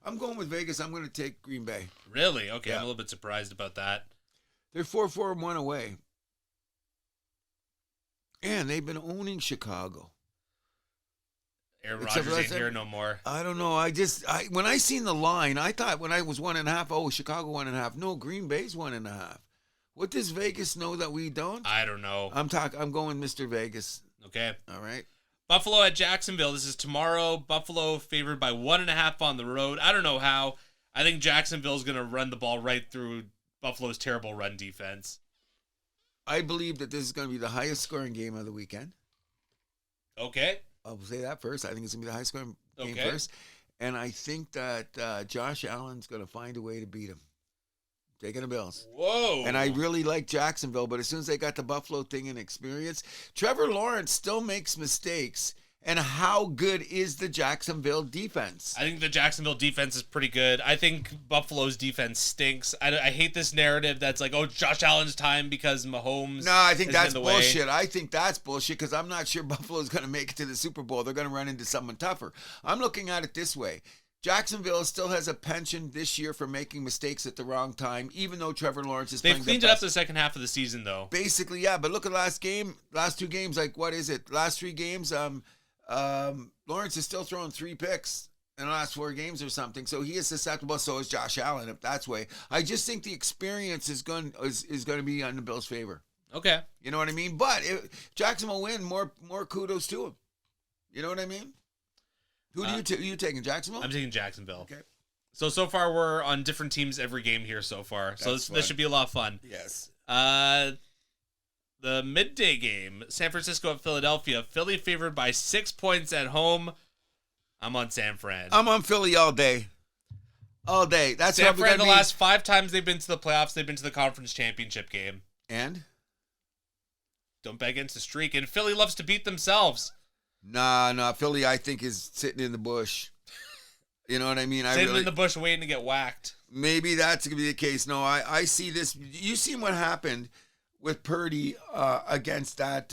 B: I'm going with Vegas. I'm going to take Green Bay.
A: Really? Okay,
B: Yeah.
A: I'm a little bit surprised about that.
B: They're 4-4-1 away. And they've been owning Chicago.
A: Aaron
B: Except
A: Rodgers ain't
B: for
A: here no more.
B: I don't know. When I seen the line, I thought when I was 1.5, Chicago 1.5. No, Green Bay's 1.5. What does Vegas know that we don't?
A: I don't know.
B: I'm going Mr. Vegas.
A: Okay.
B: All right.
A: Buffalo at Jacksonville. This is tomorrow. Buffalo favored by 1.5 on the road. I don't know how. I think Jacksonville's going to run the ball right through Buffalo's terrible run defense.
B: I believe that this is going to be the highest scoring game of the weekend.
A: Okay.
B: I'll say that first. I think it's going to be the highest scoring game
A: Okay.
B: first. And I think that Josh Allen's going to find a way to beat him. Taking the Bills.
A: Whoa.
B: And I really like Jacksonville, but as soon as they got the Buffalo thing in experience, Trevor Lawrence still makes mistakes. And how good is the Jacksonville defense?
A: I think the Jacksonville defense is pretty good. I think Buffalo's defense stinks. I hate this narrative that's like, oh, Josh Allen's time because Mahomes.
B: No, I think
A: is
B: that's
A: in the way.
B: bullshit. I think that's bullshit because I'm not sure Buffalo's going to make it to the Super Bowl. They're going to run into someone tougher. I'm looking at it this way. Jacksonville still has a penchant this year for making mistakes at the wrong time, even though Trevor Lawrence is
A: They've
B: playing
A: cleaned
B: the
A: it up
B: best.
A: the second half of the season, though.
B: Basically, yeah. But look at last two games. Like, what is it? Last 3 games, Lawrence is still throwing 3 picks in the last 4 games or something. So he is susceptible. So is Josh Allen, if that's way. I just think the experience is going to be on the Bills' favor.
A: Okay.
B: You know what I mean? But if Jackson will win, more kudos to him. You know what I mean? Who are you taking, Jacksonville?
A: I'm taking Jacksonville.
B: Okay.
A: So far we're on different teams every game here so far. So this should be a lot of fun.
B: Yes.
A: The midday game, San Francisco at Philadelphia. Philly favored by 6 points at home. I'm on San Fran.
B: I'm on Philly all day. All day. That's
A: San
B: what we're
A: Fran, the
B: gonna be.
A: last 5 times they've been to the playoffs, they've been to the conference championship game.
B: And?
A: Don't bet against the streak. And Philly loves to beat themselves.
B: Nah. Philly, I think, is sitting in the bush. You know what I mean?
A: Sitting in the bush waiting to get whacked.
B: Maybe that's going to be the case. No, I see this. You seen what happened with Purdy against that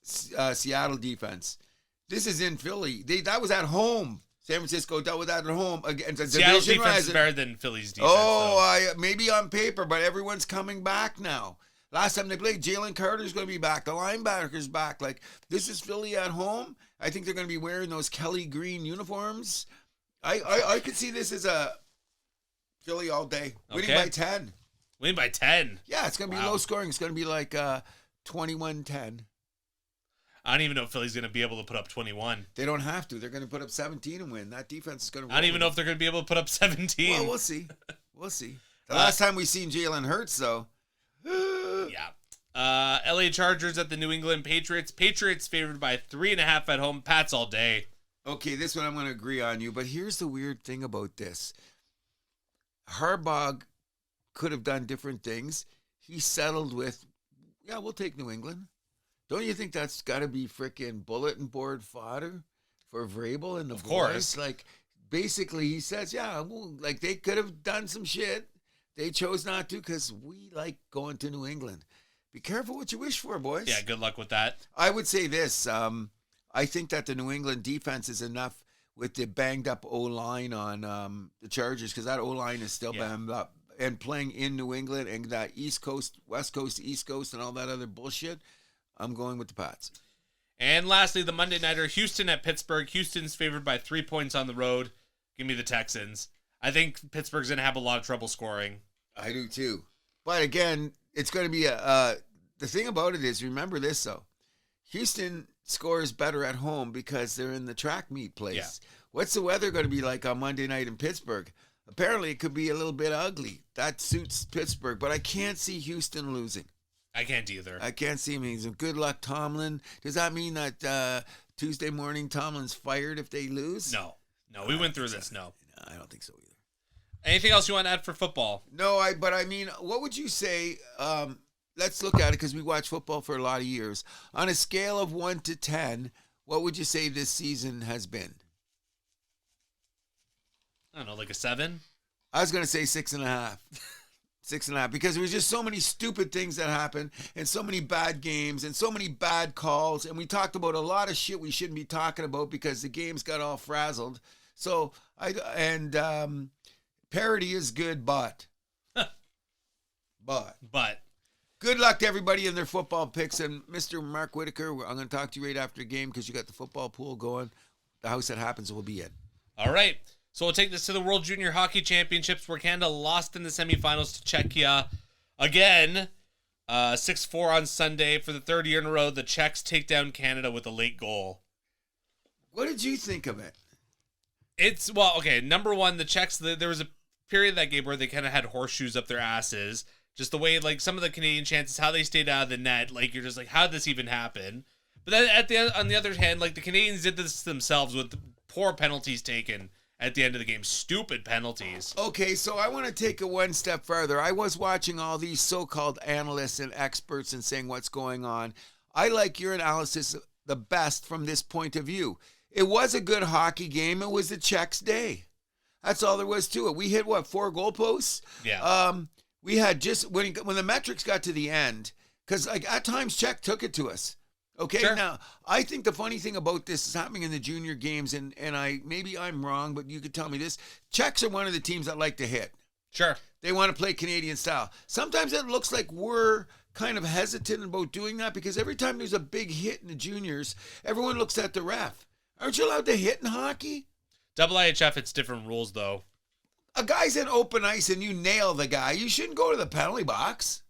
B: Seattle defense. This is in Philly. That was at home. San Francisco dealt with that at home against a
A: Seattle's
B: division
A: defense is
B: rival.
A: better than Philly's defense, though.
B: Maybe on paper, but everyone's coming back now. Last time they played, Jalen Carter's going to be back. The linebacker's back. Like, this is Philly at home. I think they're going to be wearing those Kelly green uniforms. I could see this as a Philly all day. Winning
A: Okay.
B: by 10.
A: Win by 10.
B: Yeah, it's going to be
A: Wow.
B: low scoring. It's going to be like 21-10.
A: I don't even know if Philly's going to be able to put up 21.
B: They don't have to. They're going to put up 17 and win. That defense is going to
A: I don't even know if they're going to be able to put up 17.
B: Well, we'll see. We'll see. The last time we seen Jalen Hurts, though.
A: Yeah. LA Chargers at the New England Patriots. Patriots favored by 3.5 at home. Pats all day.
B: Okay, this one I'm going to agree on you, but here's the weird thing about this. Harbaugh could have done different things. He settled with, yeah, we'll take New England. Don't you think that's got to be freaking bulletin board fodder for Vrabel and the
A: Of
B: boys?
A: course.
B: Like, basically, he says, yeah, well, like they could have done some shit. They chose not to because we like going to New England. Be careful what you wish for, boys.
A: Yeah, good luck with that.
B: I would say this. I think that the New England defense is enough with the banged up O-line on the Chargers because that O-line is still banged up. And playing in New England and that East Coast, West Coast, East Coast, and all that other bullshit, I'm going with the Pats.
A: And lastly, the Monday Nighter, Houston at Pittsburgh. Houston's favored by 3 points on the road. Give me the Texans. I think Pittsburgh's going to have a lot of trouble scoring.
B: I do too. But again, it's going to be the thing about it is, remember this though, Houston scores better at home because they're in the track meet place.
A: Yeah.
B: What's the weather going to be like on Monday night in Pittsburgh? apparently it could be a little bit ugly. That suits Pittsburgh, but I can't see Houston losing.
A: I can't either.
B: I can't see him losing. Good luck, Tomlin. Does that mean that Tuesday morning Tomlin's fired if they lose?
A: No, we went through this. No,
B: I don't think so either.
A: Anything else you want to add for football?
B: No, but I mean, what would you say? Let's look at it because we watched football for a lot of years. On a scale of 1 to 10, what would you say this season has been?
A: I don't know, like a 7?
B: I was going to say 6.5. 6.5, because there was just so many stupid things that happened and so many bad games and so many bad calls. And we talked about a lot of shit we shouldn't be talking about because the games got all frazzled. So, parody is good, but good luck to everybody in their football picks. And Mr. Mark Whitaker, I'm going to talk to you right after the game because you got the football pool going. The house that happens will be in.
A: All right. So we'll take this to the World Junior Hockey Championships where Canada lost in the semifinals to Czechia. Again, 6-4 on Sunday. For the third year in a row, the Czechs take down Canada with a late goal.
B: What did you think of it?
A: Number one, the Czechs, there was a period of that game where they kind of had horseshoes up their asses. Just the way, like, some of the Canadian chances, how they stayed out of the net, like, you're just like, how did this even happen? But then on the other hand, like, the Canadians did this themselves with poor penalties taken at the end of the game. Stupid penalties.
B: Okay, so I want to take it one step further. I was watching all these so-called analysts and experts and saying what's going on. I like your analysis the best from this point of view. It was a good hockey game. It was the Czechs' day. That's all there was to it. We hit, 4 goalposts?
A: Yeah.
B: We had just, when the metrics got to the end, because like at times Czech took it to us. Okay,
A: sure.
B: Now, I think the funny thing about this is happening in the junior games, and maybe I'm wrong, but you could tell me this. Czechs are one of the teams that like to hit.
A: Sure.
B: They want to play Canadian style. Sometimes it looks like we're kind of hesitant about doing that because every time there's a big hit in the juniors, everyone looks at the ref. Aren't you allowed to hit in hockey?
A: IHF, it's different rules, though.
B: A guy's in open ice and you nail the guy. You shouldn't go to the penalty box.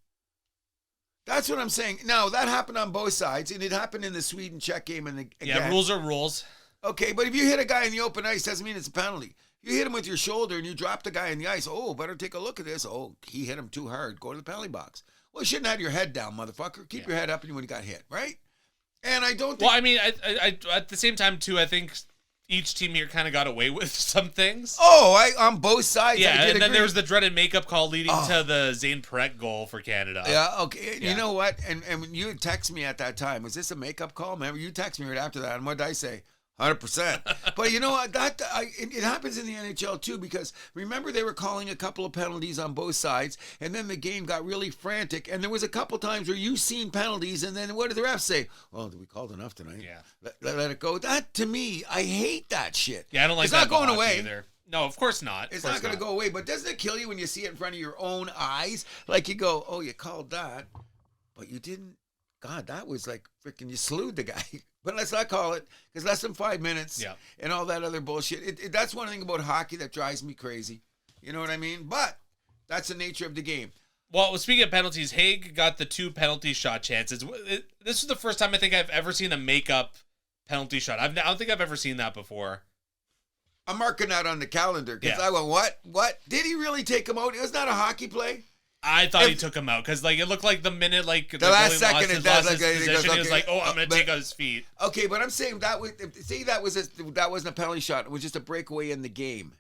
B: That's what I'm saying. Now, that happened on both sides, and it happened in the Sweden-Czech game.
A: Yeah, rules are rules.
B: Okay, but if you hit a guy in the open ice, doesn't mean it's a penalty. You hit him with your shoulder and you drop the guy in the ice. Oh, better take a look at this. Oh, he hit him too hard. Go to the penalty box. Well, you shouldn't have your head down, motherfucker. Keep your head up when you got hit, right? And I don't think...
A: Well, I mean, I at the same time, too, I think each team here kind of got away with some things.
B: Oh, on both sides.
A: Yeah, and then there was the dreaded makeup call leading to the Zane Perret goal for Canada.
B: Yeah, okay. Yeah. You know what? And when you text me at that time, was this a makeup call? Remember, you text me right after that, and what did I say? 100%. But you know what? It happens in the NHL too, because remember they were calling a couple of penalties on both sides, and then the game got really frantic, and there was a couple times where you seen penalties, and then what did the refs say? Well, we called enough tonight.
A: Yeah.
B: Let it go. That, to me, I hate that shit.
A: Yeah, I don't like
B: it's
A: that.
B: It's not going away.
A: Either. No, of course not.
B: It's not going to go away, but doesn't it kill you when you see it in front of your own eyes? Like you go, oh, you called that, but you didn't. God, that was like freaking, you slewed the guy. But let's not call it, because less than 5 minutes and all that other bullshit. That's one thing about hockey that drives me crazy. You know what I mean? But that's the nature of the game.
A: Well, speaking of penalties, Haig got the 2 penalty shot chances. This is the first time I think I've ever seen a makeup penalty shot. I don't think I've ever seen that before.
B: I'm marking that on the calendar, because I went, what? Did he really take him out? It was not a hockey play?
A: I thought he took him out because, like, it looked like the minute, like,
B: the last second,
A: it lost his position, he was like, "Oh, I'm gonna take out his feet."
B: Okay, but I'm saying that wasn't a penalty shot. It was just a breakaway in the game.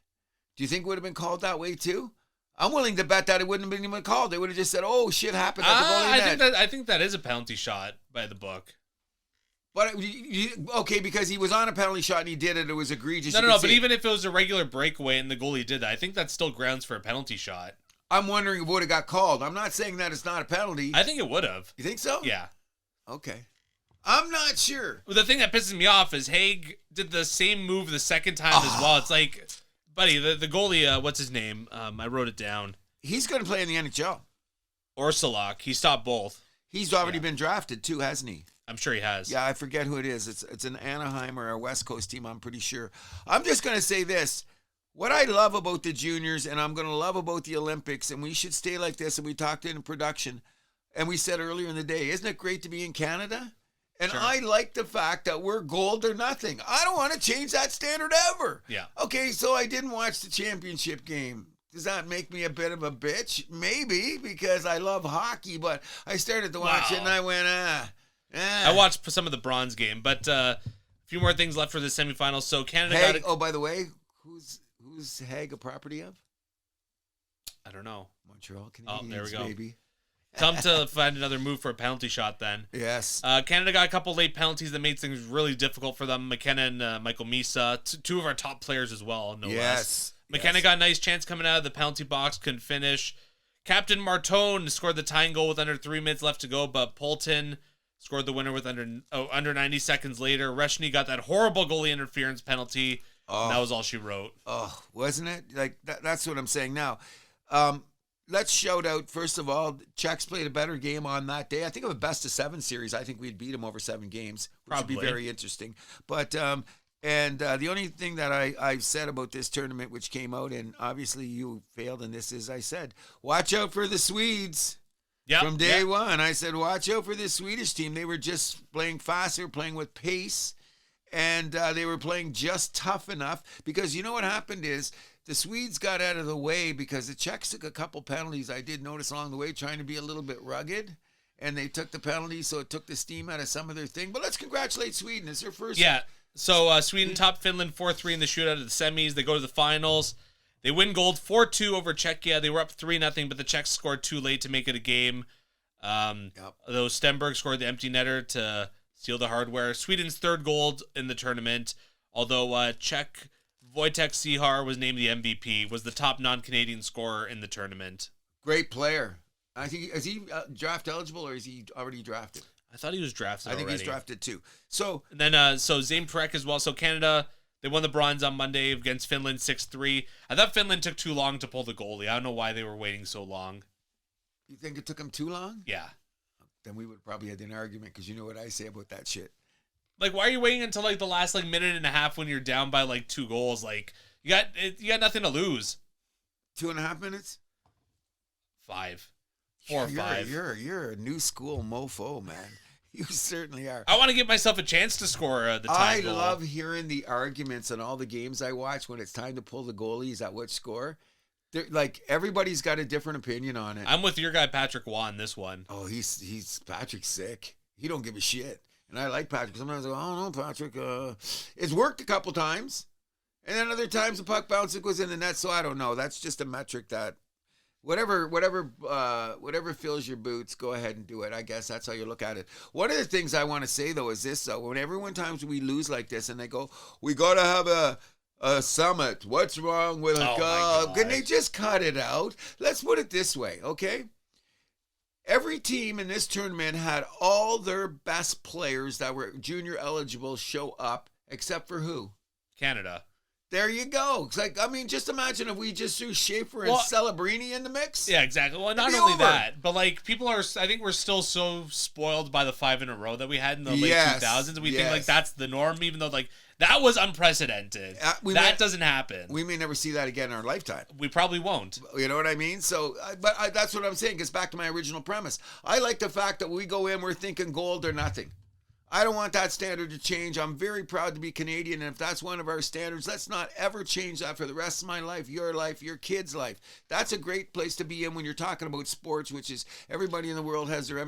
B: Do you think it would have been called that way too? I'm willing to bet that it wouldn't have been even called. They would have just said, "Oh, shit happened at the goalie net."
A: I think that is a penalty shot by the book.
B: But okay, because he was on a penalty shot and he did it. It was egregious.
A: No. But even if it was a regular breakaway and the goalie did that, I think that's still grounds for a penalty shot.
B: I'm wondering if it would have got called. I'm not saying that it's not a penalty.
A: I think it would have.
B: You think so?
A: Yeah.
B: Okay. I'm not sure.
A: Well, the thing that pisses me off is Haig did the same move the second time as well. It's like, buddy, the goalie, what's his name? I wrote it down.
B: He's going to play in the NHL.
A: Orsolak. He stopped both.
B: He's already been drafted too, hasn't he?
A: I'm sure he has.
B: Yeah, I forget who it is. It's an Anaheim or a West Coast team, I'm pretty sure. I'm just going to say this. What I love about the juniors, and I'm going to love about the Olympics, and we should stay like this, and we talked in production, and we said earlier in the day, isn't it great to be in Canada? And
A: Sure.
B: I like the fact that we're gold or nothing. I don't want to change that standard ever.
A: Yeah.
B: Okay, so I didn't watch the championship game. Does that make me a bit of a bitch? Maybe, because I love hockey, but I started to watch it and I went,
A: I watched some of the bronze game, but a few more things left for the semifinals. So Canada
B: Hague,
A: got
B: by the way, who's Hague a property of?
A: I don't know.
B: Montreal Canadiens,
A: there we go.
B: baby.
A: Come to find another move for a penalty shot then.
B: Yes.
A: Canada got a couple late penalties that made things really difficult for them. McKenna and Michael Misa, two of our top players as well, no less. McKenna got a nice chance coming out of the penalty box, couldn't finish. Captain Marchand scored the tying goal with under 3 minutes left to go, but Polton scored the winner with under 90 seconds later. Reshny got that horrible goalie interference penalty. And that was all she wrote.
B: Oh, wasn't it? Like that's what I'm saying now. Let's shout out, first of all, Czechs played a better game on that day. I think of a best-of-7 series. I think we'd beat them over 7 games, which would be very interesting. But the only thing that I've said about this tournament, which came out, and obviously you failed in this, is I said, watch out for the Swedes. From day one, I said, watch out for this Swedish team. They were just playing faster, playing with pace, and they were playing just tough enough. Because you know what happened is, the Swedes got out of the way because the Czechs took a couple penalties. I did notice along the way, trying to be a little bit rugged, and they took the penalties, so it took the steam out of some of their thing. But let's congratulate Sweden. It's their first.
A: Yeah. So Sweden topped Finland 4-3 in the shootout of the semis. They go to the finals. They win gold 4-2 over Czechia. They were up 3-0, but the Czechs scored too late to make it a game. Though Stenberg scored the empty netter to seal the hardware. Sweden's third gold in the tournament, although Czech Wojtek Sihar was named the MVP, was the top non-Canadian scorer in the tournament.
B: Great player. I think, is he draft eligible or is he already drafted?
A: I thought he was drafted
B: I think
A: already.
B: he's drafted too. So
A: and then Zane Perek as well. So Canada, they won the bronze on Monday against Finland 6-3. I thought Finland took too long to pull the goalie. I don't know why they were waiting so long.
B: You think it took him too long?
A: Yeah.
B: Then we would probably had an argument because you know what I say about that shit.
A: Like, why are you waiting until like the last like minute and a half when you're down by like 2 goals? Like, you got nothing to lose.
B: 2.5 minutes?
A: 5. 4 or 5.
B: You're a new school mofo, man. You certainly are.
A: I want to give myself a chance to score the tie goal.
B: I love hearing the arguments on all the games I watch when it's time to pull the goalies at which score. They're, like, everybody's got a different opinion on it.
A: I'm with your guy Patrick Waugh on this one.
B: Oh, he's Patrick's sick. He don't give a shit. And I like Patrick. Sometimes I go, I don't know, Patrick. It's worked a couple times. And then other times the puck bounces goes in the net. So I don't know. That's just a metric that whatever fills your boots, go ahead and do it. I guess that's how you look at it. One of the things I want to say, though, is this. When everyone times we lose like this and they go, we got to have a summit. What's wrong with it? Can they just cut it out? Let's put it this way, okay? Every team in this tournament had all their best players that were junior eligible show up, except for who?
A: Canada.
B: There you go. It's like, I mean, just imagine if we just threw Schaefer and Celebrini in the mix.
A: Yeah, exactly. Well, not only that, but like people are, I think we're still so spoiled by the 5 in a row that we had in the late 2000s. We think like that's the norm, even though like that was unprecedented. That doesn't happen.
B: We may never see that again in our lifetime.
A: We probably won't.
B: You know what I mean? So, that's what I'm saying. Gets back to my original premise. I like the fact that we go in, we're thinking gold or nothing. I don't want that standard to change. I'm very proud to be Canadian, and if that's one of our standards, let's not ever change that for the rest of my life, your kid's life. That's a great place to be in when you're talking about sports, which is everybody in the world has their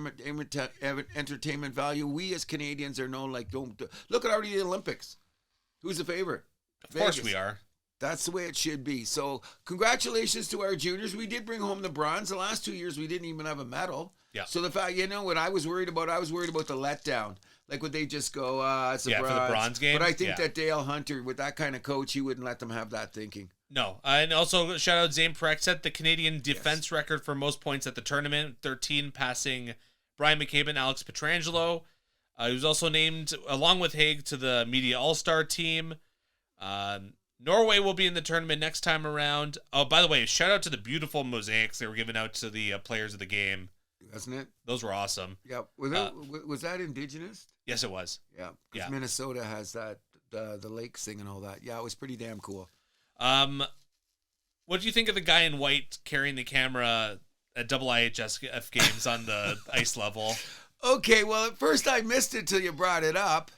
B: entertainment value. We as Canadians are known like, don't look at already the Olympics. Who's the favorite?
A: Of course we are.
B: That's the way it should be. So congratulations to our juniors. We did bring home the bronze. The last 2 years, we didn't even have a medal.
A: Yeah.
B: So the fact, you know what I was worried about? I was worried about the letdown. Like, would they just go, it's a bronze.
A: For the bronze game?
B: But I think that Dale Hunter, with that kind of coach, he wouldn't let them have that thinking.
A: No. And also, shout out Zane Perek, set the Canadian defense record for most points at the tournament, 13, passing Brian McCabe and Alex Pietrangelo. He was also named, along with Hague, to the Media All-Star team. Norway will be in the tournament next time around. Oh, by the way, shout out to the beautiful mosaics they were giving out to the players of the game.
B: Wasn't it?
A: Those were awesome.
B: Yeah. Was that indigenous?
A: Yes, it was.
B: Yeah. Because Minnesota has that, the lake thing and all that. Yeah, it was pretty damn cool.
A: What do you think of the guy in white carrying the camera at IHSF games on the ice level?
B: Okay, well, at first I missed it till you brought it up,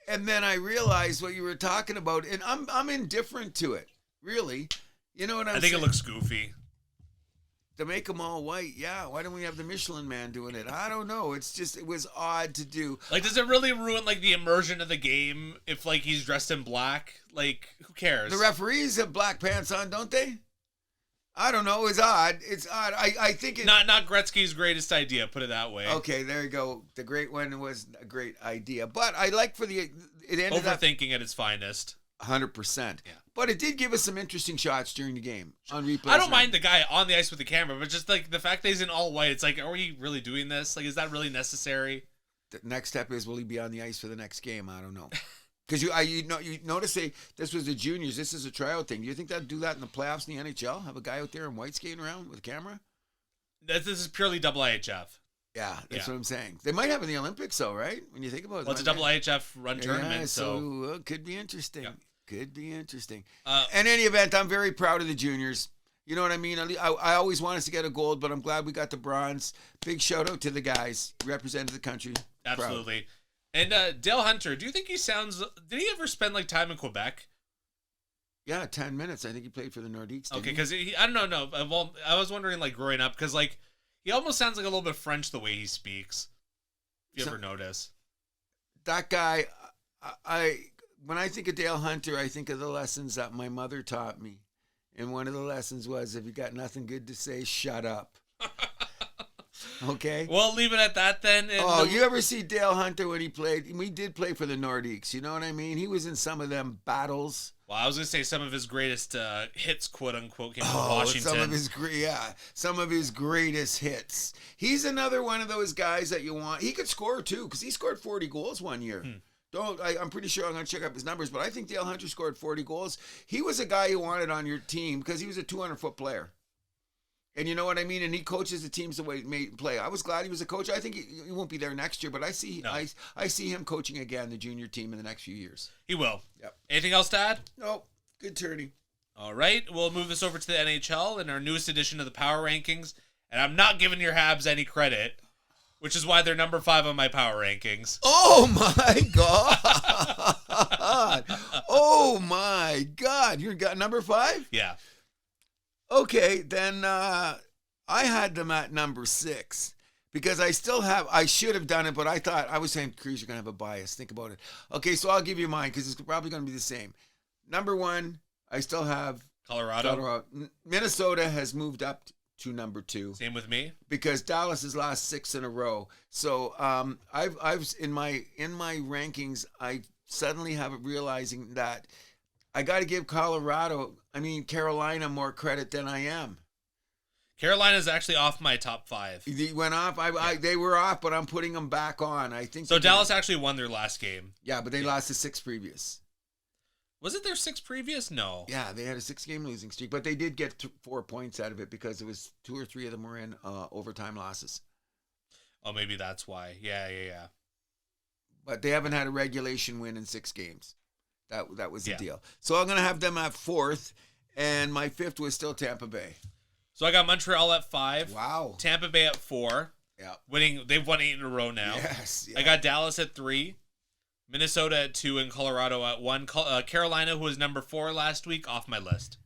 B: and then I realized what you were talking about, and I'm indifferent to it, really. You know what I'm saying?
A: I think it looks goofy.
B: To make them all white, yeah. Why don't we have the Michelin Man doing it? I don't know. It's just, it was odd to do.
A: Like, does it really ruin, like, the immersion of the game if, like, he's dressed in black? Like, who cares?
B: The referees have black pants on, don't they? I don't know. It's odd. It's odd. I think it...
A: Not Gretzky's greatest idea, put it that way.
B: Okay, there you go. The great one was a great idea. But I like for the... It ended up...
A: Overthinking at its finest.
B: 100%.
A: Yeah.
B: But it did give us some interesting shots during the game on replay.
A: I don't mind the guy on the ice with the camera, but just like the fact that he's in all white, it's like, are we really doing this? Like, is that really necessary?
B: The next step is, will he be on the ice for the next game? I don't know. Because you notice this was the juniors. This is a tryout thing. Do you think they'll do that in the playoffs in the NHL? Have a guy out there in white skating around with a camera?
A: This is purely double IHF.
B: Yeah, that's what I'm saying. They might have in the Olympics, though, right? When you think about it.
A: Well, it's a double IHF run tournament,
B: so it could be interesting.
A: Yeah.
B: Could be interesting. In any event, I'm very proud of the juniors. You know what I mean? I always want us to get a gold, but I'm glad we got the bronze. Big shout out to the guys who represented the country.
A: Absolutely. Proud. And Dale Hunter, do you think he sounds... Did he ever spend like time in Quebec?
B: Yeah, 10 minutes. I think he played for the Nordiques.
A: Okay, because I don't know. No, well, I was wondering, like, growing up, because like he almost sounds like a little bit French the way he speaks. If you ever notice.
B: That guy, when I think of Dale Hunter, I think of the lessons that my mother taught me. And one of the lessons was, if you got nothing good to say, shut up. Okay?
A: Well, leave it at that then.
B: You ever see Dale Hunter when he played? We did play for the Nordiques. You know what I mean? He was in some of them battles.
A: Well, I was going to say some of his greatest hits, quote unquote, came from Washington.
B: Some of his greatest hits. He's another one of those guys that you want. He could score too, because he scored 40 goals one year. I'm pretty sure I'm going to check up his numbers, but I think Dale Hunter scored 40 goals. He was a guy you wanted on your team because he was a 200-foot player. And you know what I mean? And he coaches the teams the way he made play. I was glad he was a coach. I think he won't be there next year, but I see him coaching again the junior team in the next few years.
A: He will.
B: Yep.
A: Anything else to add?
B: Nope. Good tourney.
A: All right. We'll move this over to the NHL and our newest edition of the Power Rankings. And I'm not giving your Habs any credit, which is why they're number 5 on my Power Rankings.
B: Oh, my God. Oh, my God. You got number 5?
A: Yeah.
B: Okay, then I had them at number 6 because I should have done it, but I was saying, Cruz, you're going to have a bias. Think about it. Okay, so I'll give you mine because it's probably going to be the same. Number 1, I still have
A: Colorado.
B: Minnesota has moved up to number 2.
A: Same with me.
B: Because Dallas has lost 6 in a row. So I've in my rankings, I suddenly have it realizing that I got to give Carolina more credit than I am.
A: Carolina's actually off my top 5.
B: They went off. They were off, but I'm putting them back on. I think
A: so. Dallas actually won their last game.
B: Yeah, but they lost the 6 previous.
A: Was it their 6 previous? No.
B: Yeah, they had a 6-game losing streak, but they did get 4 points out of it because it was 2 or 3 of them were in overtime losses.
A: Oh, maybe that's why. Yeah.
B: But they haven't had a regulation win in 6 games. That was the deal. So I'm going to have them at 4th, and my 5th was still Tampa Bay.
A: So I got Montreal at 5.
B: Wow.
A: Tampa Bay at 4.
B: Yeah.
A: They've won 8 in a row now.
B: Yes. Yeah.
A: I got Dallas at 3. Minnesota at 2 and Colorado at 1. Carolina, who was number 4 last week, off my list.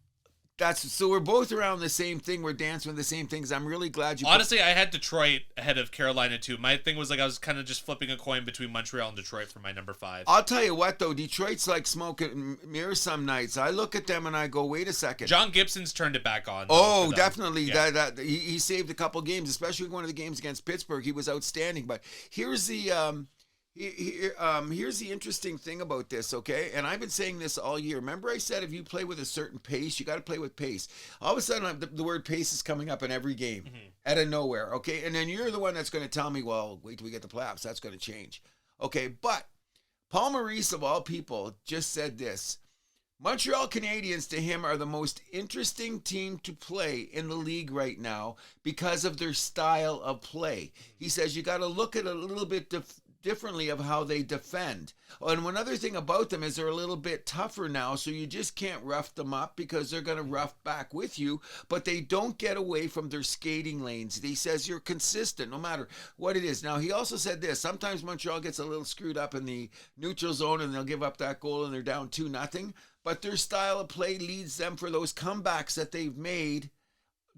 B: So we're both around the same thing. We're dancing with the same things. I'm really glad you...
A: Honestly, I had Detroit ahead of Carolina, too. My thing was like I was kind of just flipping a coin between Montreal and Detroit for my number 5.
B: I'll tell you what, though. Detroit's like smoke and mirrors some nights. I look at them and I go, wait a second.
A: John Gibson's turned it back on.
B: Oh, definitely. Yeah. He saved a couple games, especially one of the games against Pittsburgh. He was outstanding. But here's the... here's the interesting thing about this, okay? And I've been saying this all year. Remember I said if you play with a certain pace, you got to play with pace. All of a sudden, the word pace is coming up in every game out of nowhere, okay? And then you're the one that's going to tell me, well, wait till we get the playoffs. That's going to change. Okay, but Paul Maurice, of all people, just said this. Montreal Canadiens, to him, are the most interesting team to play in the league right now because of their style of play. He says you got to look at it a little bit differently of how they defend. Oh, and one other thing about them is they're a little bit tougher now, so you just can't rough them up because they're going to rough back with you, but they don't get away from their skating lanes. He says you're consistent no matter what it is. Now, he also said this, sometimes Montreal gets a little screwed up in the neutral zone and they'll give up that goal and they're down 2-0, but their style of play leads them for those comebacks that they've made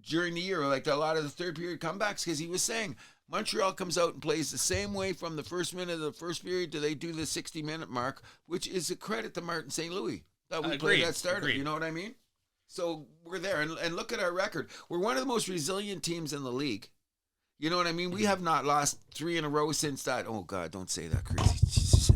B: during the year, like a lot of the third period comebacks, because he was saying Montreal comes out and plays the same way from the first minute of the first period till they do the 60-minute mark, which is a credit to Martin St. Louis that we played that starter. You know what I mean? So we're there, and look at our record. We're one of the most resilient teams in the league. You know what I mean? We have not lost 3 in a row since that. Oh God, don't say that, crazy.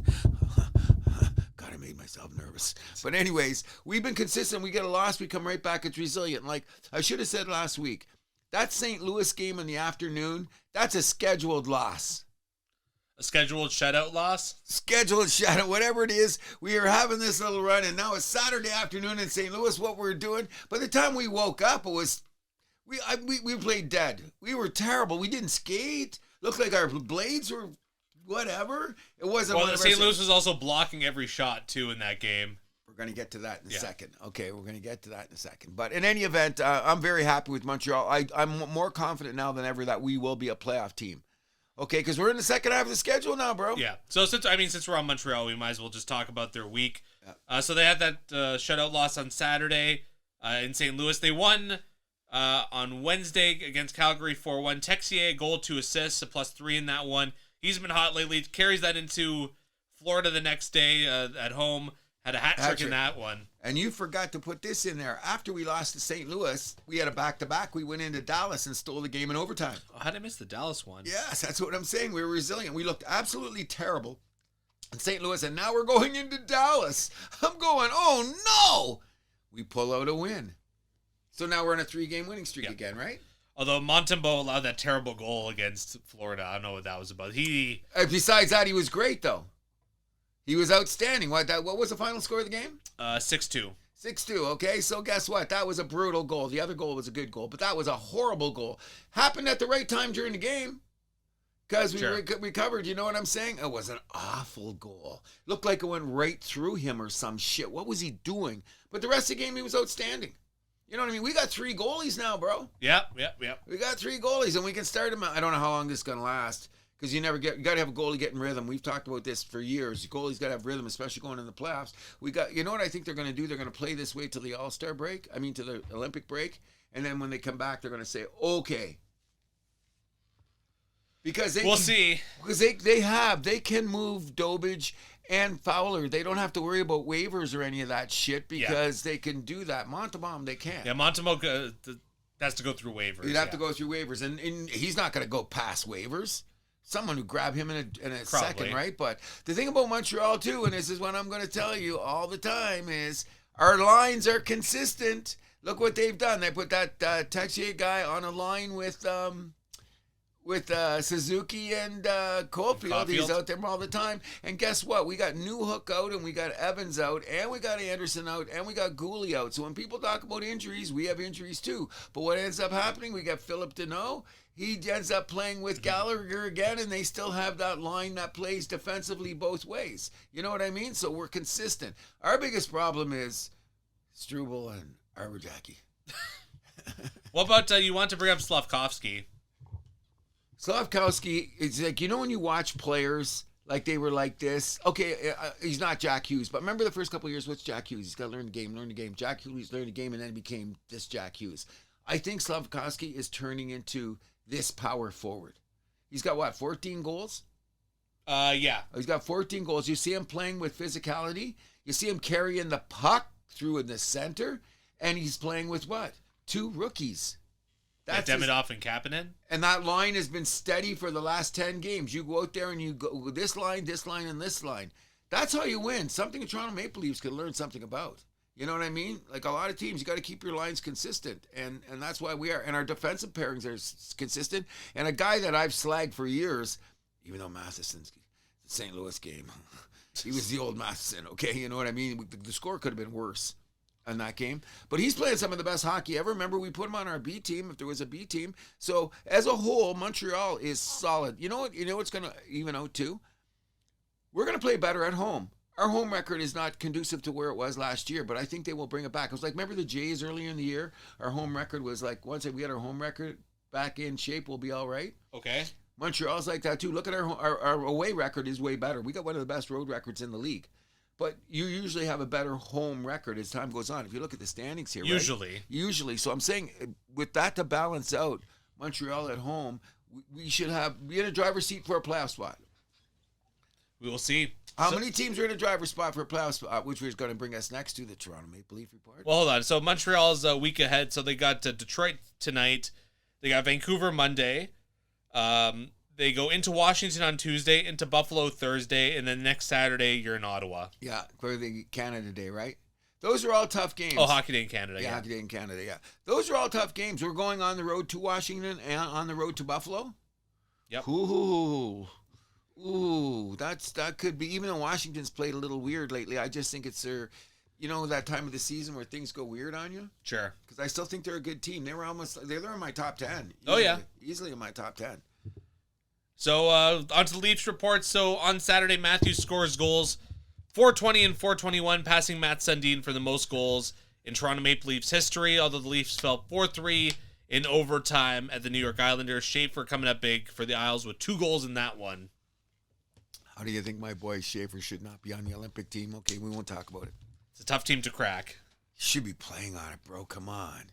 B: God, I made myself nervous. But anyways, we've been consistent. We get a loss, we come right back. It's resilient. Like I should have said last week, that St. Louis game in the afternoon, that's a scheduled loss.
A: A scheduled shutout loss?
B: Scheduled shutout, whatever it is. We are having this little run, and now it's Saturday afternoon in St. Louis, what we're doing. By the time we woke up, it was, we played dead. We were terrible. We didn't skate. Looked like our blades were whatever. It wasn't.
A: Well, St. Louis was also blocking every shot, too, in that game.
B: We're going to get to that in a second. Okay, we're going to get to that in a second. But in any event, I'm very happy with Montreal. I'm more confident now than ever that we will be a playoff team. Okay, because we're in the second half of the schedule now, bro.
A: Yeah. So since we're on Montreal, we might as well just talk about their week. Yeah. So they had that shutout loss on Saturday in St. Louis. They won on Wednesday against Calgary 4-1. Texier, goal, 2 assists, a +3 in that one. He's been hot lately. Carries that into Florida the next day at home. Had a hat trick in that one.
B: And you forgot to put this in there. After we lost to St. Louis, we had a back-to-back. We went into Dallas and stole the game in overtime.
A: Oh, how did I miss the Dallas one?
B: Yes, that's what I'm saying. We were resilient. We looked absolutely terrible in St. Louis, and now we're going into Dallas. I'm going, oh, no! We pull out a win. So now we're on a 3-game winning streak again, right?
A: Although Montembeault allowed that terrible goal against Florida. I don't know what that was about.
B: Besides that, he was great, though. He was outstanding. What was the final score of the game?
A: 6-2.
B: 6-2, okay? So guess what? That was a brutal goal. The other goal was a good goal, but that was a horrible goal. Happened at the right time during the game because we recovered. You know what I'm saying? It was an awful goal. Looked like it went right through him or some shit. What was he doing? But the rest of the game, he was outstanding. You know what I mean? We got 3 goalies now, bro.
A: Yep.
B: We got 3 goalies, and we can start them. I don't know how long this is going to last. Because you got to have a goalie getting rhythm. We've talked about this for years. The goalie's got to have rhythm, especially going in the playoffs. You know what I think they're going to do? They're going to play this way till the All-Star break. I mean, to the Olympic break. And then when they come back, they're going to say, okay. Because
A: we'll see.
B: Because they can move Dobich and Fowler. They don't have to worry about waivers or any of that shit because they can do that. Montembeault, they can't.
A: Yeah, Montembeault has to go through waivers.
B: He'd have to go through waivers. And he's not going to go past waivers. Someone who grab him in a second, right? But the thing about Montreal, too, and this is what I'm going to tell you all the time, is our lines are consistent. Look what they've done. They put that Texier guy on a line with Suzuki and Caulfield. He's out there all the time. And guess what? We got Newhook out, and we got Evans out, and we got Anderson out, and we got Gooley out. So when people talk about injuries, we have injuries too. But what ends up happening, we got Philip Deneau. He ends up playing with Gallagher again, and they still have that line that plays defensively both ways. You know what I mean? So we're consistent. Our biggest problem is Struble and Arbor-Jackie.
A: What about, you want to bring up Slafkovsky?
B: Slafkovsky, it's like, you know when you watch players, like they were like this? Okay, he's not Jack Hughes, but remember the first couple of years, what's Jack Hughes? He's got to learn the game. Jack Hughes learned the game and then became this Jack Hughes. I think Slafkovsky is turning into this power forward. He's got, 14 goals?
A: Yeah.
B: He's got 14 goals. You see him playing with physicality. You see him carrying the puck through in the center. And he's playing with what? 2 rookies.
A: That's Demidov and Kapanen.
B: And that line has been steady for the last 10 games. You go out there and you go this line, and this line. That's how you win. Something the Toronto Maple Leafs can learn something about. You know what I mean? Like a lot of teams, you got to keep your lines consistent. And that's why we are. And our defensive pairings are consistent. And a guy that I've slagged for years, even though Matheson's the St. Louis game, he was the old Matheson, okay? You know what I mean? The score could have been worse in that game. But he's playing some of the best hockey ever. Remember, we put him on our B team if there was a B team. So as a whole, Montreal is solid. You know what? You know what's going to even out too? we're going to play better at home. Our home record is not conducive to where it was last year, but I think they will bring it back. It was like, remember the Jays earlier in the year? Our home record was like, once we get our home record back in shape, we'll be all right.
A: Okay.
B: Montreal's like that too. Look at our away record is way better. We got one of the best road records in the league. But you usually have a better home record as time goes on. If you look at the standings here,
A: Usually.
B: Right? Usually. So I'm saying with that to balance out, Montreal at home, we should be in a driver's seat for a playoff spot.
A: We will see.
B: How many teams are in a driver's spot for a playoff spot, which is going to bring us next to the Toronto Maple Leaf report?
A: Well, hold on. So Montreal's a week ahead. So they got Detroit tonight. They got Vancouver Monday. They go into Washington on Tuesday, into Buffalo Thursday, and then next Saturday you're in Ottawa.
B: Yeah, for the Canada Day, right? Those are all tough games.
A: Oh, Hockey Day in Canada.
B: Yeah, Hockey Day in Canada, yeah. Those are all tough games. We're going on the road to Washington and on the road to Buffalo.
A: Yep.
B: Ooh, that could be, even though Washington's played a little weird lately, I just think it's their, that time of the season where things go weird on you.
A: Sure.
B: Because I still think they're a good team. They're in my top 10. Easily in my top 10.
A: So, onto the Leafs report. So, on Saturday, Matthews scores goals, 420 and 421, passing Matt Sundin for the most goals in Toronto Maple Leafs history, although the Leafs fell 4-3 in overtime at the New York Islanders. Schaefer coming up big for the Isles with 2 goals in that one.
B: How do you think my boy Schaefer should not be on the Olympic team? Okay, we won't talk about it.
A: It's a tough team to crack.
B: He should be playing on it, bro. Come on.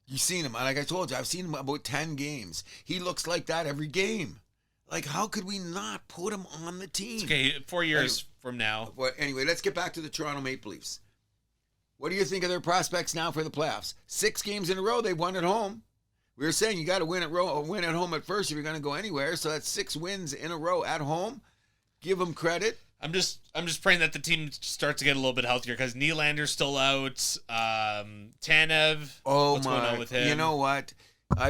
B: You've seen him. Like I told you, I've seen him about 10 games. He looks like that every game. Like, how could we not put him on the team?
A: It's okay, 4 years from now.
B: But anyway, let's get back to the Toronto Maple Leafs. What do you think of their prospects now for the playoffs? 6 games in a row they've won at home. We were saying you got to win at home at first if you're going to go anywhere. So that's 6 wins in a row at home. Give them credit.
A: I'm just praying that the team starts to get a little bit healthier because Nylander's still out. Tanev. What's going on with him?
B: You know what?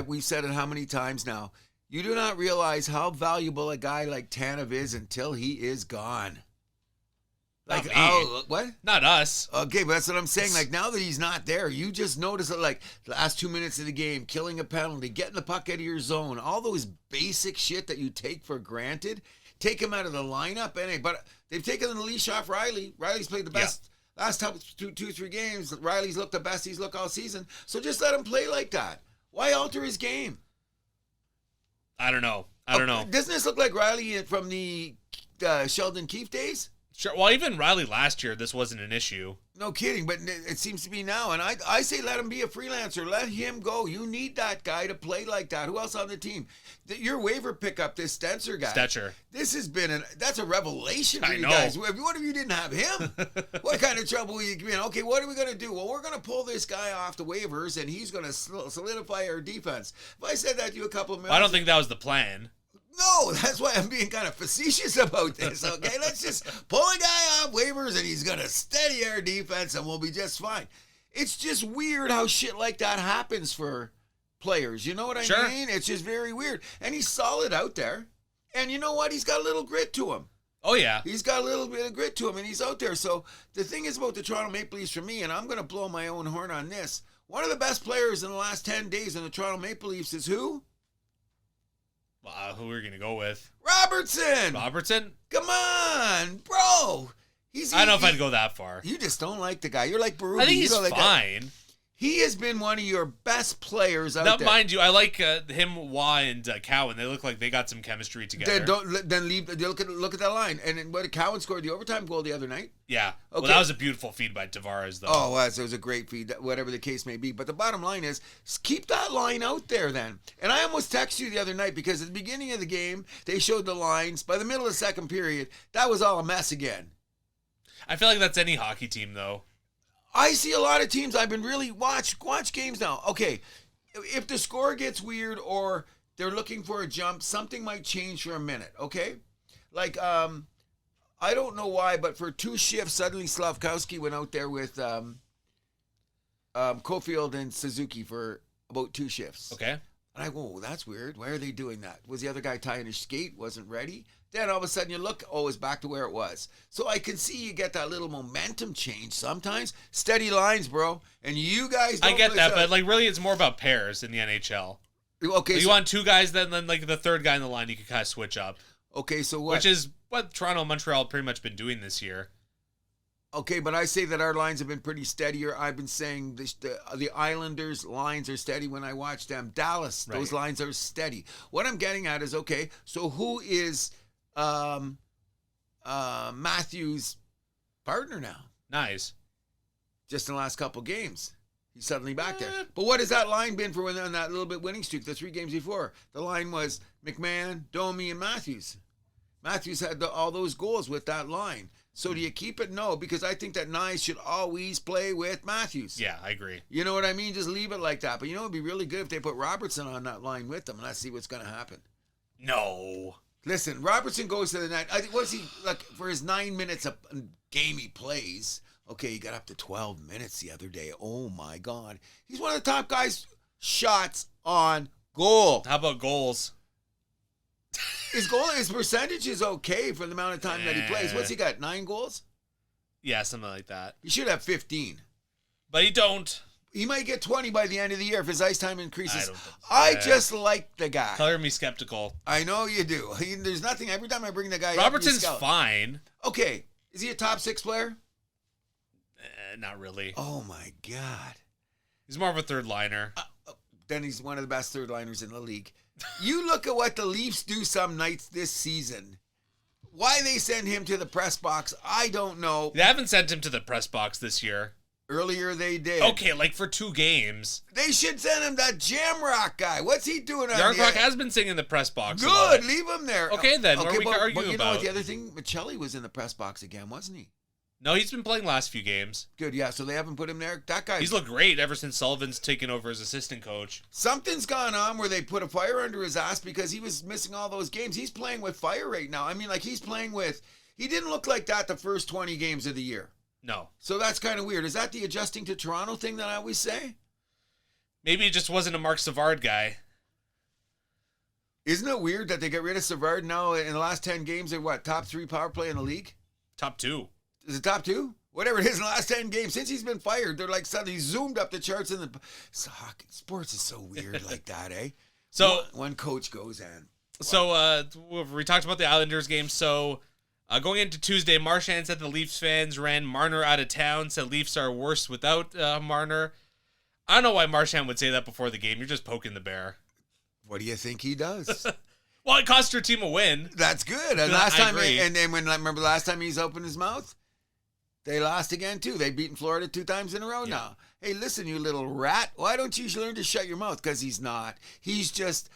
B: We've said it how many times now. You do not realize how valuable a guy like Tanev is until he is gone.
A: Like,
B: what?
A: Not us.
B: Okay, but that's what I'm saying. Like, now that he's not there, you just notice it, like, the last 2 minutes of the game, killing a penalty, getting the puck out of your zone, all those basic shit that you take for granted. Take him out of the lineup, but they've taken the leash off Riley. Riley's played the best last 2-3 games. Riley's looked the best he's looked all season. So just let him play like that. Why alter his game?
A: I don't know.
B: Doesn't this look like Riley from the Sheldon Keefe days?
A: Sure. Well, even Riley last year, this wasn't an issue.
B: No kidding, but it seems to be now. And I say let him be a freelancer. Let him go. You need that guy to play like that. Who else on the team? Your waiver pickup, this Stetzer guy.
A: Stetzer.
B: This has been that's a revelation for you
A: know.
B: guys. What if you didn't have him? What kind of trouble will you be in? Okay, what are we going to do? Well, we're going to pull this guy off the waivers, and he's going to solidify our defense. If I said that to you a couple of minutes,
A: I don't think that was the plan.
B: No, that's why I'm being kind of facetious about this, okay? Let's just pull a guy off waivers and he's going to steady our defense and we'll be just fine. It's just weird how shit like that happens for players. You know what I mean? It's just very weird. And he's solid out there. And you know what? He's got a little grit to him.
A: Oh, yeah.
B: He's got a little bit of grit to him and he's out there. So the thing is about the Toronto Maple Leafs for me, and I'm going to blow my own horn on this, one of the best players in the last 10 days in the Toronto Maple Leafs is who?
A: Who are we going to go with?
B: Robertson! Come on, bro!
A: I don't know if I'd go that far.
B: You just don't like the guy. You're like Berube.
A: I think he's fine.
B: He has been one of your best players out there.
A: Mind you, I like him, Wah, and Cowan. They look like they got some chemistry together.
B: Then leave. Look at that line. And what Cowan scored the overtime goal the other night.
A: Yeah.
B: Okay.
A: Well, that was a beautiful feed by Tavares, though.
B: Oh, it was a great feed, whatever the case may be. But the bottom line is, keep that line out there then. And I almost texted you the other night because at the beginning of the game, they showed the lines. By the middle of the second period, that was all a mess again.
A: I feel like that's any hockey team, though.
B: I see a lot of teams. I've been really watch games now. Okay, if the score gets weird or they're looking for a jump, something might change for a minute. Okay, like I don't know why, but for 2 shifts, suddenly Slavkowski went out there with Caulfield and Suzuki for about 2 shifts.
A: Okay,
B: and I go, that's weird. Why are they doing that? Was the other guy tying his skate? Wasn't ready? Then all of a sudden you look, it's back to where it was. So I can see you get that little momentum change sometimes. Steady lines, bro. And you guys don't
A: I get that, but like really it's more about pairs in the NHL.
B: Okay.
A: You want 2 guys, then like the third guy in the line you can kind of switch up.
B: Okay, so what?
A: Which is what Toronto and Montreal pretty much been doing this year.
B: Okay, but I say that our lines have been pretty steadier. I've been saying the Islanders' lines are steady when I watch them. Dallas, those lines are steady. What I'm getting at is, okay, so who is Matthews' partner now?
A: Nice.
B: Just in the last couple games. He's suddenly back there. But what has that line been for when on that little bit winning streak, the 3 games before? The line was McMahon, Domi, and Matthews. Matthews had all those goals with that line. So do you keep it? No, because I think that Nye should always play with Matthews.
A: Yeah, I agree.
B: You know what I mean? Just leave it like that. But you know, it'd be really good if they put Robertson on that line with them. Let's see what's going to happen.
A: No.
B: Listen, Robertson goes to the net. What's he like for his 9 minutes a game he plays? Okay, he got up to 12 minutes the other day. Oh my God, he's one of the top guys. Shots on goal.
A: How about goals?
B: His percentage is okay for the amount of time that he plays. What's he got? 9 goals?
A: Yeah, something like that.
B: He should have 15.
A: But he don't.
B: He might get 20 by the end of the year if his ice time increases.
A: I don't think so.
B: I just like the guy.
A: Color me skeptical.
B: I know you do. There's nothing. Every time I bring the guy
A: Robertson's
B: up,
A: fine.
B: Okay. Is he a top 6 player?
A: Not really.
B: Oh, my God.
A: He's more of a third liner.
B: Then he's one of the best third liners in the league. You look at what the Leafs do some nights this season. Why they send him to the press box, I don't know.
A: They haven't sent him to the press box this year.
B: Earlier they did.
A: Okay, like for 2 games.
B: They should send him that Jamrock guy. What's he doing on
A: Yarncroc has been singing in the press box.
B: Good, leave him there.
A: Okay, then. What are we arguing
B: but you know
A: about?
B: what the other thing? Michelli was in the press box again, wasn't he?
A: No, he's been playing last few games.
B: Good, yeah, so they haven't put him there. That guy.
A: He's looked great ever since Sullivan's taken over as assistant coach.
B: Something's gone on where they put a fire under his ass because he was missing all those games. He's playing with fire right now. I mean, like he's playing with. He didn't look like that the first 20 games of the year.
A: No.
B: So that's kind of weird. Is that the adjusting to Toronto thing that I always say?
A: Maybe he just wasn't a Mark Savard guy.
B: Isn't it weird that they get rid of Savard now in the last 10 games? They're what, top 3 power play in the league?
A: Top 2.
B: Is it top 2? Whatever it is in the last 10 games. Since he's been fired, they're like suddenly zoomed up the charts in the hockey. Sports is so weird like that, eh?
A: So
B: one coach goes in. Wow.
A: So we talked about the Islanders game. So going into Tuesday, Marchand said the Leafs fans ran Marner out of town, said Leafs are worse without Marner. I don't know why Marchand would say that before the game. You're just poking the bear.
B: What do you think he does?
A: Well, it cost your team a win.
B: That's good. And last time, and then remember last time he's opened his mouth? They lost again, too. They've beaten Florida 2 times in a row now. Hey, listen, you little rat. Why don't you learn to shut your mouth? Because he's not. He's just,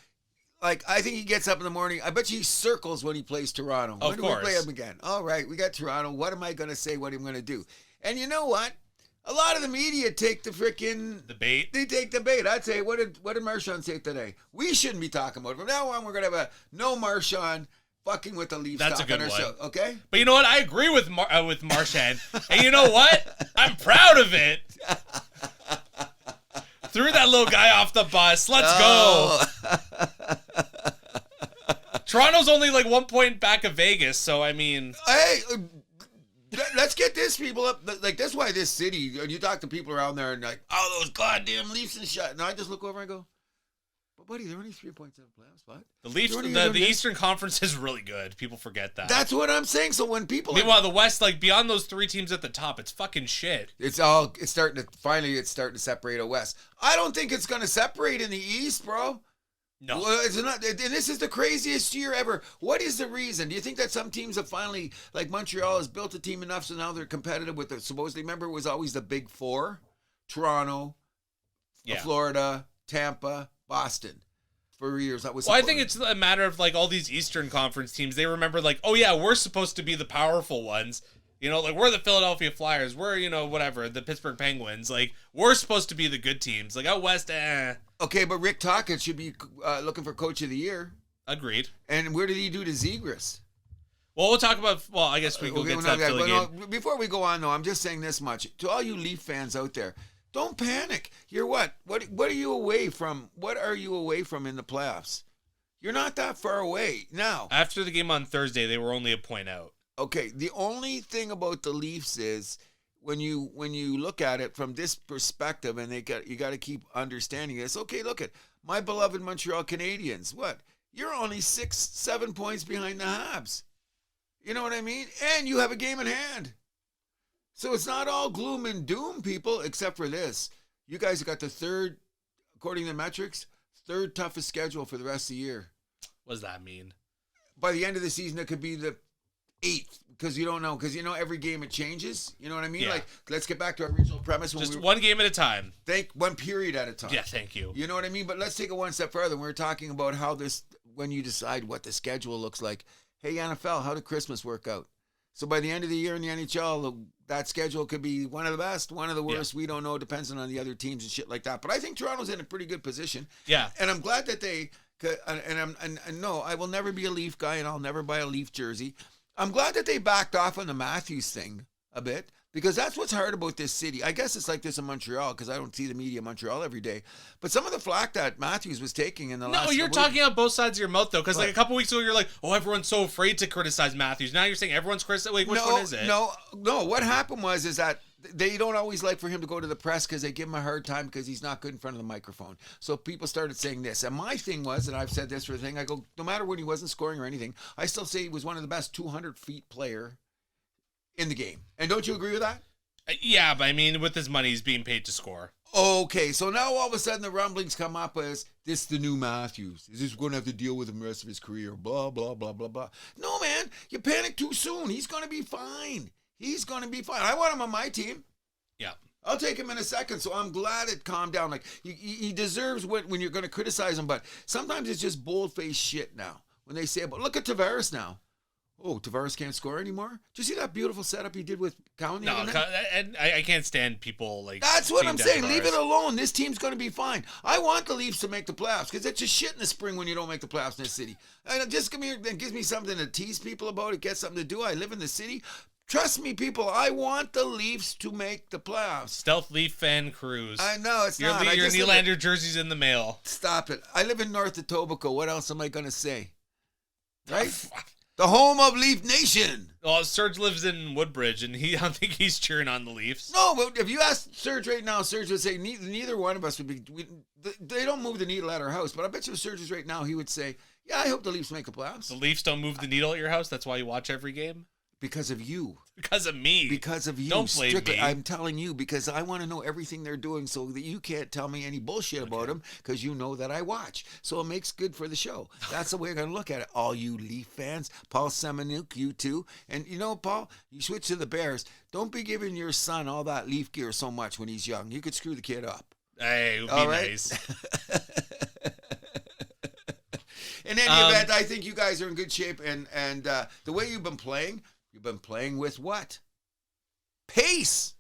B: like, I think he gets up in the morning. I bet you he circles when he plays Toronto.
A: Of
B: when
A: course.
B: do we play him again? All right, we got Toronto. What am I going to say? What am I going to do? And you know what? A lot of the media take the freaking...
A: The bait?
B: They take the bait. I'd say, what did Marchand say today? We shouldn't be talking about it. From now on, we're going to have a no Marchand... fucking with the Leafs.
A: That's a good one.
B: Show, okay?
A: But you know what? I agree with Marchand. And you know what? I'm proud of it. Threw that little guy off the bus. Let's go. Toronto's only like 1 point back of Vegas, so I mean...
B: Hey, let's get this people up. Like, that's why this city, and you talk to people around there and like, oh, those goddamn Leafs and shit. And I just look over and I go, but buddy, they're only 3 points out of playoff spot.
A: The Leafs, the Eastern Conference is really good. People forget that.
B: That's what I'm saying. So when people...
A: Meanwhile, the West, like, beyond those 3 teams at the top, it's fucking shit.
B: It's starting to separate a West. I don't think it's going to separate in the East, bro.
A: No.
B: Well, it's not, and this is the craziest year ever. What is the reason? Do you think that some teams have finally, like Montreal, has built a team enough so now they're competitive with the, supposedly, remember it was always the big 4? Toronto, Florida, Tampa, Boston. For years, that was.
A: Well, I think it's a matter of like all these Eastern Conference teams. They remember like, oh yeah, we're supposed to be the powerful ones. You know, like we're the Philadelphia Flyers. We're, you know, whatever, the Pittsburgh Penguins. Like we're supposed to be the good teams. Like out West,
B: Okay, but Rick Tocchet should be looking for Coach of the Year.
A: Agreed.
B: And where did he do to Zegras?
A: Well, we'll talk about. Well, I guess we go get to that Philly game.
B: No, before we go on, though, I'm just saying this much to all you Leaf fans out there. Don't panic. You're what? What are you away from? What are you away from in the playoffs? You're not that far away now.
A: After the game on Thursday, they were only a point out.
B: Okay, the only thing about the Leafs is when you look at it from this perspective, and you got to keep understanding this. Okay, look at my beloved Montreal Canadiens. What? you're only 6-7 points behind the Habs. You know what I mean? And you have a game in hand. So it's not all gloom and doom, people, except for this. You guys have got the third, according to the metrics, third toughest schedule for the rest of the year.
A: What does that mean?
B: By the end of the season, it could be the 8th, because you don't know. Because, every game it changes. You know what I mean?
A: Yeah.
B: Like, let's get back to our original premise.
A: Just one game at a time.
B: One period at a time.
A: Yeah, thank you.
B: You know what I mean? But let's take it one step further. We're talking about how this, when you decide what the schedule looks like. Hey, NFL, how did Christmas work out? So by the end of the year in the NHL, that schedule could be one of the best, one of the worst. Yeah. We don't know, depends on the other teams and shit like that. But I think Toronto's in a pretty good position.
A: Yeah.
B: And I'm glad that they, and no, I will never be a Leaf guy, and I'll never buy a Leaf jersey. I'm glad that they backed off on the Matthews thing a bit, because that's what's hard about this city. I guess it's like this in Montreal, because I don't see the media in Montreal every day. But some of the flack that Matthews was taking in the last...
A: No, you're talking out both sides of your mouth, though, because like a couple weeks ago, you're like, oh, everyone's so afraid to criticize Matthews. Now you're saying everyone's criticizing... Wait, which one is it?
B: No. What happened is that they don't always like for him to go to the press because they give him a hard time because he's not good in front of the microphone. So people started saying this. And my thing was, and I've said this for the thing, I go, no matter when he wasn't scoring or anything, I still say he was one of the best 200 feet player in the game. And don't you agree with that?
A: Yeah, but I mean, with his money, he's being paid to score.
B: Okay, so now all of a sudden the rumblings come up as, this the new Matthews. Is this going to have to deal with him the rest of his career? Blah, blah, blah, blah, blah. No, man, you panic too soon. He's going to be fine. He's going to be fine. I want him on my team.
A: Yeah.
B: I'll take him in a second, so I'm glad it calmed down. Like, he deserves when you're going to criticize him, but sometimes it's just bold-faced shit now. When they say, but look at Tavares now. Oh, Tavares can't score anymore? Did you see that beautiful setup he did with Cowan?
A: No, I can't stand people like...
B: That's what I'm saying. Leave it alone. This team's going to be fine. I want the Leafs to make the playoffs because it's just shit in the spring when you don't make the playoffs in this city. And it just gives me something to tease people about. It gets something to do. I live in the city. Trust me, people, I want the Leafs to make the playoffs.
A: Stealth Leaf fan Cruz.
B: I know, it's not.
A: Your Nylander jersey's in the mail.
B: Stop it. I live in North Etobicoke. What else am I going to say? Right? The home of Leaf Nation.
A: Well, Serge lives in Woodbridge, and I don't think he's cheering on the Leafs.
B: No, but if you ask Serge right now, Serge would say neither one of us would be... they don't move the needle at our house, but I bet you if Serge is right now, he would say, yeah, I hope the Leafs make the playoffs.
A: The Leafs don't move the needle at your house? That's why you watch every game?
B: Because of you.
A: Because of me.
B: Because of you.
A: Don't blame me.
B: I'm telling you because I want to know everything they're doing so that you can't tell me any bullshit about them because you know that I watch. So it makes good for the show. That's the way we're going to look at it. All you Leaf fans, Paul Semenuk, you too. And you know, Paul, you switch to the Bears. Don't be giving your son all that Leaf gear so much when he's young. You could screw the kid up.
A: Hey, it would be nice.
B: In any event, I think you guys are in good shape. And the way you've been playing with what? Pace.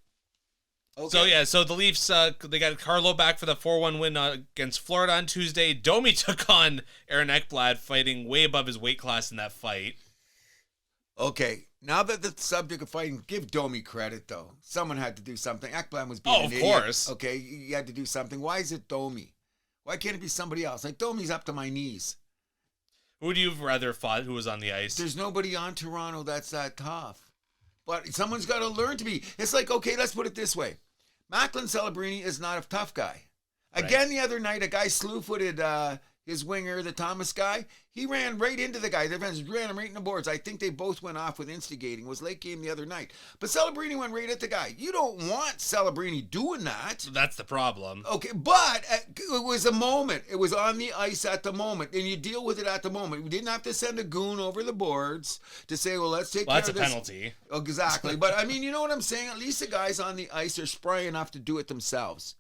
A: Okay. So the Leafs, they got Carlo back for the 4-1 win against Florida on Tuesday. Domi took on Aaron Ekblad, fighting way above his weight class in that fight.
B: Okay, now that the subject of fighting, give Domi credit, though. Someone had to do something. Ekblad was being an idiot.
A: Of course.
B: Okay, you had to do something. Why is it Domi? Why can't it be somebody else? Like, Domi's up to my knees.
A: Who would you have rather fought who was on the ice?
B: There's nobody on Toronto that's that tough. But someone's got to learn to be. It's like, okay, let's put it this way. Macklin Celebrini is not a tough guy. Again, the other night, a guy slew-footed his winger, the Thomas guy. He ran right into the guy. The defense ran him right in the boards. I think they both went off with instigating. It was late game the other night. But Celebrini went right at the guy. You don't want Celebrini doing that.
A: That's the problem.
B: Okay, but it was a moment. It was on the ice at the moment, and you deal with it at the moment. We didn't have to send a goon over the boards to say, well, let's take care of this.
A: That's a penalty.
B: Exactly. But, I mean, you know what I'm saying? At least the guys on the ice are spry enough to do it themselves.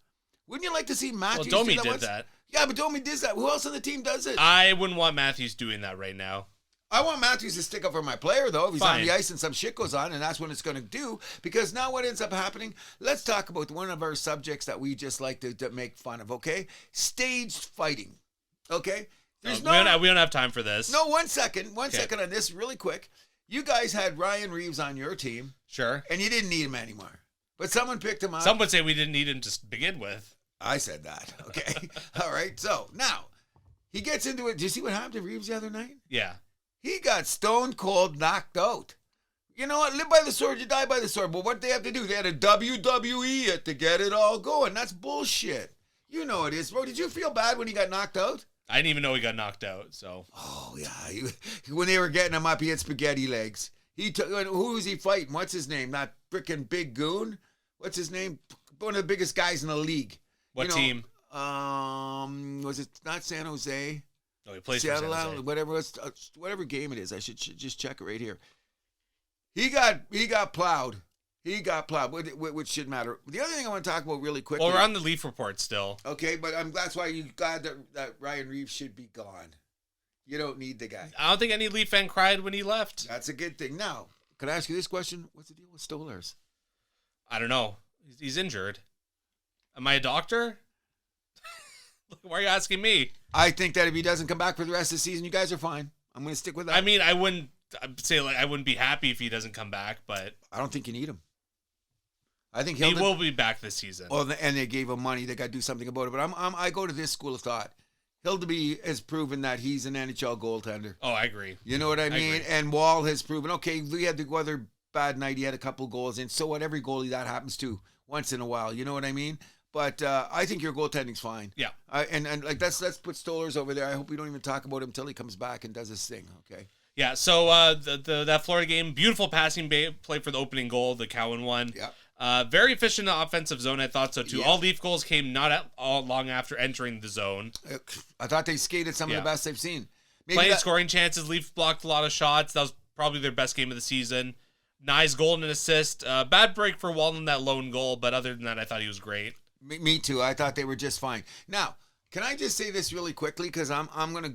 B: Wouldn't you like to see Matthews
A: Domi
B: do that?
A: did that.
B: Yeah, but Domi does that. Who else on the team does it?
A: I wouldn't want Matthews doing that right now.
B: I want Matthews to stick up for my player, though, if he's
A: Fine.
B: on the ice and some shit goes on, and that's when it's going to do. Because now what ends up happening, let's talk about one of our subjects that we just like to make fun of, okay? Staged fighting, okay?
A: We don't have time for this.
B: No, one second on this really quick. You guys had Ryan Reeves on your team.
A: Sure.
B: And you didn't need him anymore. But someone picked him up.
A: Some would say we didn't need him to begin with.
B: I said that, okay? All right, so now he gets into it. Did you see what happened to Reeves the other night?
A: Yeah.
B: He got stone cold knocked out. You know what? Live by the sword, you die by the sword. But what they have to do, they had a WWE it to get it all going. That's bullshit. You know it is, bro. Did you feel bad when he got knocked out?
A: I didn't even know he got knocked out. So.
B: Oh yeah, when they were getting him up, he had spaghetti legs. Who was he fighting? What's his name? That freaking big goon. What's his name? One of the biggest guys in the league.
A: What team?
B: Was it not San Jose?
A: Oh, he plays for San Jose.
B: Whatever game it is. I should just check it right here. He got plowed. Which shouldn't matter. The other thing I want to talk about really quickly.
A: Well, we're on the Leaf report still.
B: Okay, but that's why you glad that Ryan Reeves should be gone. You don't need the guy.
A: I don't think any Leaf fan cried when he left.
B: That's a good thing. Now, can I ask you this question? What's the deal with Stolarz?
A: I don't know. He's injured. Am I a doctor? Why are you asking me?
B: I think that if he doesn't come back for the rest of the season, you guys are fine. I'm going to stick with that.
A: I mean, I wouldn't be happy if he doesn't come back, but
B: I don't think you need him. I think
A: he will be back this season.
B: Well, and they gave him money. They got to do something about it. But I go to this school of thought. Hildeby has proven that he's an NHL goaltender.
A: Oh, I agree.
B: You know what I mean? And Wall has proven, okay, we had the other bad night. He had a couple goals in. So what? Every goalie that happens to once in a while. You know what I mean? But I think your goaltending's fine.
A: Yeah.
B: And like let's put Stolarz over there. I hope we don't even talk about him until he comes back and does his thing. Okay.
A: Yeah. So that Florida game, beautiful passing play for the opening goal, the Cowan one.
B: Yeah.
A: Very efficient offensive zone. I thought so too.
B: Yeah.
A: All Leaf goals came not all long after entering the zone.
B: I thought they skated some of the best they've seen.
A: Plenty of scoring chances. Leaf blocked a lot of shots. That was probably their best game of the season. Nice goal and an assist. Bad break for Wall in that lone goal, but other than that, I thought he was great.
B: Me too. I thought they were just fine. Now, can I just say this really quickly because I'm gonna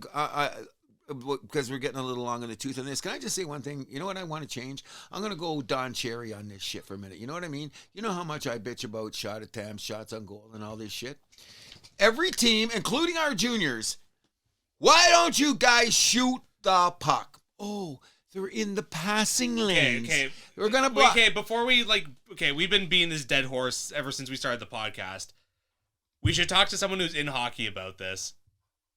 B: because we're getting a little long in the tooth on this. Can I just say one thing? You know what I want to change? I'm going to go Don Cherry on this shit for a minute. You know what I mean? You know how much I bitch about shot attempts, shots on goal, and all this shit? Every team, including our juniors, why don't you guys shoot the puck? Oh, they're in the passing lanes.
A: Okay.
B: We're going to block.
A: Okay, before we, we've been beating this dead horse ever since we started the podcast. We should talk to someone who's in hockey about this.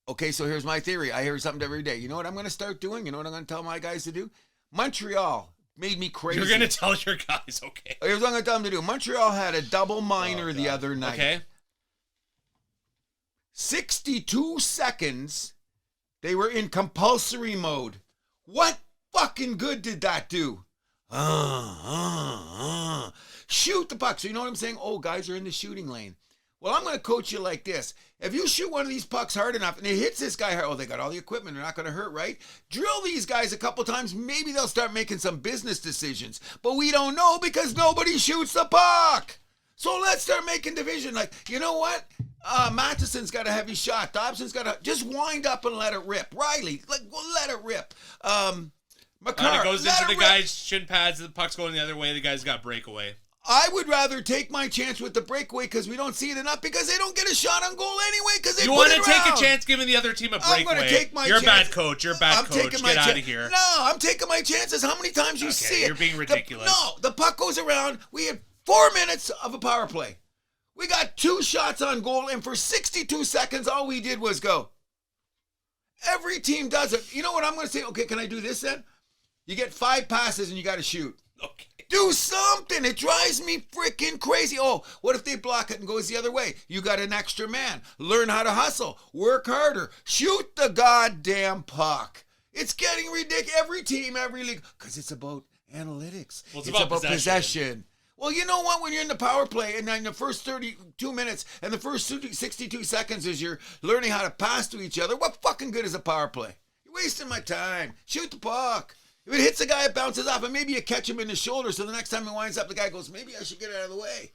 B: Okay, so here's my theory. I hear something every day. You know what I'm going to start doing? You know what I'm going to tell my guys to do? Montreal made me crazy.
A: You're going to tell your guys, okay.
B: Here's what I'm going to tell them to do. Montreal had a double minor the other night.
A: Okay.
B: 62 seconds, they were in compulsory mode. What fucking good did that do? Shoot the puck. So you know what I'm saying? Oh, guys are in the shooting lane. Well, I'm going to coach you like this. If you shoot one of these pucks hard enough and it hits this guy hard, oh, they got all the equipment. They're not going to hurt, right? Drill these guys a couple times. Maybe they'll start making some business decisions. But we don't know because nobody shoots the puck. So let's start making division. Like, you know what? Matheson's got a heavy shot. Dobson's got a... Just wind up and let it rip. Riley, let it rip. McCarr,
A: it goes into the guy's shin pads. The puck's going the other way. The guy's got breakaway.
B: I would rather take my chance with the breakaway because we don't see it enough because they don't get a shot on goal anyway because they
A: You want to take a chance giving the other team a breakaway.
B: I'm going to take my
A: You're
B: chance.
A: a bad coach. You're a bad coach. Get out of here.
B: No, I'm taking my chances. How many times you see it?
A: You're being ridiculous.
B: The puck goes around. We had 4 minutes of a power play. We got 2 shots on goal, and for 62 seconds, all we did was go. Every team does it. You know what I'm going to say? Okay, can I do this then? You get 5 passes and you got to shoot.
A: Okay.
B: Do something. It drives me freaking crazy. Oh, what if they block it and goes the other way? You got an extra man. Learn how to hustle. Work harder. Shoot the goddamn puck. It's getting ridiculous. Every team, every league. Because it's about analytics.
A: Well, it's about
B: possession. Well, you know what? When you're in the power play and then the first 32 minutes and the first 62 seconds is you're learning how to pass to each other, what fucking good is a power play? You're wasting my time. Shoot the puck. If it hits a guy, it bounces off, and maybe you catch him in the shoulder, so the next time he winds up, the guy goes, maybe I should get out of the way.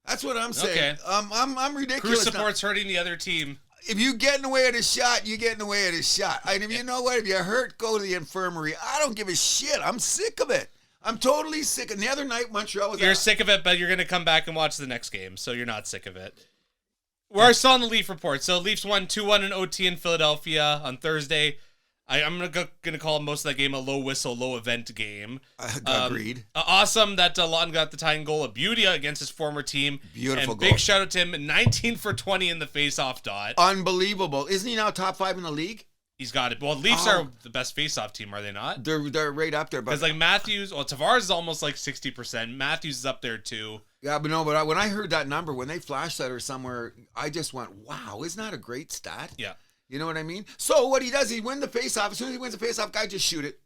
B: That's what I'm saying.
A: Okay.
B: I'm ridiculous.
A: Cruz support's hurting the other team.
B: If you get in the way of the shot, you get in the way of the shot. And if you know what, if you're hurt, go to the infirmary. I don't give a shit. I'm sick of it. I'm totally sick. And the other night, Montreal was...
A: You're sick of it, but you're going to come back and watch the next game, so you're not sick of it. We're still on the Leaf report. So Leafs won 2-1 in OT in Philadelphia on Thursday. I'm gonna call most of that game a low whistle, low event game.
B: Agreed.
A: Awesome that Lawton got the tying goal. A beauty against his former team.
B: Beautiful
A: and
B: goal.
A: Big shout out to him. 19 for 20 in the face-off dot.
B: Unbelievable. Isn't he now top 5 in the league?
A: He's got it. Well, Leafs are the best face-off team, are they not?
B: They're right up there.
A: Because Matthews, Tavares is almost like 60%. Matthews is up there too.
B: Yeah, but when I heard that number, when they flashed that or somewhere, I just went, wow, isn't that a great stat?
A: Yeah.
B: You know what I mean? So what he does, he wins the face-off. As soon as he wins the face-off, guy just shoot it.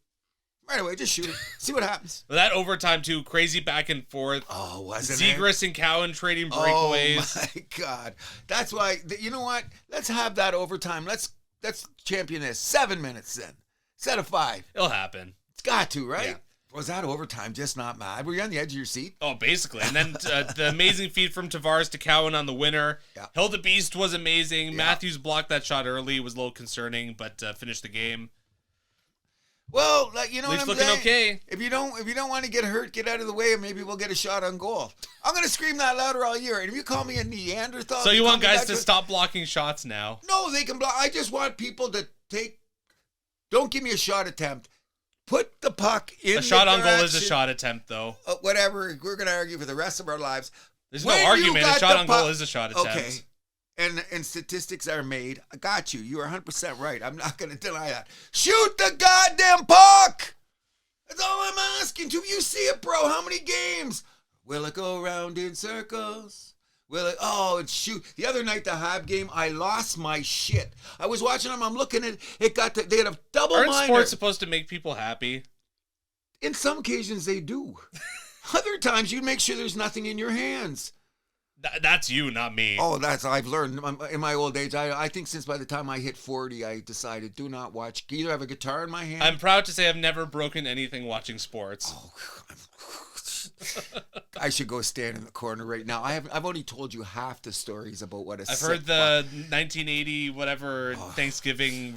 B: Right away, just shoot it. See what happens.
A: Well, that overtime, too, crazy back and forth.
B: Oh, wasn't
A: Zegras and Cowan trading breakaways.
B: Oh, my God. That's why, you know what? Let's have that overtime. Let's champion this. 7 minutes then. Instead of 5.
A: It'll happen.
B: It's got to, right?
A: Yeah.
B: Was that overtime? Just not mad. Were you on the edge of your seat?
A: Oh, basically. And then the amazing feed from Tavares to Cowan on the winner.
B: Yeah.
A: Hilda Beast was amazing.
B: Yeah.
A: Matthews blocked that shot early. It was a little concerning, but finished the game.
B: Well, you know
A: Leafs
B: what I'm
A: looking
B: saying?
A: okay.
B: If you don't want to get hurt, get out of the way, and maybe we'll get a shot on goal. I'm going to scream that louder all year. And if you call me a Neanderthal...
A: So you want
B: call me
A: guys
B: that
A: to stop blocking shots now?
B: No, they can block. I just want people to take... Don't give me a shot attempt. Put the puck in
A: A shot on goal is a
B: direction-
A: shot attempt, though.
B: Whatever. We're going to argue for the rest of our lives.
A: There's
B: When
A: no
B: you
A: argument. A
B: got
A: shot
B: the
A: on goal
B: puck-
A: is a shot attempt.
B: Okay. And statistics are made. I got you. You are 100% right. I'm not going to deny that. Shoot the goddamn puck! That's all I'm asking. Do you see it, bro? How many games? Will it go around in circles? Will it? Oh, it's shoot. The other night, the Hab game, I lost my shit. I was watching them. I'm looking at it. They had a double
A: Aren't
B: minor.
A: sports supposed to make people happy?
B: In some occasions, they do. Other times, you make sure there's nothing in your hands.
A: That's you, not me.
B: Oh, I've learned in my old age. I think since by the time I hit 40, I decided do not watch. Either have a guitar in my hand.
A: I'm proud to say I've never broken anything watching sports.
B: Oh, I should go stand in the corner right now. I've only told you half the stories about what
A: I've heard the 1980 whatever Thanksgiving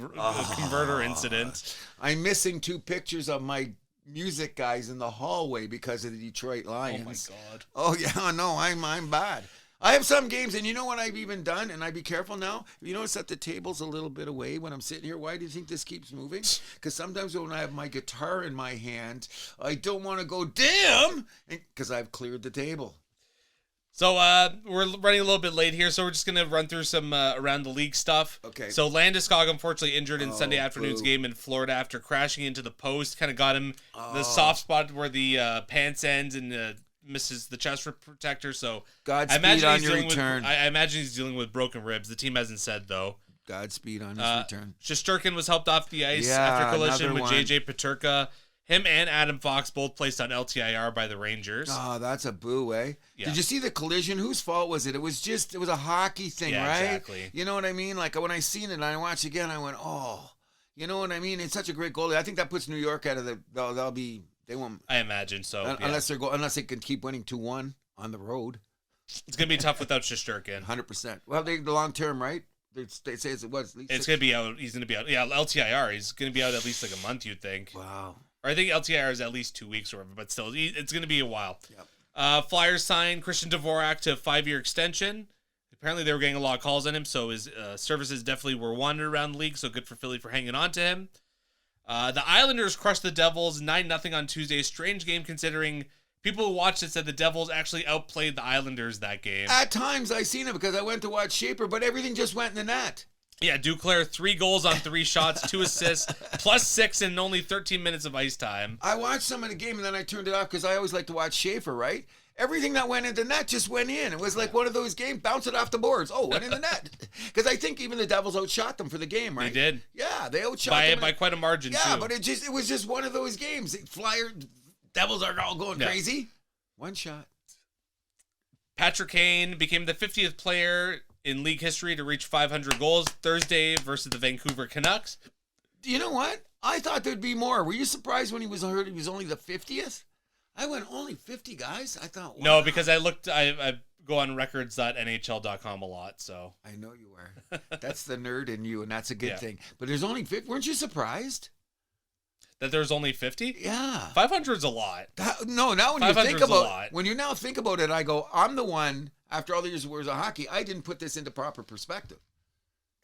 A: converter incident.
B: I'm missing 2 pictures of my music guys in the hallway because of the Detroit
A: Oh
B: Lions.
A: my God.
B: Oh yeah, no, I'm bad. I have some games, and you know what I've even done, and I be careful now. You notice that the table's a little bit away when I'm sitting here. Why do you think this keeps moving? Because sometimes when I have my guitar in my hand, I don't want to go damn, because I've cleared the table.
A: So we're running a little bit late here, so we're just going to run through some around the league stuff.
B: Okay.
A: So Landeskog unfortunately injured in Sunday afternoon's
B: boo.
A: game in Florida after crashing into the post. Kind of got him the soft spot where the pants ends and misses the chest protector. So
B: Godspeed on your return.
A: I imagine he's dealing with broken ribs. The team hasn't said, though.
B: Godspeed on his return.
A: Shesterkin was helped off the ice
B: Yeah,
A: after collision
B: another
A: with
B: one.
A: JJ Peterka. Him and Adam Fox both placed on LTIR by the Rangers.
B: Oh, that's a boo, eh?
A: Yeah.
B: Did you see the collision? Whose fault was it? It was a hockey thing,
A: Yeah,
B: right?
A: exactly.
B: You know what I mean? Like when I seen it and I watched again, I went, oh, you know what I mean? It's such a great goalie. I think that puts New York out of they won't.
A: I imagine so. Yeah.
B: Unless they can keep winning 2-1 on the road.
A: It's gonna be tough without Shesterkin.
B: 100%. Well, the long term, right? They say it was.
A: It's gonna be out. He's gonna be out. Yeah, LTIR. He's gonna be out at least like a month. You'd think.
B: Wow.
A: Or I think LTIR is at least 2 weeks or whatever. But still, it's gonna be a while.
B: Yep.
A: Flyers signed Christian Dvorak to a 5-year extension. Apparently, they were getting a lot of calls on him, so his services definitely were wanted around the league. So good for Philly for hanging on to him. The Islanders crushed the Devils 9-0 on Tuesday. Strange game considering people who watched it said the Devils actually outplayed the Islanders that game.
B: At times I seen it because I went to watch Shaper, but everything just went in the net.
A: Yeah, Duclair, 3 goals on 3 shots, 2 assists, +6 in only 13 minutes of ice time.
B: I watched some of the game and then I turned it off because I always like to watch Schaefer, right? Everything that went into net just went in. It was like one of those games, bounce it off the boards. Oh, went in the net. Because I think even the Devils outshot them for the game, right?
A: They did.
B: Yeah, they outshot them.
A: By quite a margin,
B: yeah,
A: too.
B: but it was just one of those games. Devils are all going crazy. One shot.
A: Patrick Kane became the 50th player in league history to reach 500 goals Thursday versus the Vancouver Canucks.
B: You know what? I thought there'd be more. Were you surprised when he was only the 50th? I went, only 50 guys? I thought, wow.
A: No, because I go on records.nhl.com a lot, so.
B: I know you are. That's the nerd in you, and that's a good thing. But there's only 50. Weren't you surprised?
A: That there's only 50?
B: Yeah.
A: 500's a lot.
B: Now when you
A: 500's
B: think
A: a
B: about
A: lot.
B: when you now think about it, I go, I'm the one, after all the years of hockey, I didn't put this into proper perspective.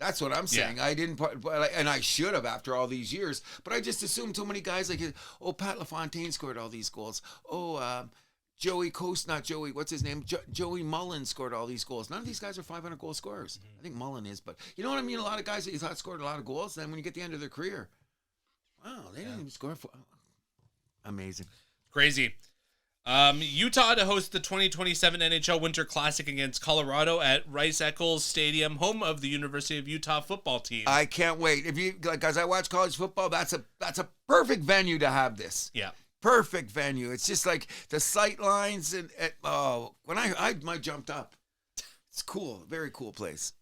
B: That's what I'm saying.
A: Yeah.
B: I didn't put, and I should have after all these years, but I just assumed too many guys like, oh, Pat LaFontaine scored all these goals. Oh, Joey Coast, not Joey, what's his name? Joey Mullen scored all these goals. None of these guys are 500 goal scorers. I think Mullen is, but you know what I mean? A lot of guys that you thought scored a lot of goals, then when you get to the end of their career, wow, they didn't even score for. Amazing.
A: Crazy. Utah to host the 2027 NHL Winter Classic against Colorado at Rice-Eccles Stadium, home of the University of Utah football team.
B: I can't wait. If you like, as I watch college football, that's a perfect venue to have this.
A: Yeah.
B: Perfect venue. It's just like the sight lines and when I jumped up. It's cool. Very cool place.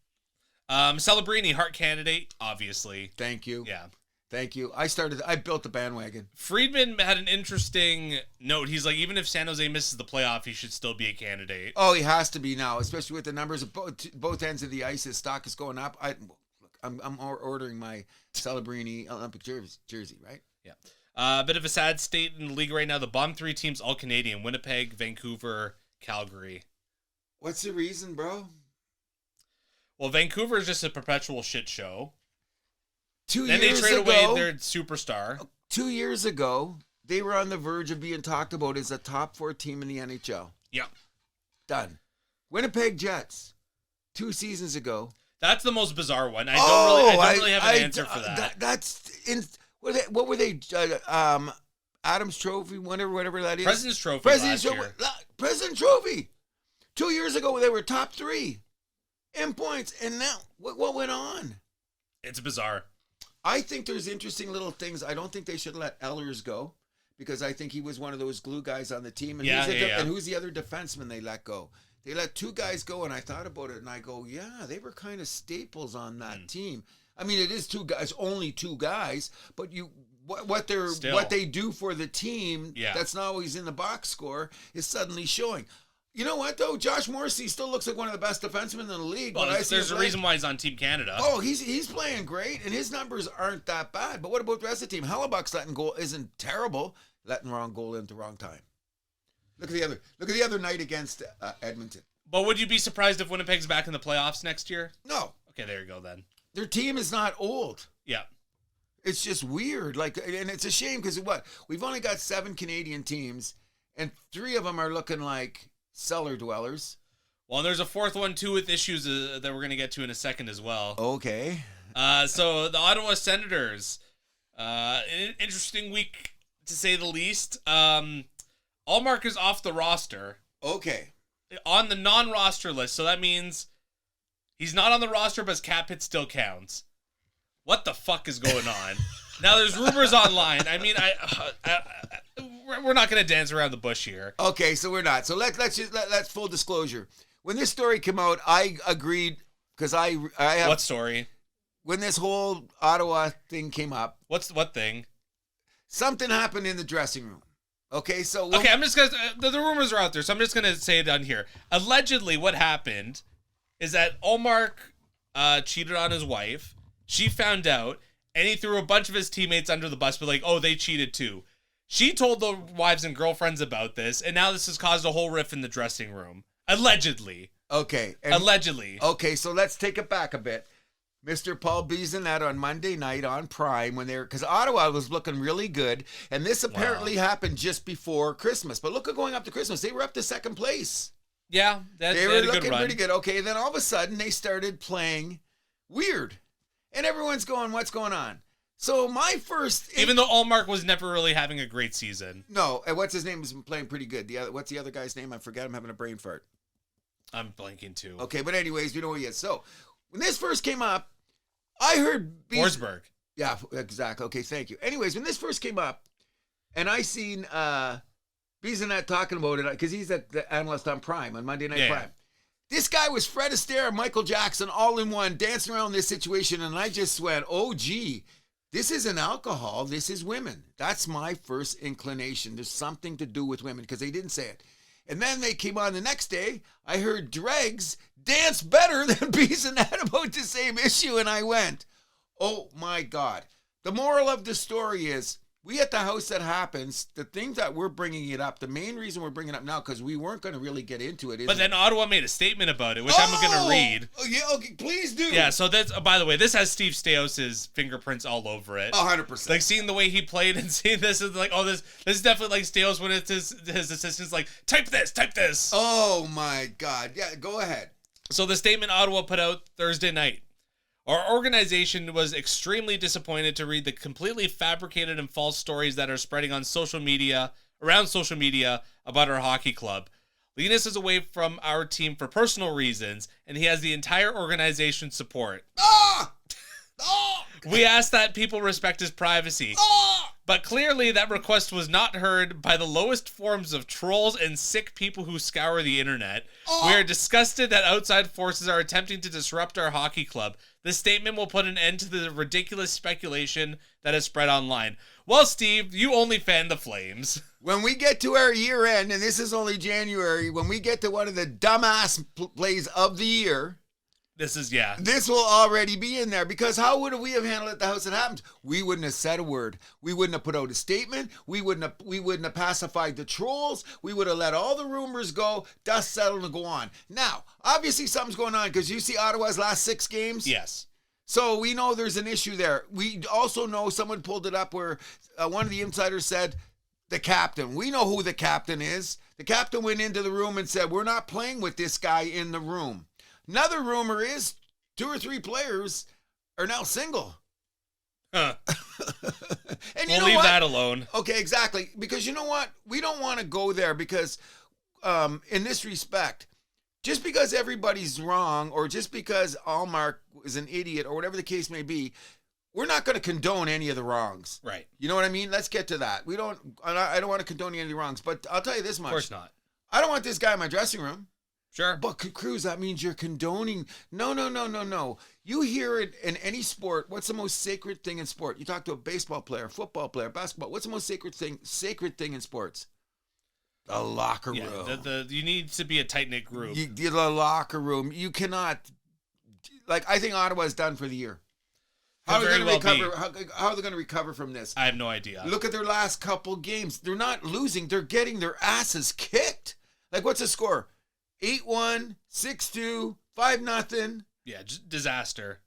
A: Celebrini, Hart candidate, obviously.
B: Thank you.
A: Yeah.
B: Thank you. I built the bandwagon.
A: Friedman had an interesting note. He's like, even if San Jose misses the playoff, he should still be a candidate.
B: Oh, he has to be now, especially with the numbers of both ends of the ice. His stock is going up. I'm ordering my Celebrini Olympic jersey, right?
A: Yeah. Bit of a sad state in the league right now. The bottom three teams, all Canadian: Winnipeg, Vancouver, Calgary.
B: What's the reason, bro?
A: Well, Vancouver is just a perpetual shit show.
B: 2
A: then
B: years
A: they trade
B: ago,
A: away their superstar.
B: 2 years ago, they were on the verge of being talked about as a top 4 team in the NHL.
A: Yeah.
B: Done. Winnipeg Jets, 2 seasons ago.
A: That's the most bizarre one. I don't really have an answer for that.
B: That's in. What were they? Adams Trophy, whatever that is.
A: President's Trophy
B: President's
A: last
B: Trophy.
A: year.
B: President's Trophy. 2 years ago, they were top 3 in points, and now what went on?
A: It's bizarre.
B: I think there's interesting little things. I don't think they should let Ehlers go because I think he was one of those glue guys on the team. And and who's the other defenseman they let go? They let 2 guys go, and I thought about it, and I go, yeah, they were kind of staples on that team. I mean, it is 2 guys, only 2 guys, but what they do for the team that's not always in the box score is suddenly showing. You know what, though? Josh Morrissey still looks like one of the best defensemen in the league.
A: Well, there's a reason why he's on Team Canada.
B: Oh, he's playing great, and his numbers aren't that bad. But what about the rest of the team? Hellebuck's letting goal isn't terrible. Letting wrong goal in at the wrong time. Look at the other night against Edmonton.
A: But would you be surprised if Winnipeg's back in the playoffs next year?
B: No.
A: Okay, there you go then.
B: Their team is not old.
A: Yeah.
B: It's just weird. And it's a shame because we've only got 7 Canadian teams, and 3 of them are looking like cellar dwellers.
A: Well, and there's a 4th one too with issues that we're going to get to in a second as well.
B: Okay.
A: So the Ottawa Senators, an interesting week to say the least. Allmark is off the roster.
B: Okay.
A: On the non-roster list, so that means he's not on the roster, but his cap hit still counts. What the fuck is going on? Now there's rumors online. I mean, we're not going to dance around the bush here.
B: Okay, so we're not. So let's full disclosure. When this story came out, I agreed because I have.
A: What story?
B: When this whole Ottawa thing came up.
A: What thing?
B: Something happened in the dressing room. Okay, so
A: I'm just gonna. The rumors are out there, so I'm just gonna say it on here. Allegedly, what happened is that Allmark cheated on his wife. She found out, and he threw a bunch of his teammates under the bus, but like, oh, they cheated too. She told the wives and girlfriends about this, and now this has caused a whole rift in the dressing room. Allegedly.
B: Okay.
A: Allegedly.
B: Okay, so let's take it back a bit. Mr. Paul Bissonnette on Monday night on Prime because Ottawa was looking really good, and this apparently happened just before Christmas. But look at going up to Christmas, they were up to 2nd place.
A: Yeah,
B: they were looking pretty good. Okay, then all of a sudden they started playing weird, and everyone's going, "What's going on?" So my first,
A: even though Allmark was never really having a great season.
B: No, and what's his name has been playing pretty good. What's the other guy's name? I forget. I'm having a brain fart.
A: I'm blanking too.
B: Okay, but anyways, you know who he is. So when this first came up, I heard
A: Forsberg.
B: Yeah, exactly. Okay, thank you. Anyways, when this first came up, and I seen Bissonnette talking about it because he's the analyst on Prime on Monday Night Prime. This guy was Fred Astaire and Michael Jackson all in one, dancing around this situation, and I just went, "Oh, gee, this isn't alcohol. This is women." That's my first inclination. There's something to do with women because they didn't say it. And then they came on the next day. I heard Dregs dance better than Bissonnette about the same issue, and I went, "Oh my God!" The moral of the story is, we at the house that happens. The thing that we're bringing it up, the main reason we're bringing it up now, because we weren't going to really get into it.
A: But then Ottawa made a statement about it, which I'm going to read.
B: Oh yeah, okay, please do.
A: Yeah. So that's by the way, this has Steve Stamkos's fingerprints all over it.
B: 100%.
A: Like seeing the way he played and seeing this is like, oh, this is definitely like Stamkos when it's his assistants like, type this.
B: Oh my God. Yeah, go ahead.
A: So the statement Ottawa put out Thursday night. Our organization was extremely disappointed to read the completely fabricated and false stories that are spreading on social media around social media about our hockey club. Linus is away from our team for personal reasons, and he has the entire organization's support. We ask that people respect his privacy. But clearly that request was not heard by the lowest forms of trolls and sick people who scour the internet. We are disgusted that outside forces are attempting to disrupt our hockey club. This statement will put an end to the ridiculous speculation that has spread online. Well, Steve, you only fan the Flames.
B: When we get to our year end, and this is only January, when we get to one of the dumbass plays of the year, this will already be in there, because how would we have handled it at the House That Happens? We wouldn't have said a word. We wouldn't have put out a statement. We wouldn't have pacified the trolls. We would have let all the rumors go, dust settle, and go on. Now, obviously something's going on, because you see Ottawa's last 6 games?
A: Yes.
B: So we know there's an issue there. We also know someone pulled it up where one of the insiders said the captain. We know who the captain is. The captain went into the room and said, we're not playing with this guy in the room. Another rumor is 2 or 3 players are now single.
A: Huh.
B: And
A: we'll leave that alone.
B: Okay, exactly. Because you know what? We don't want to go there, because in this respect, just because everybody's wrong, or just because Allmark is an idiot, or whatever the case may be, we're not going to condone any of the wrongs.
A: Right.
B: You know what I mean? Let's get to that. I don't want to condone any of the wrongs, but I'll tell you this much.
A: Of course not.
B: I don't want this guy in my dressing room.
A: Sure.
B: But Cruz, that means you're condoning. No. You hear it in any sport. What's the most sacred thing in sport? You talk to a baseball player, football player, basketball. What's the most sacred thing in sports? The locker room.
A: You need to be a tight-knit group.
B: The locker room. You cannot. I think Ottawa's done for the year. How are they going to recover? How are they going to recover from this?
A: I have no idea.
B: Look at their last couple games. They're not losing. They're getting their asses kicked. What's the score? 8-1, 6-2, 5-0.
A: Yeah, just disaster.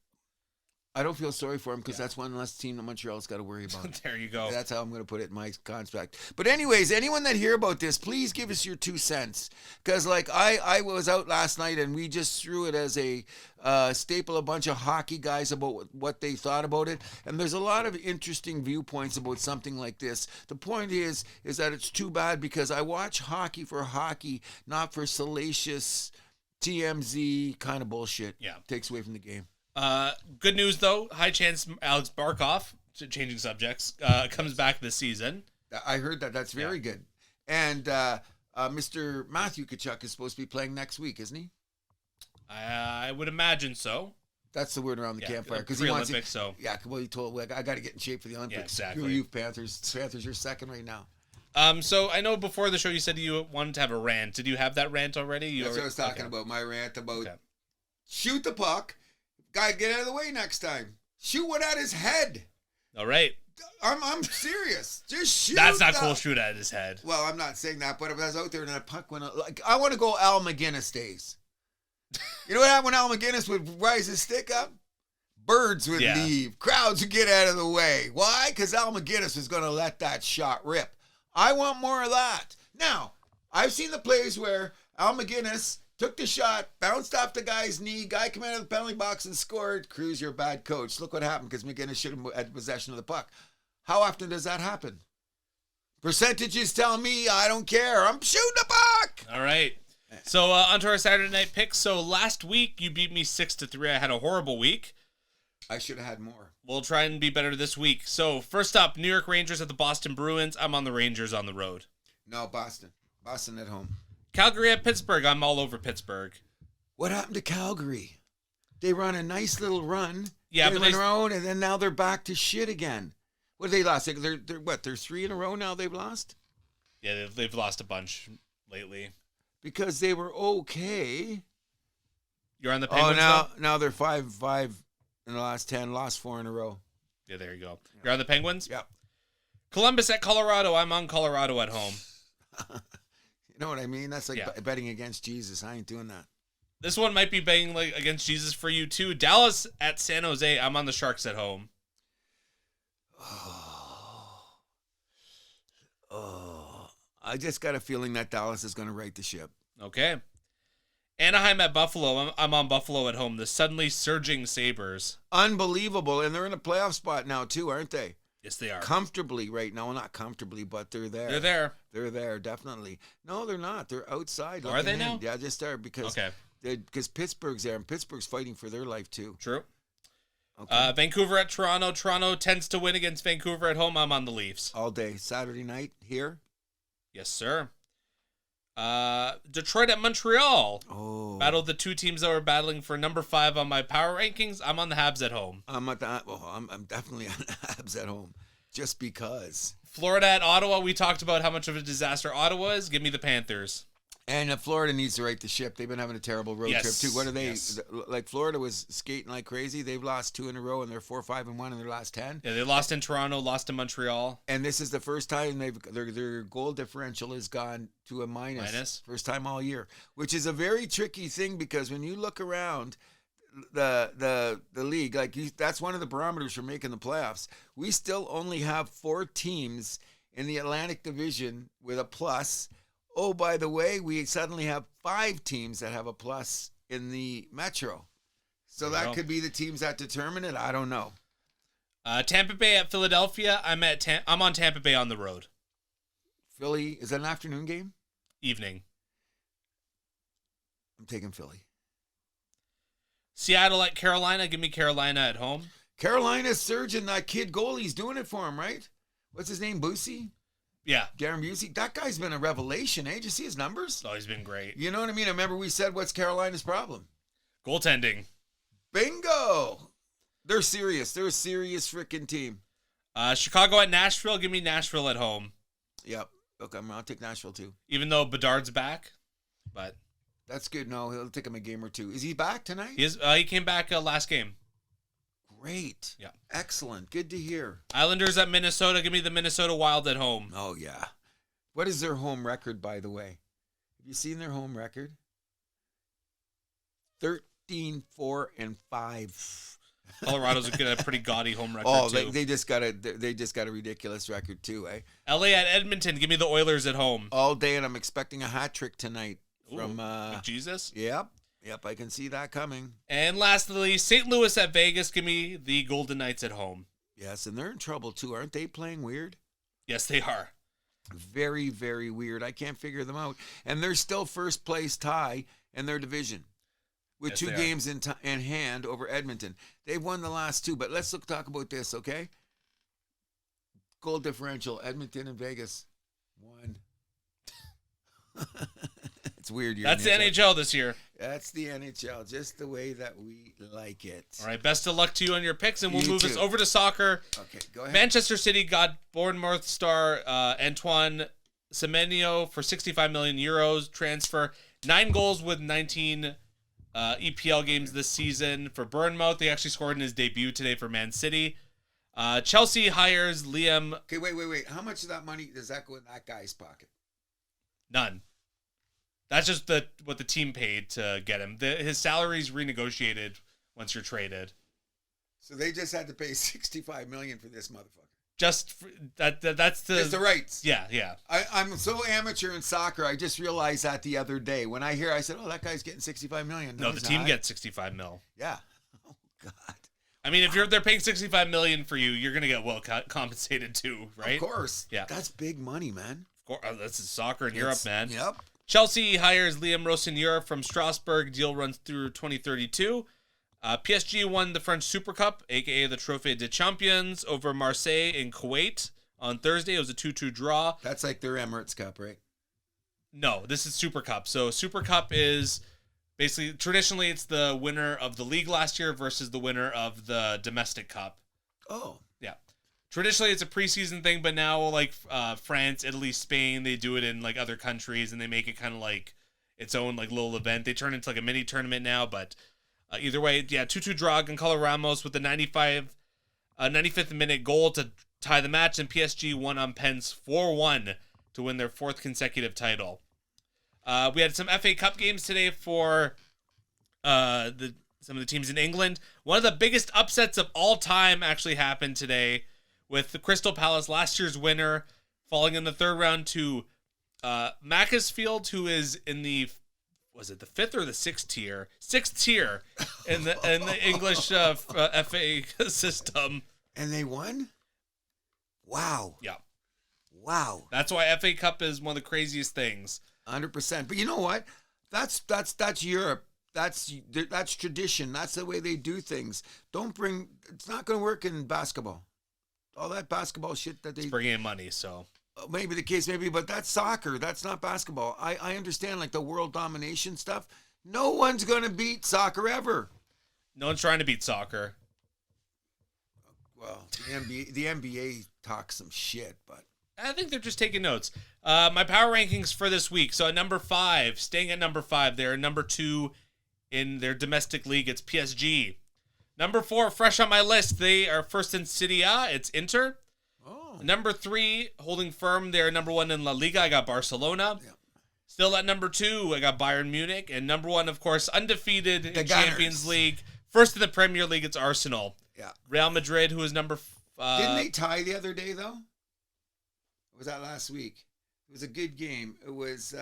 B: I don't feel sorry for him, because that's one less team that Montreal's got to worry about.
A: There you go.
B: That's how I'm going to put it in my contract. But anyways, anyone that hear about this, please give us your 2 cents. Because I was out last night, and we just threw it as a staple, a bunch of hockey guys about what they thought about it. And there's a lot of interesting viewpoints about something like this. The point is that it's too bad, because I watch hockey for hockey, not for salacious TMZ kind of bullshit.
A: Yeah.
B: Takes away from the game.
A: Good news, though. High chance Alex Barkov, changing subjects, comes back this season.
B: I heard that. That's very good. And Mr. Matthew Tkachuk is supposed to be playing next week, isn't he? I
A: would imagine so.
B: That's the word around the campfire.
A: Because he wants Olympics, so.
B: Yeah, well, he told, I got to get in shape for the Olympics.
A: Yeah, exactly.
B: Screw you, Panthers. Panthers, you're second right now.
A: So I know before the show you said you wanted to have a rant. Did you have that rant already?
B: That's what I was talking about. My rant about shoot the puck. Guy, get out of the way next time. Shoot one at his head.
A: All right.
B: I'm serious. Just shoot.
A: That's not cool. Shoot at his head.
B: Well, I'm not saying that, but if I was out there and that puck went out, I want to go Al McGinnis days. You know what happened when Al McGinnis would rise his stick up? Birds would leave. Crowds would get out of the way. Why? Because Al McGinnis was going to let that shot rip. I want more of that. Now, I've seen the plays where Al McGinnis took the shot, bounced off the guy's knee, guy came out of the penalty box and scored. Cruz, you're a bad coach. Look what happened, because McGinnis should have had possession of the puck. How often does that happen? Percentages tell me I don't care. I'm shooting the puck.
A: All right. So onto our Saturday night picks. So last week you beat me 6-3. I had a horrible week.
B: I should have had more.
A: We'll try and be better this week. So first up, New York Rangers at the Boston Bruins. I'm on the Rangers on the road.
B: No, Boston. Boston at home.
A: Calgary at Pittsburgh. I'm all over Pittsburgh.
B: What happened to Calgary? They run a nice little run.
A: Yeah,
B: they went around, and then now they're back to shit again. What did they lost? They're what? They're 3 in a row now. They've lost.
A: Yeah, they've lost a bunch lately.
B: Because they were okay.
A: You're on the Penguins.
B: Oh, now they're 5-5 in the last 10. Lost 4 in a row.
A: Yeah, there you go. You're on the Penguins.
B: Yeah.
A: Columbus at Colorado. I'm on Colorado at home.
B: You know what I mean? That's like betting against Jesus. I ain't doing that.
A: This one might be betting against Jesus for you too. Dallas at San Jose. I'm on the Sharks at home.
B: I just got a feeling that Dallas is going to right the ship.
A: Okay. Anaheim at Buffalo. I'm on Buffalo at home. The suddenly surging Sabres.
B: Unbelievable. And they're in a playoff spot now too, aren't they?
A: Yes, they are.
B: Comfortably right now. Well, not comfortably, but they're there.
A: They're there.
B: They're there, definitely. No, they're not. They're outside.
A: Are they
B: in.
A: now?
B: Yeah, just are because Pittsburgh's there, and Pittsburgh's fighting for their life too.
A: True.
B: Okay.
A: Vancouver at Toronto. Toronto tends to win against Vancouver at home. I'm on the Leafs.
B: All day. Saturday night here.
A: Yes, sir. Detroit at Montreal.
B: Oh.
A: Battle the two teams that were battling for number 5 on my power rankings. I'm on the Habs at home.
B: I'm definitely on Habs at home, just because.
A: Florida at Ottawa. We talked about how much of a disaster Ottawa is. Give me the Panthers.
B: And Florida needs to right the ship. They've been having a terrible road trip too. What are they?
A: Yes.
B: Like Florida was skating like crazy. They've lost 2 in a row, and they're 4-5-1 in their last 10.
A: Yeah, they lost in Toronto, lost in Montreal.
B: And this is the first time their goal differential has gone to a minus. First time all year, which is a very tricky thing because when you look around the league, that's one of the barometers for making the playoffs. We still only have 4 teams in the Atlantic Division with a plus. Oh, by the way, we suddenly have 5 teams that have a plus in the Metro. So that could be the teams that determine it. I don't know.
A: Tampa Bay at Philadelphia. I'm on Tampa Bay on the road.
B: Philly, is that an afternoon game?
A: Evening.
B: I'm taking Philly.
A: Seattle at Carolina. Give me Carolina at home.
B: Carolina's surging. That kid goalie's doing it for him, right? What's his name? Busey?
A: Yeah.
B: Darren Busey. That guy's been a revelation, eh? Did you see his numbers?
A: Oh, he's been great.
B: You know what I mean? I remember we said, what's Carolina's problem?
A: Goaltending.
B: Bingo! They're serious. They're a serious freaking team.
A: Chicago at Nashville. Give me Nashville at home.
B: Yep. Okay, I'll take Nashville too.
A: Even though Bedard's back, but
B: that's good. No, he'll take him a game or two. Is he back tonight?
A: He came back last game.
B: Great.
A: Yeah.
B: Excellent. Good to hear.
A: Islanders at Minnesota. Give me the Minnesota Wild at home.
B: Oh, yeah. What is their home record, by the way? Have you seen their home record? 13-4-5.
A: Colorado's got a pretty gaudy home record too.
B: They just got a ridiculous record too, eh?
A: LA at Edmonton. Give me the Oilers at home.
B: All day, and I'm expecting a hat trick tonight from
A: Jesus.
B: Yep, I can see that coming.
A: And lastly, St. Louis at Vegas. Give me the Golden Knights at home.
B: Yes, and they're in trouble too, aren't they? Playing weird.
A: Yes, they are.
B: Very, very weird. I can't figure them out, and they're still first place tie in their division. With 2 games in hand over Edmonton. They've won the last 2, but let's talk about this, okay? Goal differential, Edmonton and Vegas. 1. It's weird.
A: That's the NHL this year.
B: That's the NHL, just the way that we like it.
A: All right, best of luck to you on your picks, and we'll move
B: too.
A: us over to soccer.
B: Okay, go ahead.
A: Manchester City got Bournemouth star Antoine Semenyo for 65 million euros transfer. 9 goals with 19 EPL games this season for Bournemouth. They actually scored in his debut today for Man City. Chelsea hires Liam.
B: Okay, wait. How much of that money does that go in that guy's pocket?
A: None. That's just what the team paid to get him. His salary's renegotiated once you're traded.
B: So they just had to pay $65 million for this motherfucker.
A: That's
B: It's the rights.
A: Yeah.
B: I'm so amateur in soccer. I just realized that the other day when I said, "Oh, that guy's getting $65 million."
A: No, the team gets 65 mil.
B: Yeah. Oh God.
A: I mean, if they're paying 65 million for you, you're gonna get well compensated too, right?
B: Of course.
A: Yeah.
B: That's big money, man.
A: Of course, that's soccer in Europe, man.
B: Yep.
A: Chelsea hires Liam Rossignol from Strasbourg. Deal runs through 2032. PSG won the French Super Cup, a.k.a. the Trophée des Champions, over Marseille in Kuwait on Thursday. It was a 2-2 draw.
B: That's like their Emirates Cup, right?
A: No, this is Super Cup. So Super Cup is basically, traditionally, it's the winner of the league last year versus the winner of the domestic cup.
B: Oh.
A: Yeah. Traditionally, it's a preseason thing, but now, like France, Italy, Spain, they do it in like other countries, and they make it kind of like its own like little event. They turn it into like a mini tournament now, but... either way, 2-2 draw. Gonçalo Ramos with the 95th minute goal to tie the match, and PSG won on pens 4-1 to win their 4th consecutive title. We had some FA Cup games today for some of the teams in England. One of the biggest upsets of all time actually happened today with the Crystal Palace, last year's winner, falling in the 3rd round to Macclesfield, who is in the... Was it the 5th or the 6th tier? 6th tier in the English FA system.
B: And they won? Wow.
A: Yeah.
B: Wow.
A: That's why FA Cup is one of the craziest things.
B: 100%. But you know what? That's Europe. That's tradition. That's the way they do things. It's not going to work in basketball. All that basketball shit that
A: It's bringing in money, so.
B: Maybe the case, maybe, but that's soccer. That's not basketball. I understand, like, the world domination stuff. No one's going to beat soccer ever.
A: No one's trying to beat soccer.
B: Well, the NBA talks some shit, but
A: I think they're just taking notes. My power rankings for this week. So at number 5, staying at number 5, they're number 2 in their domestic league. It's PSG. Number 4, fresh on my list, they are first in Serie A. It's Inter.
B: oh,
A: Number 3, holding firm, they're number 1 in La Liga. I got Barcelona.
B: Yeah.
A: Still at number 2, I got Bayern Munich. And number 1, of course, undefeated in
B: Gunners.
A: Champions League. First in the Premier League, it's Arsenal.
B: Yeah.
A: Real Madrid, who is number...
B: Didn't they tie the other day, though? Or was that last week? It was a good game. It was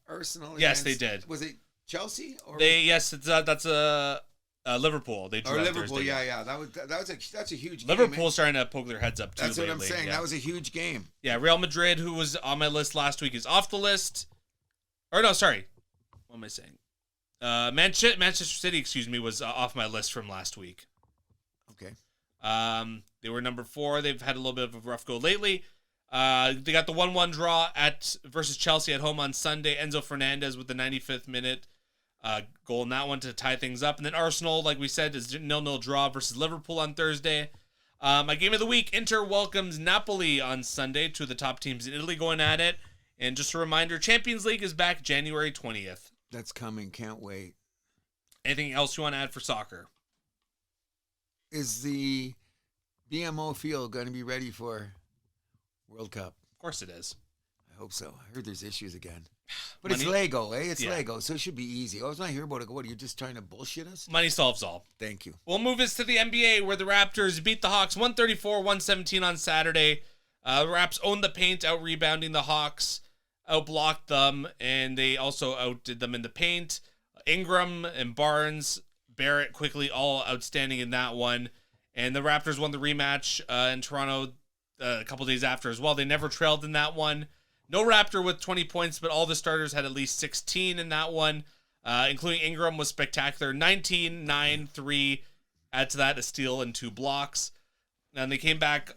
B: Arsenal.
A: Yes, they did.
B: Was it Chelsea? Or
A: Yes, that's Liverpool. They drew
B: or
A: on
B: Liverpool?
A: Thursday.
B: Yeah. That's a huge game.
A: Liverpool's starting to poke their heads up too.
B: That's what I'm
A: lately.
B: saying.
A: Yeah.
B: That was a huge game.
A: Yeah, Real Madrid, who was on my list last week, is off the list. Or no, sorry. What am I saying? Manchester City, was off my list from last week.
B: Okay.
A: They were number 4. They've had a little bit of a rough go lately. They got the 1-1 draw versus Chelsea at home on Sunday. Enzo Fernandez with the 95th minute goal in that one to tie things up. And then Arsenal, like we said, is 0-0 draw versus Liverpool on Thursday. My game of the week, Inter welcomes Napoli on Sunday, 2 of the top teams in Italy going at it. And just a reminder, Champions League is back January 20th.
B: That's coming. Can't wait.
A: Anything else you want to add for soccer?
B: Is the BMO field going to be ready for World Cup?
A: Of course it is.
B: I hope so. I heard there's issues again. But
A: Money-
B: it's Lego, eh? It's
A: Yeah.
B: Lego, so it should be easy. I was not here about it. What, are you just trying to bullshit us?
A: Money solves all.
B: Thank you.
A: We'll move us to the NBA, where the Raptors beat the Hawks 134-117 on Saturday. The Raps owned the paint, out-rebounding the Hawks, outblocked them, and they also outdid them in the paint. Ingram and Barnes, Barrett quickly, all outstanding in that one. And the Raptors won the rematch in Toronto a couple days after as well. They never trailed in that one. No Raptor with 20 points, but all the starters had at least 16 in that one, including Ingram was spectacular. 19, 9, 3. Add to that a steal and 2 blocks. And they came back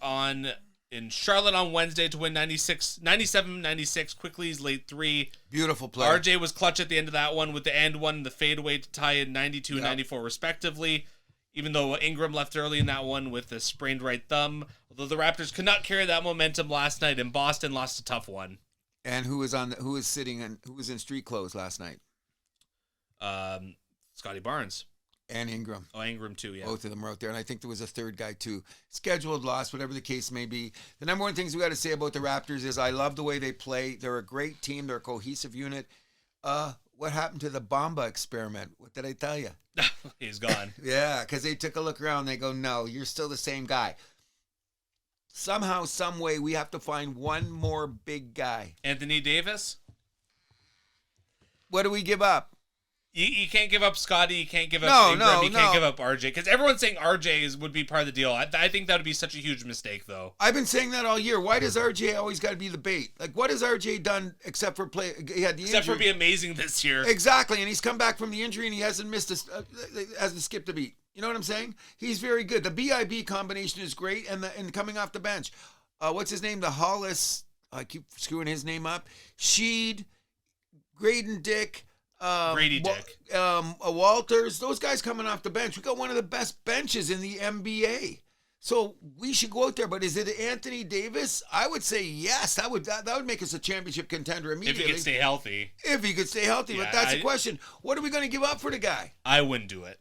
A: in Charlotte on Wednesday to win 97-96. Quickly's late 3.
B: Beautiful play.
A: RJ was clutch at the end of that one with the and one, the fadeaway to tie in 92-94 respectively. Even though Ingram left early in that one with a sprained right thumb. Although the Raptors could not carry that momentum last night, and Boston lost a tough one.
B: And who was in street clothes last night?
A: Scotty Barnes.
B: And Ingram.
A: Oh, Ingram too, yeah.
B: Both of them were out there. And I think there was a third guy too. Scheduled loss, whatever the case may be. The number one things we got to say about the Raptors is I love the way they play. They're a great team. They're a cohesive unit. What happened to the Bomba experiment? What did I tell you?
A: He's gone.
B: Yeah, because they took a look around. They go, no, you're still the same guy. Somehow, some way, we have to find one more big guy.
A: Anthony Davis?
B: What do we give up?
A: You can't give up Scotty. You can't give up Ingram. You can't give up RJ. Because everyone's saying RJ would be part of the deal. I think that would be such a huge mistake, though.
B: I've been saying that all year. Why does RJ always got to be the bait? Like, what has RJ done except for play? He had the
A: Except
B: injury.
A: for be amazing this year.
B: Exactly, and he's come back from the injury and he hasn't hasn't skipped a beat. You know what I'm saying? He's very good. The BIB combination is great, and coming off the bench, what's his name? The Hollis. I keep screwing his name up. Sheed, Graydon Dick.
A: Grady Dick.
B: Walters, those guys coming off the bench. We got one of the best benches in the NBA. So we should go out there. But is it Anthony Davis? I would say yes. That would make us a championship contender immediately.
A: If he could stay healthy.
B: If he could stay healthy.
A: Yeah,
B: but that's the question. What are we going to give up for the guy?
A: I wouldn't do it.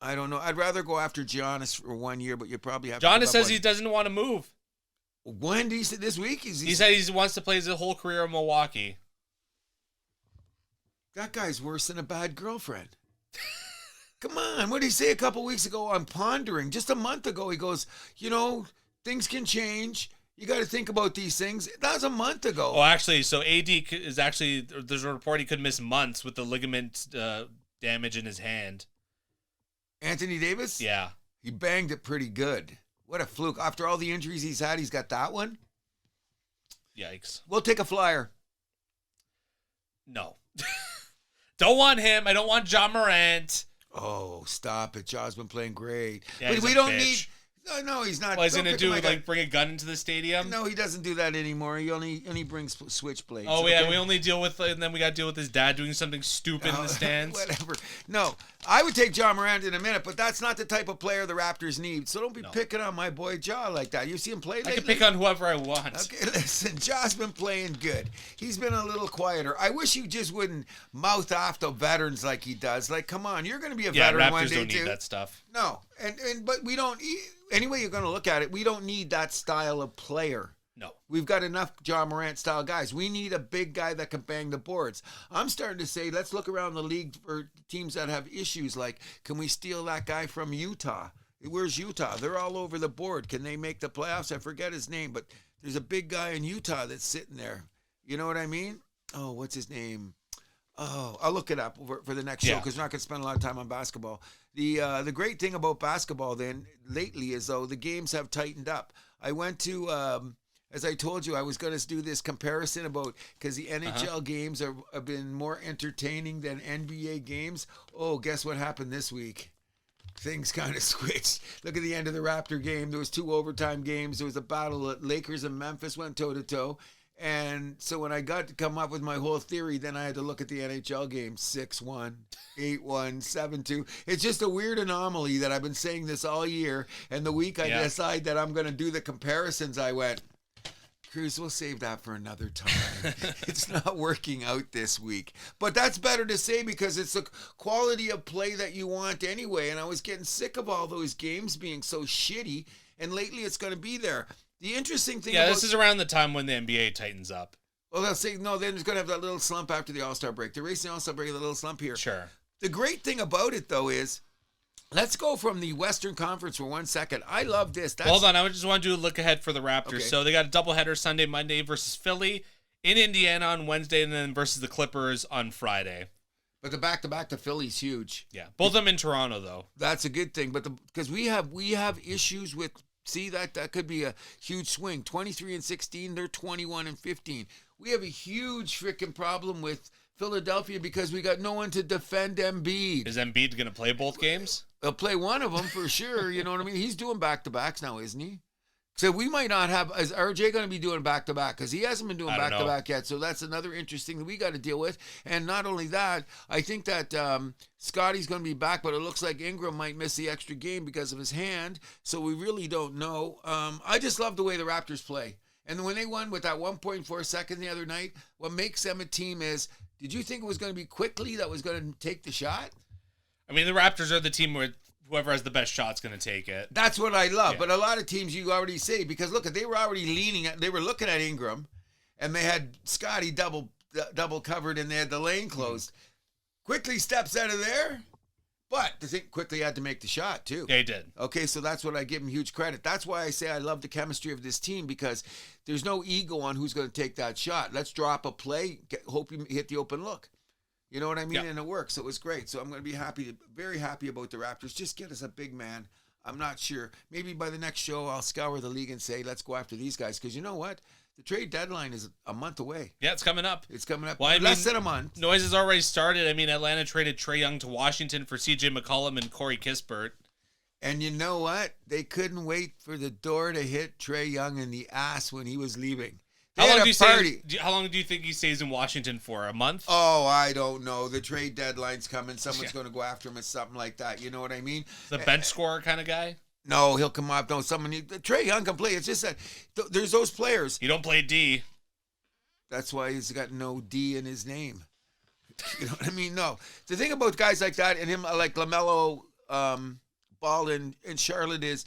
B: I don't know. I'd rather go after Giannis for 1 year, but you probably have
A: Giannis
B: to
A: says he doesn't want to move.
B: When did he say this week?
A: He said he wants to play his whole career in Milwaukee.
B: That guy's worse than a bad girlfriend. Come on. What did he say a couple weeks ago? I'm pondering. Just a month ago, he goes, things can change. You got to think about these things. That was a month ago.
A: Oh, actually, so AD is actually, there's a report he could miss months with the ligament damage in his hand.
B: Anthony Davis?
A: Yeah.
B: He banged it pretty good. What a fluke. After all the injuries he's had, he's got that one?
A: Yikes.
B: We'll take a flyer.
A: No. Don't want him. I don't want John Morant.
B: Oh, stop it. John's been playing great.
A: Yeah,
B: but we don't need... No, he's not.
A: Well, he's going to do, like, bring a gun into the stadium?
B: No, he doesn't do that anymore. He only brings switchblades.
A: Oh, yeah, we only deal with, and then we got to deal with his dad doing something stupid in the stands.
B: Whatever. No, I would take John Morant in a minute, but that's not the type of player the Raptors need. So don't be picking on my boy Ja like that. You see him play lately?
A: I can pick on whoever I want.
B: Okay, listen, Ja's been playing good. He's been a little quieter. I wish you just wouldn't mouth off the veterans like he does. Like, come on, you're going to be a veteran one day,
A: Raptors don't need that stuff.
B: No, but we don't... Any way you're going to look at it, we don't need that style of player.
A: No.
B: We've got enough John Morant style guys. We need a big guy that can bang the boards. I'm starting to say, let's look around the league for teams that have issues like, can we steal that guy from Utah? Where's Utah? They're all over the board. Can they make the playoffs? I forget his name, but there's a big guy in Utah that's sitting there. You know what I mean? Oh, what's his name? Oh, I'll look it up for the next show because we're not going to spend a lot of time on basketball. The great thing about basketball then lately is, though, the games have tightened up. I went to, as I told you, I was going to do this comparison about, because the NHL games have been more entertaining than NBA games. Oh, guess what happened this week? Things kind of switched. Look at the end of the Raptor game. There was 2 overtime games. There was a battle. Lakers and Memphis went toe-to-toe. And so when I got to come up with my whole theory, then I had to look at the NHL game, 6-1, 8-1, 7-2. It's just a weird anomaly that I've been saying this all year. And the week I decide that I'm going to do the comparisons, I went, Cruz, we'll save that for another time. It's not working out this week. But that's better to say because it's the quality of play that you want anyway. And I was getting sick of all those games being so shitty. And lately it's going to be there. The interesting thing
A: this is around the time when the NBA tightens up.
B: Well, they'll say, no, then it's going to have that little slump after the All-Star break. They're racing the All-Star break, a little slump here.
A: Sure.
B: The great thing about it, though, is let's go from the Western Conference for 1 second. I love this.
A: Hold on. I just want to do a look ahead for the Raptors. Okay. So they got a doubleheader Sunday, Monday versus Philly, in Indiana on Wednesday, and then versus the Clippers on Friday.
B: But the back-to-back to Philly's huge.
A: Yeah. Both of them in Toronto, though.
B: That's a good thing. But because we have issues with... See, that could be a huge swing. 23-16, they're 21-15. We have a huge freaking problem with Philadelphia because we got no one to defend Embiid.
A: Is Embiid going to play both games?
B: He'll play one of them for sure. You know what I mean? He's doing back-to-backs now, isn't he? So we might not have... Is RJ going to be doing back-to-back? Because he hasn't been doing back-to-back yet. So that's another interesting that we got to deal with. And not only that, I think that Scotty's going to be back, but it looks like Ingram might miss the extra game because of his hand. So we really don't know. I just love the way the Raptors play. And when they won with that 1.4 second the other night, what makes them a team is, did you think it was going to be Quickly that was going to take the shot?
A: I mean, the Raptors are the team where whoever has the best shot's going to take it.
B: That's what I love. Yeah. But a lot of teams you already say, because look, they were already they were looking at Ingram, and they had Scotty double covered, and they had the lane closed. Quickly steps out of there, but I think Quickly had to make the shot too.
A: Yeah, he did.
B: Okay, so that's what I give him huge credit. That's why I say I love the chemistry of this team, because there's no ego on who's going to take that shot. Let's drop a play, hope you hit the open look. You know what I mean? Yeah. And it works. So it was great. So I'm going to be very happy about the Raptors. Just get us a big man. I'm not sure. Maybe by the next show, I'll scour the league and say, let's go after these guys. Because you know what? The trade deadline is a month away.
A: Yeah, it's coming up.
B: It's coming up.
A: Well,
B: less than a month.
A: Noise has already started. I mean, Atlanta traded Trae Young to Washington for C.J. McCollum and Corey Kispert.
B: And you know what? They couldn't wait for the door to hit Trae Young in the ass when he was leaving. How
A: long do you think he stays in Washington for? A month?
B: Oh, I don't know. The trade deadline's coming. Someone's going to go after him or something like that. You know what I mean?
A: The bench scorer kind of guy?
B: No, he'll come up. No, Trae Young can play. It's just that there's those players.
A: You don't play D.
B: That's why he's got no D in his name. You know what I mean? No. The thing about guys like that and him, like LaMelo Ball in Charlotte is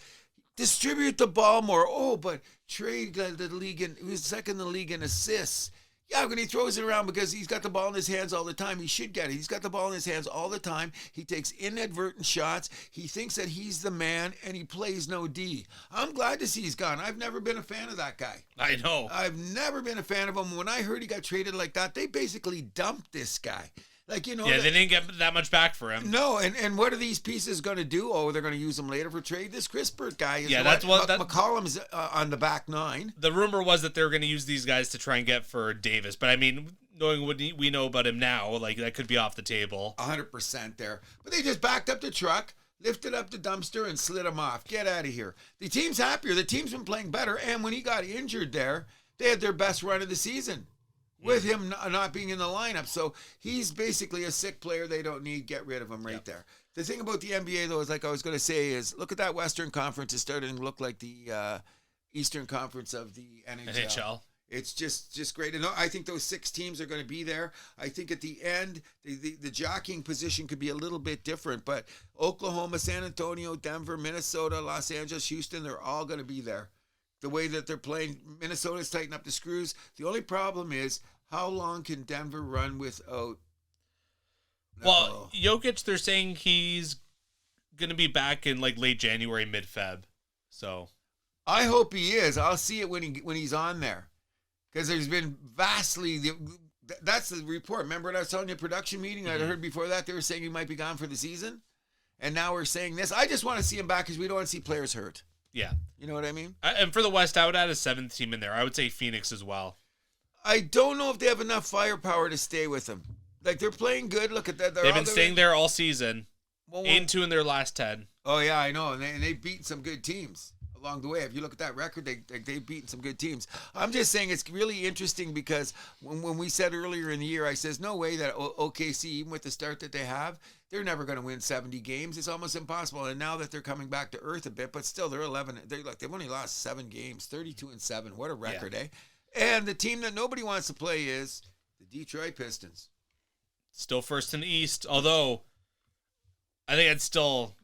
B: distribute the ball more. Oh, but Trae led the league he was second in the league in assists. Yeah, when he throws it around because he's got the ball in his hands all the time. He should get it. He's got the ball in his hands all the time. He takes inadvertent shots. He thinks that he's the man, and he plays no D. I'm glad to see he's gone. I've never been a fan of that guy.
A: I know.
B: I've never been a fan of him. When I heard he got traded like that, they basically dumped this guy. Like, you know.
A: Yeah, they didn't get that much back for him.
B: No, and what are these pieces going to do? Oh, they're going to use them later for trade. This Crispert guy is McCollum's on the back nine.
A: The rumor was that they were going to use these guys to try and get for Davis, but I mean, knowing what we know about him now, like that could be off the table.
B: 100% there. But they just backed up the truck, lifted up the dumpster, and slid him off. Get out of here. The team's happier. The team's been playing better, and when he got injured there, they had their best run of the season with him not being in the lineup. So he's basically a sick player they don't need. Get rid of him right there. The thing about the NBA, though, is like I was going to say is look at that Western Conference. It's starting to look like the Eastern Conference of the NHL. It's just great. And I think those 6 teams are going to be there. I think at the end, the jockeying position could be a little bit different. But Oklahoma, San Antonio, Denver, Minnesota, Los Angeles, Houston, they're all going to be there. The way that they're playing, Minnesota's tightened up the screws. The only problem is, how long can Denver run without?
A: Well, Jokic, they're saying he's going to be back in like late January, mid-Feb. So
B: I hope he is. I'll see it when he's on there, because there's been vastly. That's the report. Remember what I was telling you, production meeting? I heard before that they were saying he might be gone for the season, and now we're saying this. I just want to see him back because we don't want to see players hurt.
A: Yeah.
B: You know what I mean?
A: And for the West, I would add a 7th team in there. I would say Phoenix as well.
B: I don't know if they have enough firepower to stay with him. Like, they're playing good. Look at that.
A: They've been staying there all season. 8-2 in their last 10.
B: Oh, yeah, I know. And they've beaten some good teams along the way. If you look at that record, they've beaten some good teams. I'm just saying it's really interesting because when we said earlier in the year, I says, no way that OKC, even with the start that they have, they're never going to win 70 games. It's almost impossible. And now that they're coming back to earth a bit, but still they're 11. They've only lost 7 games, 32-7. What a record, eh? And the team that nobody wants to play is the Detroit Pistons.
A: Still first in the East, although I think I'd still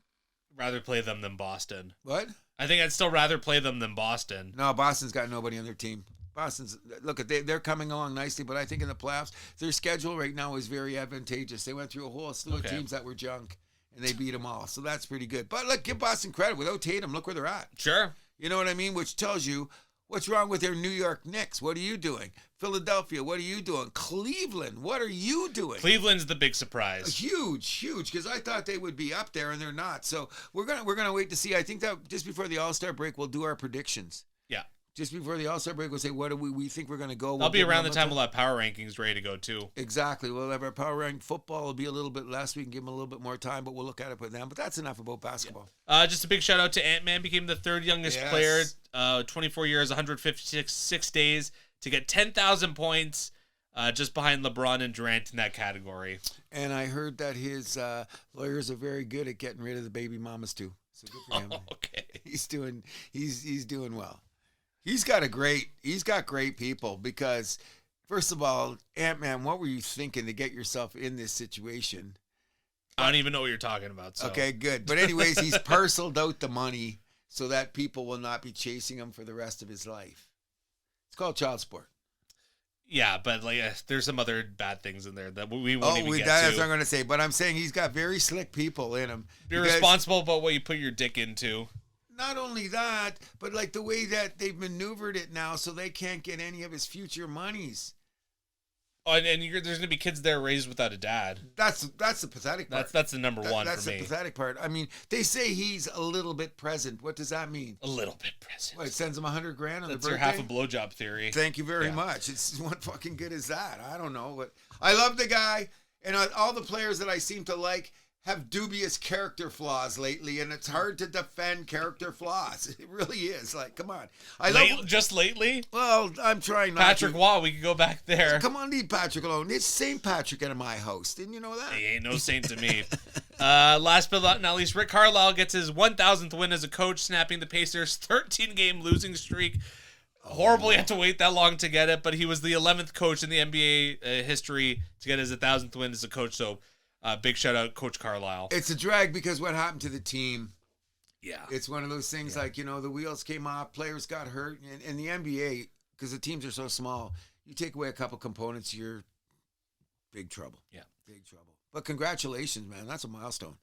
A: rather play them than Boston.
B: What?
A: I think I'd still rather play them than Boston.
B: No, Boston's got nobody on their team. They're coming along nicely, but I think in the playoffs, their schedule right now is very advantageous. They went through a whole slew of teams that were junk, and they beat them all. So that's pretty good. But look, give Boston credit. Without Tatum, look where they're at.
A: Sure.
B: You know what I mean? Which tells you what's wrong with their New York Knicks. What are you doing? Philadelphia, what are you doing? Cleveland, what are you doing?
A: Cleveland's the big surprise.
B: Huge, because I thought they would be up there, and they're not. So we're gonna wait to see. I think that just before the All-Star break, we'll do our predictions.
A: Yeah.
B: Just before the All-Star break, we'll say, what do we think we're going to go?
A: I'll be around the time we'll have power rankings ready to go, too.
B: Exactly. We'll have our power rank. Football will be a little bit less. We can give them a little bit more time, but we'll look at it with them. But that's enough about basketball.
A: Yeah. Just a big shout-out to Ant-Man. Became the 3rd youngest player, 24 years, 156 days, to get 10,000 points, just behind LeBron and Durant in that category.
B: And I heard that his lawyers are very good at getting rid of the baby mamas, too. So good for him.
A: Okay.
B: He's doing well. He's got great people because, first of all, Ant-Man, what were you thinking to get yourself in this situation?
A: I don't even know what you're talking about. So.
B: Okay, good. But anyways, he's parceled out the money so that people will not be chasing him for the rest of his life. It's called child support.
A: Yeah, but there's some other bad things in there that we won't even get to.
B: That's what I'm going to say. But I'm saying he's got very slick people in him.
A: You're responsible about what you put your dick into.
B: Not only that, but like the way that they've maneuvered it now so they can't get any of his future monies.
A: Oh, and there's going to be kids there raised without a dad.
B: That's the pathetic part.
A: That's the number one for me.
B: That's the pathetic part. I mean, they say he's a little bit present. What does that mean?
A: A little bit present.
B: What, it sends him $100,000 on the birthday?
A: That's your half a blowjob theory.
B: Thank you very much. It's what fucking good is that? I don't know, but I love the guy, and all the players that I seem to like have dubious character flaws lately, and it's hard to defend character flaws. It really is. Like, come on.
A: Just lately?
B: Well, I'm trying not
A: Patrick Waugh, we could go back there.
B: Come on, leave Patrick alone. It's St. Patrick in my house. Didn't you know that?
A: He ain't no saint to me. Last but not least, Rick Carlisle gets his 1,000th win as a coach, snapping the Pacers' 13-game losing streak. Horrible he had to wait that long to get it, but he was the 11th coach in the NBA history to get his 1,000th win as a coach, so big shout out, Coach Carlisle.
B: It's a drag because what happened to the team?
A: Yeah.
B: It's one of those things like, the wheels came off, players got hurt. And in the NBA, because the teams are so small, you take away a couple components, you're big trouble.
A: Yeah.
B: Big trouble. But congratulations, man. That's a milestone.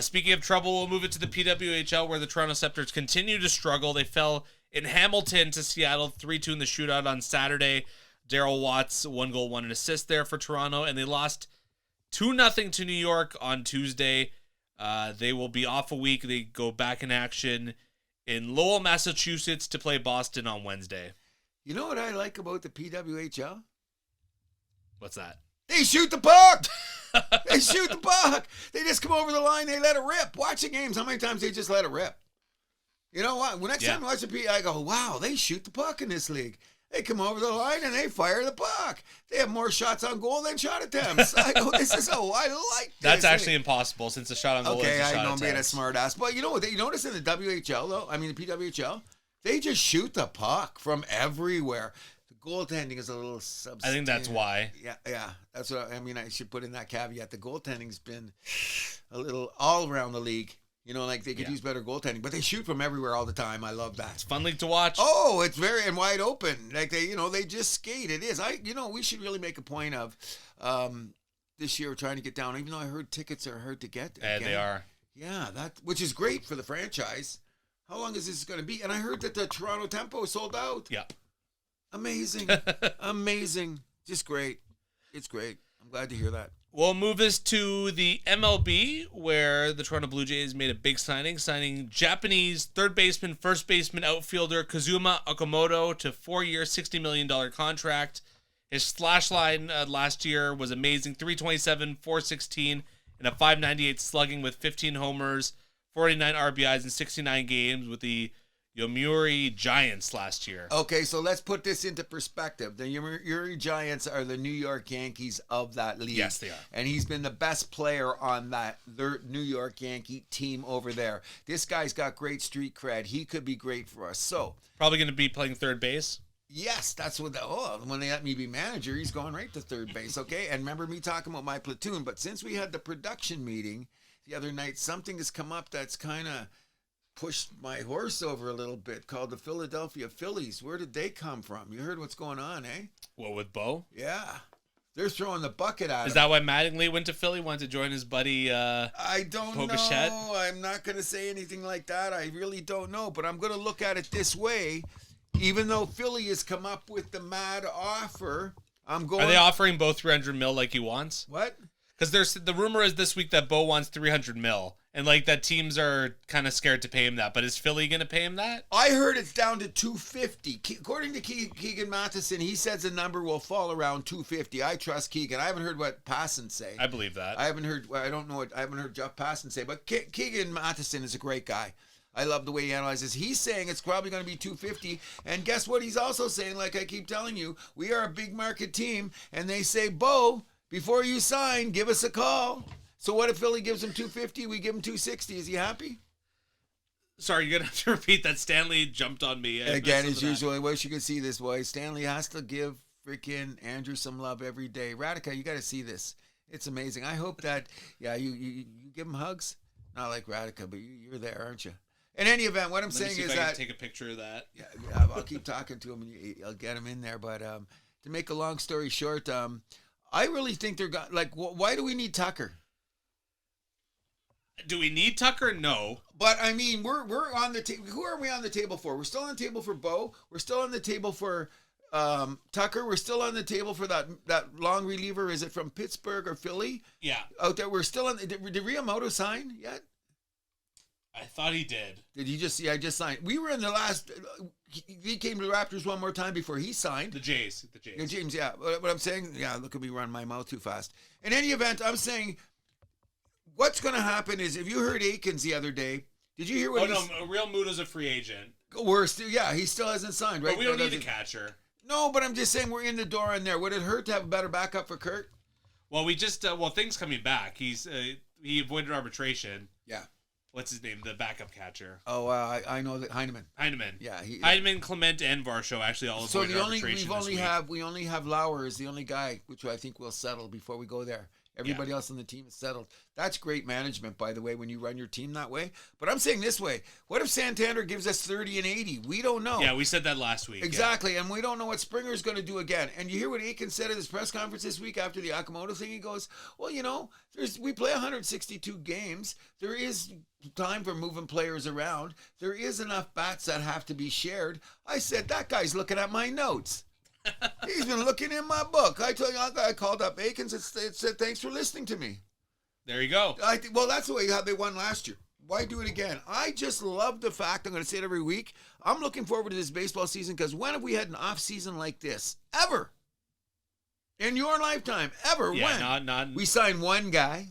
A: Speaking of trouble, we'll move it to the PWHL where the Toronto Scepters continue to struggle. They fell in Hamilton to Seattle 3-2 in the shootout on Saturday. Daryl Watts, 1 goal, 1 assist there for Toronto. And they lost 2-0 to New York on Tuesday. They will be off a week. They go back in action in Lowell, Massachusetts to play Boston on Wednesday.
B: You know what I like about the PWHL?
A: What's that?
B: They shoot the puck. They shoot the puck. They just come over the line. They let it rip. Watch the games. How many times they just let it rip? You know what? When next time I watch the P, I go, wow, they shoot the puck in this league. They come over the line and they fire the puck. They have more shots on goal than shot attempts. I go, I like this.
A: That's actually impossible since the shot on goal is a shot
B: I know I'm being a
A: attempt.
B: smart ass. But you know what? You notice in the WHL, though? I mean, the PWHL, they just shoot the puck from everywhere. The goaltending is a little substandard.
A: I think that's why.
B: Yeah. That's what I mean. I should put in that caveat. The goaltending's been a little all around the league. You know, like they could use better goaltending, but they shoot from everywhere all the time. I love that.
A: It's a fun league to watch.
B: Oh, it's very and wide open. Like they just skate. It is. We should really make a point of this year trying to get down. Even though I heard tickets are hard to get.
A: And they are.
B: Yeah, which is great for the franchise. How long is this going to be? And I heard that the Toronto Tempo sold out.
A: Yep.
B: Amazing, amazing, just great. It's great. I'm glad to hear that.
A: We'll move us to the MLB, where the Toronto Blue Jays made a big signing Japanese third baseman, first baseman, outfielder Kazuma Okamoto to 4-year, $60 million contract. His slash line last year was amazing, 327, 416, and a 598 slugging with 15 homers, 49 RBIs in 69 games with the Yomiuri Giants last year.
B: Okay, so let's put this into perspective. The Yomiuri Giants are the New York Yankees of that league.
A: Yes, they are.
B: And he's been the best player on their New York Yankee team over there. This guy's got great street cred. He could be great for us. So
A: probably going to be playing third base.
B: Yes, that's what when they let me be manager, he's going right to third base, okay? And remember me talking about my platoon, but since we had the production meeting the other night, something has come up that's kind of pushed my horse over a little bit, called the Philadelphia Phillies. Where did they come from? You heard what's going on, eh?
A: What, with Bo?
B: Yeah. They're throwing the bucket at him.
A: Is that why Mattingly went to Philly, wanted to join his buddy
B: I don't
A: Bobichette?
B: know. I'm not going to say anything like that. I really don't know, but I'm going to look at it this way. Even though Philly has come up with the mad offer, I'm going...
A: Are they offering Bo $300 million like he wants?
B: What?
A: Because the rumor is this week that Bo wants $300 million, and like that teams are kind of scared to pay him that. But is Philly going to pay him that?
B: I heard it's down to $250. According to Keegan Matheson, he says the number will fall around $250. I trust Keegan. I haven't heard what Passon say.
A: I believe that.
B: I haven't heard Jeff Passon say, but Keegan Matheson is a great guy. I love the way he analyzes. He's saying it's probably going to be $250. And guess what? He's also saying, like I keep telling you, we are a big market team, and they say, Bo, before you sign, give us a call. So what if Philly gives him $250? We give him $260. Is he happy?
A: Sorry, you're going to have to repeat that. Stanley jumped on me.
B: Again, as usual, I wish you could see this, boy. Stanley has to give freaking Andrew some love every day. Radica, you got to see this. It's amazing. I hope that, you give him hugs. Not like Radica, but you're there, aren't you? In any event, what I'm saying is
A: I
B: that...
A: can take a picture of that.
B: Yeah, I'll keep talking to him and I'll get him in there. But to make a long story short, I really think they're why do we need Tucker?
A: Do we need Tucker? No.
B: But I mean, we're on the table. Who are we on the table for? We're still on the table for Bo. We're still on the table for Tucker. We're still on the table for that long reliever. Is it from Pittsburgh or Philly?
A: Yeah.
B: Out there, we're still on. Did Riyamoto sign yet?
A: I thought he did.
B: Did he just? Yeah, I just signed. We were in the last. He came to the Raptors one more time before he signed.
A: The Jays.
B: Yeah, James, yeah. What I'm saying, look at me run my mouth too fast. In any event, I'm saying what's going to happen is, if you heard Aikens the other day, did you hear what
A: Real Muto's a free agent.
B: He still hasn't signed, right?
A: But we don't need a catcher.
B: No, but I'm just saying we're in the door in there. Would it hurt to have a better backup for Kurt?
A: Well, we just, things coming back. He avoided arbitration.
B: Yeah. What's
A: his name? The backup catcher.
B: Oh, I know that Heineman.
A: Yeah, Heineman, Clement, and Varsho actually all avoided arbitration.
B: We only have Lauer is the only guy, which I think will settle before we go there. Everybody else on the team is settled. That's great management, by the way, when you run your team that way. But I'm saying this way. What if Santander gives us 30 and 80? We don't know.
A: Yeah, we said that last week.
B: Exactly, and we don't know what Springer's going to do again. And you hear what Aiken said at his press conference this week after the Okamoto thing? He goes, well, we play 162 games. There is time for moving players around. There is enough bats that have to be shared. I said, that guy's looking at my notes. He's been looking in my book. I told you, I called up Aikens and said, thanks for listening to me.
A: There you go.
B: Well, that's the way how they won last year. Why do it again? I just love the fact, I'm going to say it every week, I'm looking forward to this baseball season because when have we had an off season like this? Ever. In your lifetime. Ever.
A: Yeah,
B: when?
A: not.
B: We sign one guy.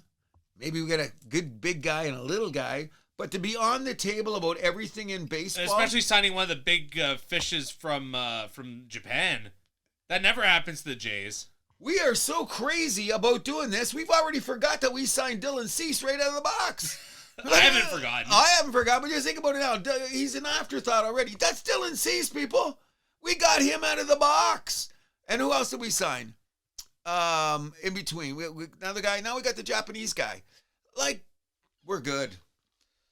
B: Maybe we get a good big guy and a little guy. But to be on the table about everything in baseball.
A: And especially signing one of the big fishes from Japan. That never happens to the Jays.
B: We are so crazy about doing this. We've already forgot that we signed Dylan Cease right out of the box.
A: I haven't forgotten.
B: I haven't forgotten, but just think about it now. He's an afterthought already. That's Dylan Cease, people. We got him out of the box. And who else did we sign? In between. Another guy. Now we got the Japanese guy. Like, we're good.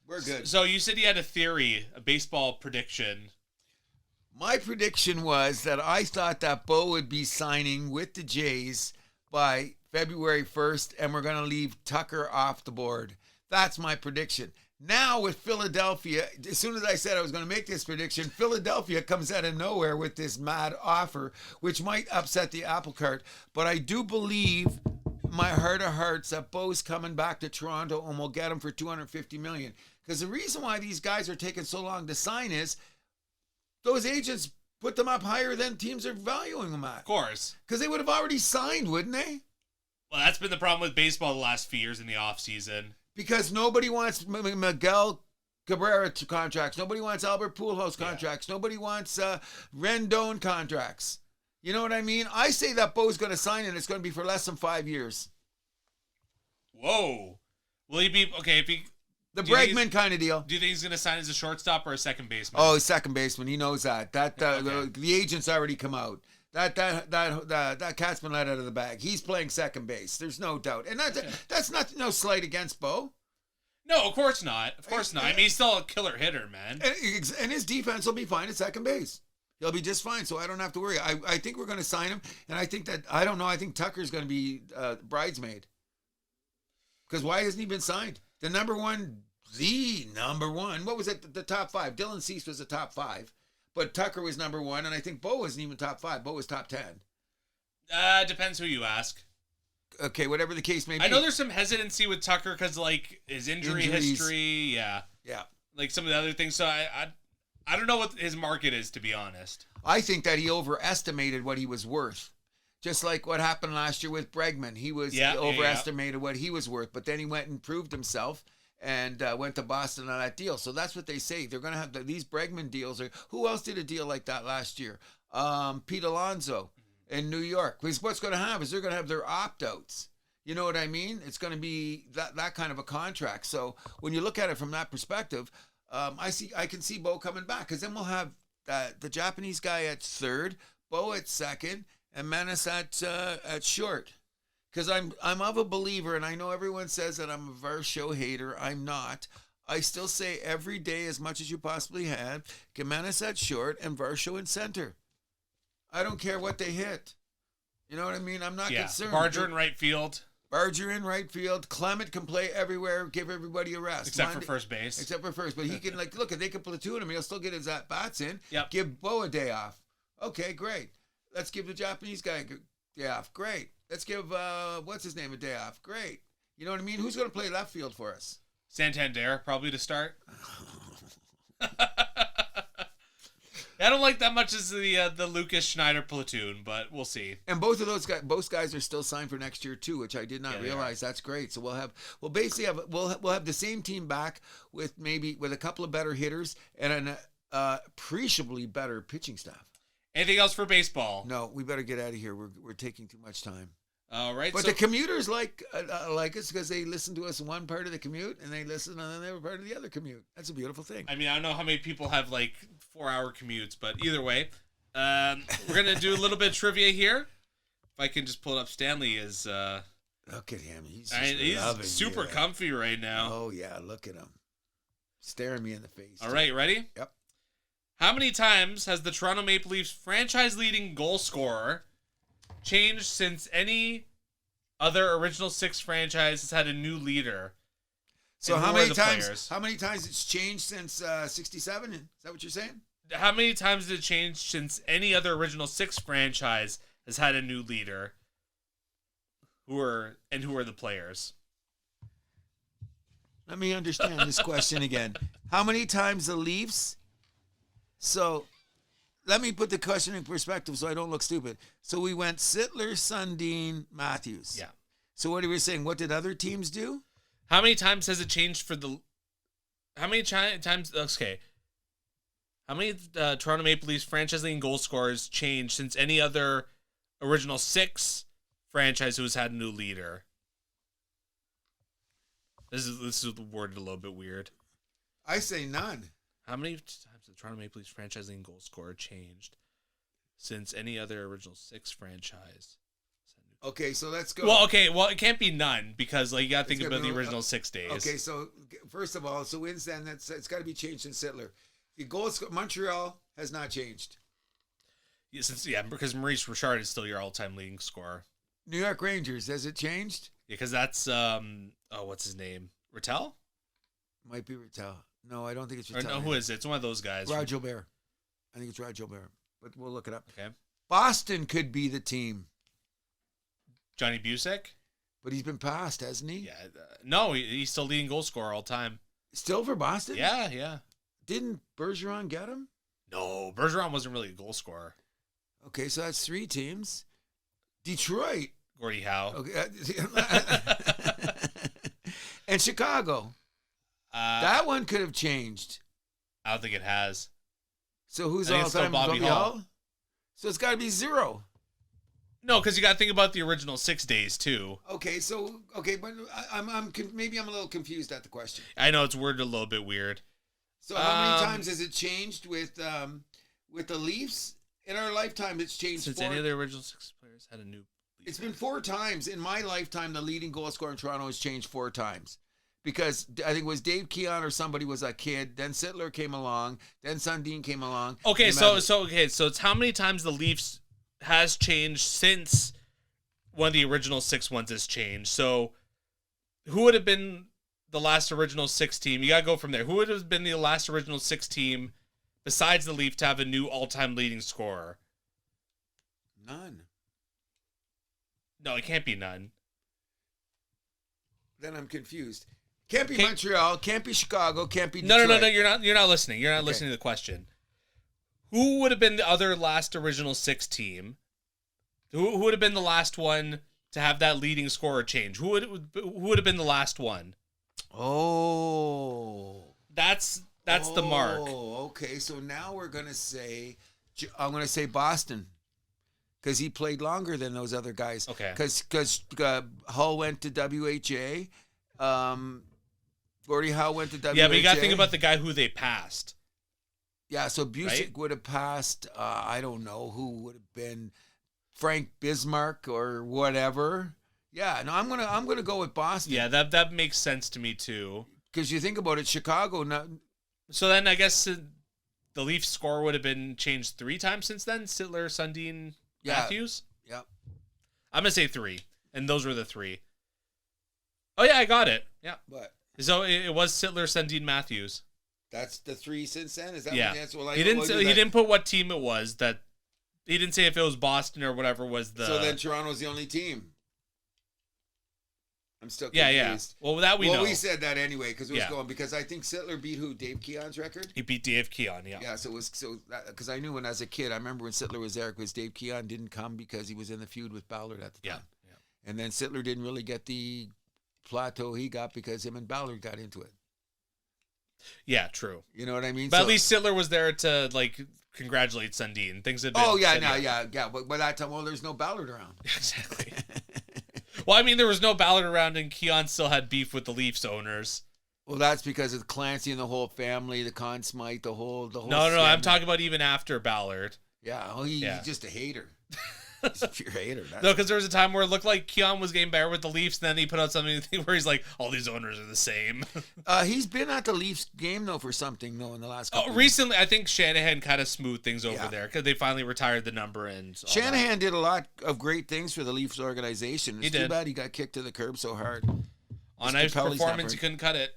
B: We're good.
A: So you said you had a theory, a baseball prediction.
B: My prediction was that I thought that Bo would be signing with the Jays by February 1st, and we're going to leave Tucker off the board. That's my prediction. Now with Philadelphia, as soon as I said I was going to make this prediction, Philadelphia comes out of nowhere with this mad offer, which might upset the apple cart. But I do believe, my heart of hearts, that Bo's coming back to Toronto and we'll get him for $250 million. Because the reason why these guys are taking so long to sign is those agents put them up higher than teams are valuing them at.
A: Of course.
B: Because they would have already signed, wouldn't they?
A: Well, that's been the problem with baseball the last few years in the offseason.
B: Because nobody wants Miguel Cabrera contracts. Nobody wants Albert Pujols contracts. Yeah. Nobody wants Rendon contracts. You know what I mean? I say that Bo's going to sign and it's going to be for less than 5 years.
A: Whoa. Will he be... Okay, if he...
B: The Bregman kind of deal.
A: Do you think he's going to sign as a shortstop or a second baseman?
B: Oh, second baseman. He knows that.
A: Okay.
B: The agent's already come out. That cat's been let out of the bag. He's playing second base. There's no doubt. And that's not no slight against Bo.
A: No, of course not. Of course not. I mean, he's still a killer hitter, man.
B: And his defense will be fine at second base. He'll be just fine, so I don't have to worry. I think we're going to sign him, and I think that, I don't know, I think Tucker's going to be bridesmaid. Because why hasn't he been signed? The number one, what was it? The top five. Dylan Cease was the top five, but Tucker was number one, and I think Bo wasn't even top five. Bo was top 10.
A: Depends who you ask.
B: Okay, whatever the case may be.
A: I know there's some hesitancy with Tucker because, like, his injuries. History. Yeah. Like some of the other things. So I don't know what his market is, to be honest.
B: I think that he overestimated what he was worth. Just like what happened last year with Bregman. He was overestimated what he was worth, but then he went and proved himself and went to Boston on that deal. So that's what they say. They're going to have these Bregman deals. Who else did a deal like that last year? Pete Alonso in New York. Because what's going to have is they're going to have their opt-outs. You know what I mean? It's going to be that kind of a contract. So when you look at it from that perspective, I can see Bo coming back, because then we'll have the Japanese guy at third, Bo at second, and Manis at short. Because I'm of a believer, and I know everyone says that I'm a Varsho hater. I'm not. I still say every day, as much as you possibly have, Manis at short and Varsho in center. I don't care what they hit. You know what I mean? I'm not concerned.
A: Barger in right field.
B: Barger in right field. Clement can play everywhere, give everybody a rest.
A: Except for first base.
B: Except for first. But he can, look, if they can platoon him, he'll still get his at-bats in.
A: Yep.
B: Give Bo a day off. Okay, great. Let's give the Japanese guy a day off. Great. Let's give, what's his name, a day off. Great. You know what I mean? Who's going to play left field for us?
A: Santander, probably to start. I don't like that much as the Lucas Schneider platoon, but we'll see.
B: And both guys are still signed for next year too, which I did not realize. That's great. So we'll basically have the same team back with a couple of better hitters and an appreciably better pitching staff.
A: Anything else for baseball?
B: No, we better get out of here. We're taking too much time.
A: All right.
B: But the commuters like us because they listen to us in one part of the commute and they listen and then they were part of the other commute. That's a beautiful thing.
A: I mean, I don't know how many people have like 4-hour commutes, but either way, we're gonna do a little bit of trivia here. If I can just pull it up, Stanley is.
B: Look at him. He's
A: super comfy right now.
B: Oh yeah, look at him, staring me in the face.
A: All right, ready?
B: Yep.
A: How many times has the Toronto Maple Leafs franchise-leading goal scorer changed since any other original six franchise has had a new leader?
B: So how many times? How many times it's changed since '67? Is that what you're saying?
A: How many times did it change since any other original 6 franchise has had a new leader? Who are the players?
B: Let me understand this question again. How many times the Leafs? So, let me put the question in perspective so I don't look stupid. So we went Sittler, Sundin, Matthews.
A: Yeah.
B: So what are we saying? What did other teams do?
A: How many times has it changed for the? How many times? Okay. How many Toronto Maple Leafs franchise leading goal scorers changed since any other original 6 franchise who has had a new leader? This is worded a little bit weird.
B: I say none.
A: How many times has the Toronto Maple Leafs franchise leading goal scorer changed since any other original 6 franchise?
B: Okay, so let's go.
A: Well, it can't be none because you got to think about the original 6 days.
B: Okay, so first of all, so wins then it's got to be changed in Sittler. The goal Montreal has not changed.
A: Because Maurice Richard is still your all-time leading scorer.
B: New York Rangers, has it changed?
A: Yeah, because that's what's his name? Rattel?
B: Might be Rattel. No, I don't think it's
A: Rattel. No, who is it? It's one of those guys.
B: Rod Gilbert. I think it's Rod Gilbert, but we'll look it up.
A: Okay.
B: Boston could be the team.
A: Johnny Busick?
B: But he's been passed, hasn't he?
A: Yeah. No, he's still leading goal scorer all time.
B: Still for Boston?
A: Yeah.
B: Didn't Bergeron get him?
A: No, Bergeron wasn't really a goal scorer.
B: Okay, so that's 3 teams. Detroit.
A: Gordie Howe.
B: Okay. And Chicago. That one could have changed.
A: I don't think it has.
B: So who's
A: I think
B: all
A: it's still
B: time?
A: Bobby Hull.
B: So it's got to be 0.
A: No, because you got to think about the original 6 days too.
B: Okay, but maybe I'm a little confused at the question.
A: I know it's worded a little bit weird.
B: So how many times has it changed with the Leafs? In our lifetime, it's changed
A: since
B: 4.
A: Any of the original 6 players had a new.
B: It's been 4 times in my lifetime. The leading goal scorer in Toronto has changed 4 times. Because I think it was Dave Keon or somebody was a kid. Then Sittler came along. Then Sundin came along.
A: Okay, so it's how many times the Leafs has changed since one of the original 6 ones has changed. So who would have been the last original 6 team? You got to go from there. Who would have been the last original 6 team besides the Leafs to have a new all-time leading scorer?
B: None.
A: No, it can't be none.
B: Then I'm confused. Can't be Montreal. Can't be Chicago. Can't be
A: No.
B: Detroit.
A: You're not listening. You're not listening to the question. Who would have been the other last original 6 team? Who would have been the last one to have that leading scorer change? Who would have been the last one?
B: Oh,
A: that's the mark.
B: Oh, okay. So now I'm gonna say Boston because he played longer than those other guys.
A: Okay.
B: Because Hull went to WHA. Gordie Howe went to WHA.
A: Yeah, but you got to think about the guy who they passed.
B: Yeah, so Busick
A: right?
B: would have passed. I don't know who would have been Frank Bismarck or whatever. Yeah, no, I'm gonna go with Boston.
A: Yeah, that makes sense to me too.
B: Because you think about it, Chicago.
A: So then I guess the Leafs score would have been changed 3 times since then. Sittler, Sundin, Matthews.
B: Yeah.
A: I'm gonna say 3, and those were the 3. Oh yeah, I got it. Yeah.
B: What?
A: So it was Sittler, Sundin, Matthews.
B: That's the 3 since then. Is that
A: yeah?
B: What that's what
A: He didn't put what team it was. That he didn't say if it was Boston or whatever was the.
B: So then Toronto's the only team. I'm still confused.
A: Yeah. Well, that we know.
B: Well, we said that anyway because it was going because I think Sittler beat who? Dave Keon's record.
A: He beat Dave Keon. Yeah.
B: Yeah. So it was because I knew when as a kid I remember when Sittler was there because Dave Keon didn't come because he was in the feud with Ballard at the time.
A: Yeah.
B: And then Sittler didn't really get the plateau he got because him and Ballard got into it.
A: Yeah, true.
B: You know what I mean?
A: But at least Sittler was there to congratulate Sundin. Things had been.
B: Oh yeah, yeah. But by that time, there's no Ballard around.
A: Exactly. Well, I mean, there was no Ballard around, and Keon still had beef with the Leafs owners.
B: Well, that's because of Clancy and the whole family, the Conn Smythe, the whole.
A: No. I'm talking about even after Ballard.
B: Yeah. He's just a hater. He's a pure hater.
A: No, because there was a time where it looked like Keon was getting better with the Leafs, and then he put out something where he's like, all these owners are the same.
B: He's been at the Leafs game, though, for something, though, in the last couple
A: recently, I think Shanahan kind of smoothed things over there, because they finally retired the number. And
B: Shanahan did a lot of great things for the Leafs organization. It's too bad he got kicked to the curb so hard.
A: On ice performance, he couldn't cut it.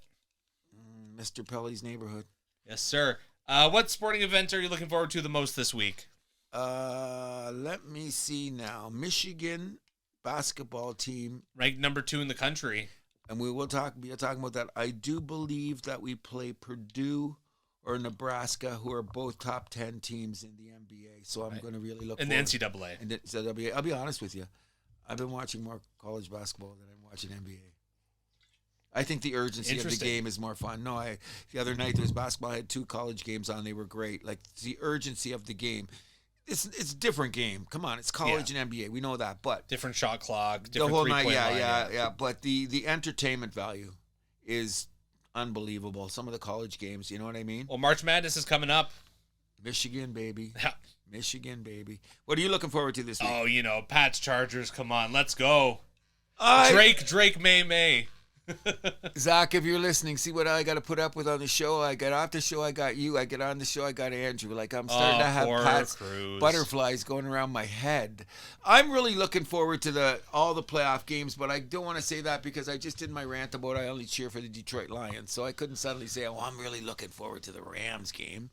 B: Mr. Pelly's neighborhood.
A: Yes, sir. What sporting event are you looking forward to the most this week?
B: Let me see now. Michigan basketball team.
A: Ranked number 2 in the country.
B: And we will be talking about that. I do believe that we play Purdue or Nebraska, who are both top 10 teams in the NBA. So I'm going to really look
A: in the NCAA.
B: And the NCAA. I'll be honest with you. I've been watching more college basketball than I'm watching NBA. I think the urgency of the game is more fun. No, the other night there was basketball. I had 2 college games on. They were great. Like, the urgency of the game. It's a different game. Come on, it's college and NBA. We know that, but
A: different shot clock, different
B: the whole night.
A: line.
B: Yeah. But the entertainment value is unbelievable. Some of the college games, you know what I mean?
A: Well, March Madness is coming up.
B: Michigan, baby. Michigan, baby. What are you looking forward to this week?
A: Oh, Pats Chargers. Come on, let's go. Drake, May.
B: Zach, if you're listening, see what I got to put up with on the show. I got off the show, I got you. I get on the show, I got Andrew. Like, I'm starting to have Pat's
A: Cruz.
B: Butterflies going around my head. I'm really looking forward to all the playoff games, but I don't want to say that because I just did my rant about I only cheer for the Detroit Lions. So I couldn't suddenly say, I'm really looking forward to the Rams game.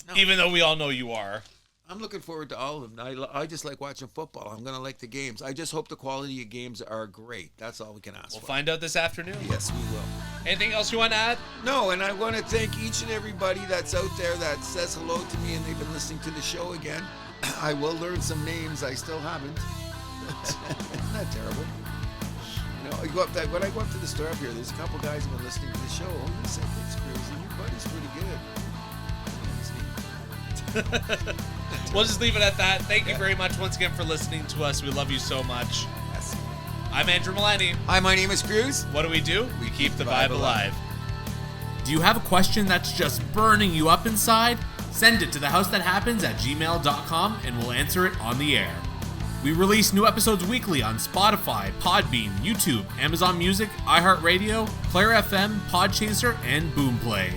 B: No.
A: Even though we all know you are.
B: I'm looking forward to all of them. I just like watching football. I'm going to like the games. I just hope the quality of games are great. That's all we can ask for.
A: We'll find out this afternoon.
B: Yes, we will.
A: Anything else you want to add?
B: No, and I want to thank each and everybody that's out there that says hello to me and they've been listening to the show again. I will learn some names. I still haven't. Isn't that terrible? When I go up to the store up here, there's a couple guys who've been listening to the show. Oh, you said it's Cruz, and your buddy's pretty good.
A: We'll just leave it at that. Thank you very much once again for listening to us. We love you so much.
B: Yes.
A: I'm Andrew Milani.
B: Hi, my name is Cruz.
A: What do? We keep the vibe alive. Do you have a question that's just burning you up inside? Send it to thehousethathappens@gmail.com and we'll answer it on the air. We release new episodes weekly on Spotify, Podbean, YouTube, Amazon Music, iHeart Radio, Player FM, Podchaser, and Boomplay.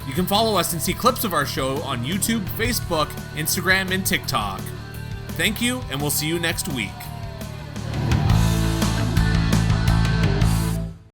A: You can follow us and see clips of our show on YouTube, Facebook, Instagram, and TikTok. Thank you, and we'll see you next week.